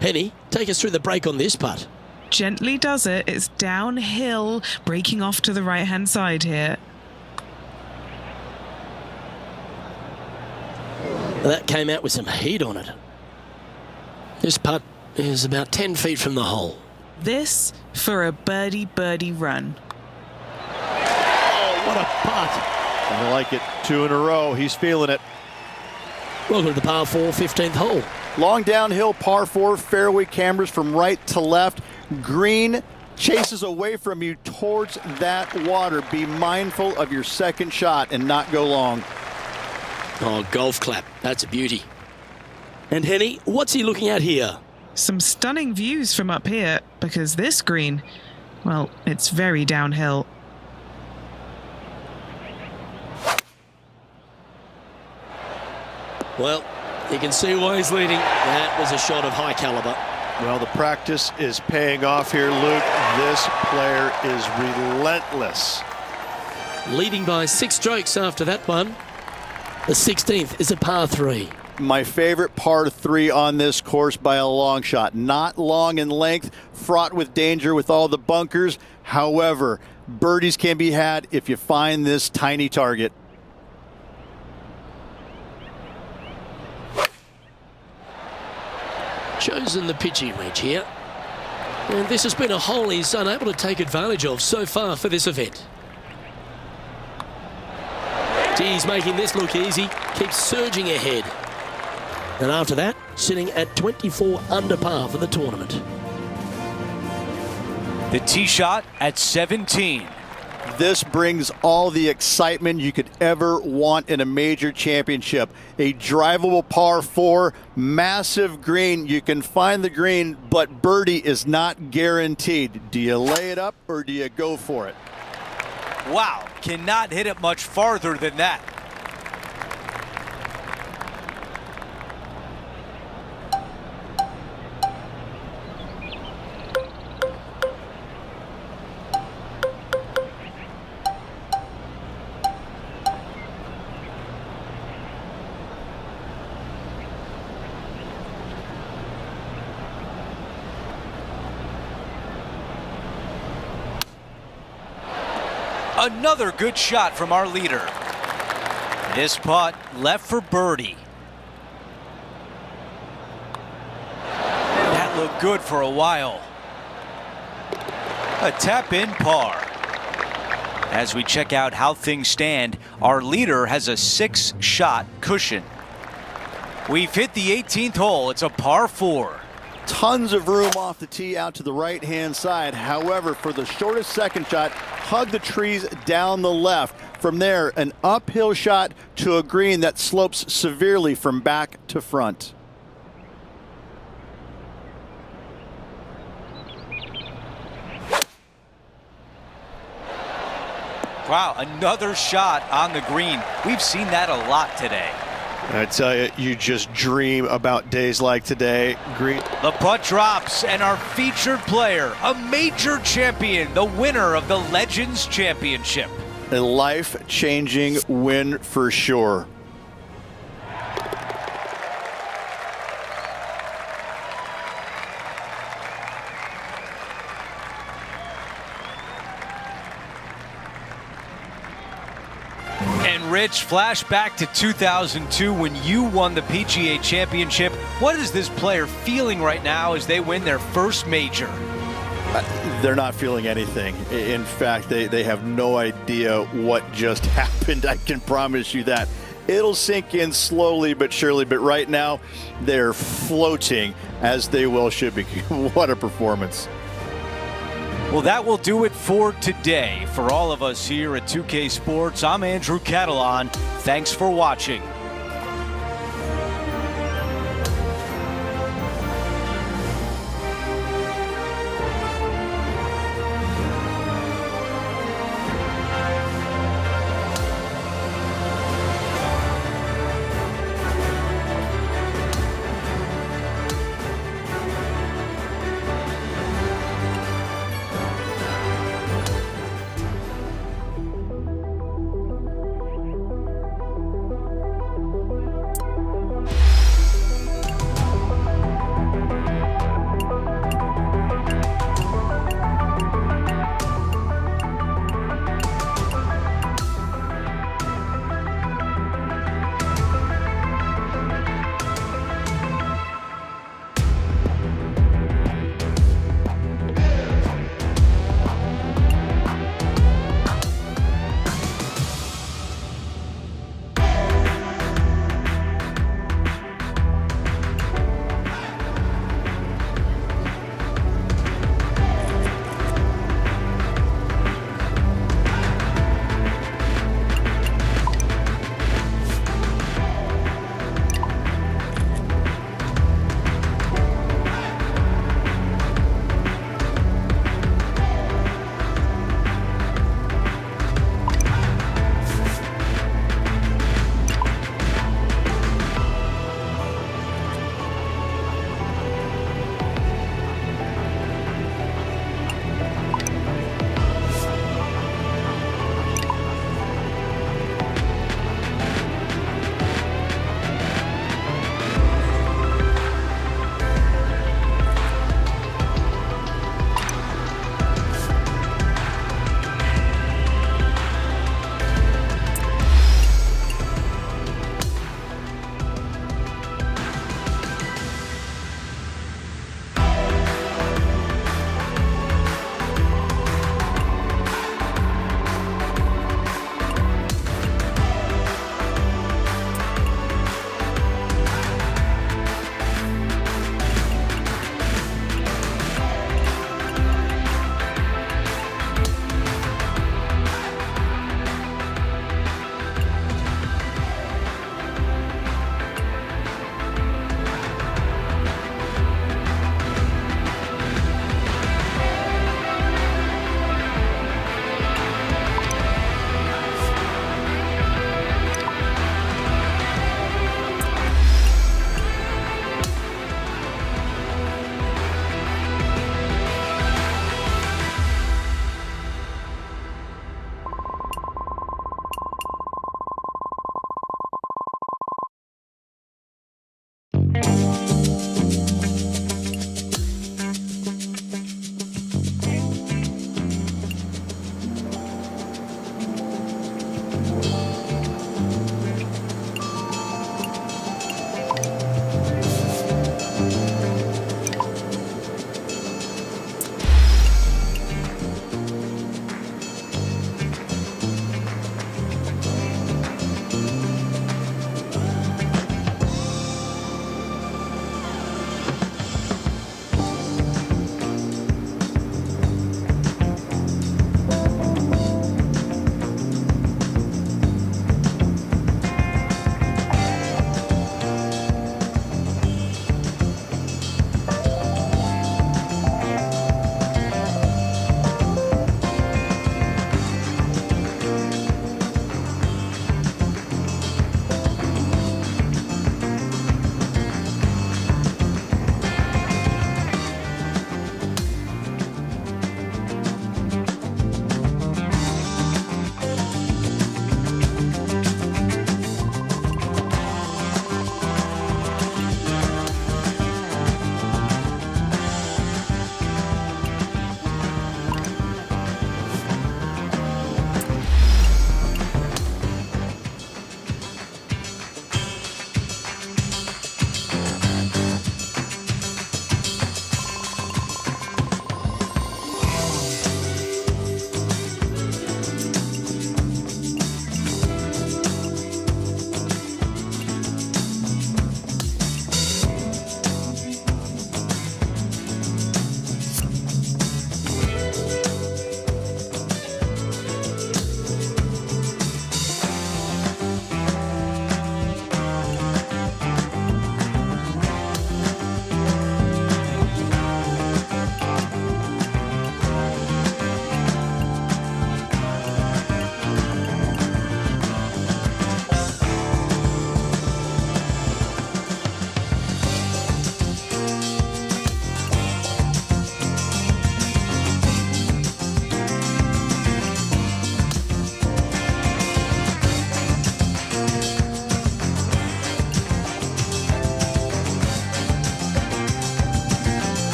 Penny, take us through the break on this putt. Gently does it. It's downhill, breaking off to the right-hand side here. That came out with some heat on it. This putt is about 10 feet from the hole. This for a birdie run. Oh, what a putt. I like it. 2 in a row. He's feeling it. Welcome to the par 4 15th hole. Long downhill par 4, fairway cameras from right to left. Green chases away from you towards that water. Be mindful of your second shot and not go long. Oh, golf clap. That's a beauty. And Henny, what's he looking at here? Some stunning views from up here, because this green, well, it's very downhill. Well, you can see why he's leading. That was a shot of high caliber. Well, the practice is paying off here, Luke. This player is relentless. Leading by 6 strokes after that one. The 16th is a par 3. My favorite par 3 on this course by a long shot. Not long in length, fraught with danger with all the bunkers. However, birdies can be had if you find this tiny target. Chosen the pitching wedge here. And this has been a hole he's unable to take advantage of so far for this event. He's making this look easy, keeps surging ahead. And after that, sitting at 24 under par for the tournament. The tee shot at 17. This brings all the excitement you could ever want in a major championship. A drivable par 4, massive green. You can find the green, but birdie is not guaranteed. Do you lay it up or do you go for it? Wow, cannot hit it much farther than that. Another good shot from our leader. This putt left for birdie. That looked good for a while. A tap-in par. As we check out how things stand, our leader has a 6-shot cushion. We've hit the 18th hole. It's a par 4. Tons of room off the tee out to the right-hand side. However, for the shortest second shot, hug the trees down the left. From there, an uphill shot to a green that slopes severely from back to front. Wow, another shot on the green. We've seen that a lot today. I tell you, you just dream about days like today. Green. The putt drops, and our featured player, a major champion, the winner of the Legends Championship. A life-changing win for sure. And Rich, flash back to 2002 when you won the PGA Championship. What is this player feeling right now as they win their first major? They're not feeling anything. In fact, they have no idea what just happened. I can promise you that. It'll sink in slowly but surely, but right now they're floating as they well should be. What a performance. Well, that will do it for today. For all of us here at 2K Sports, I'm Andrew Catalan. Thanks for watching.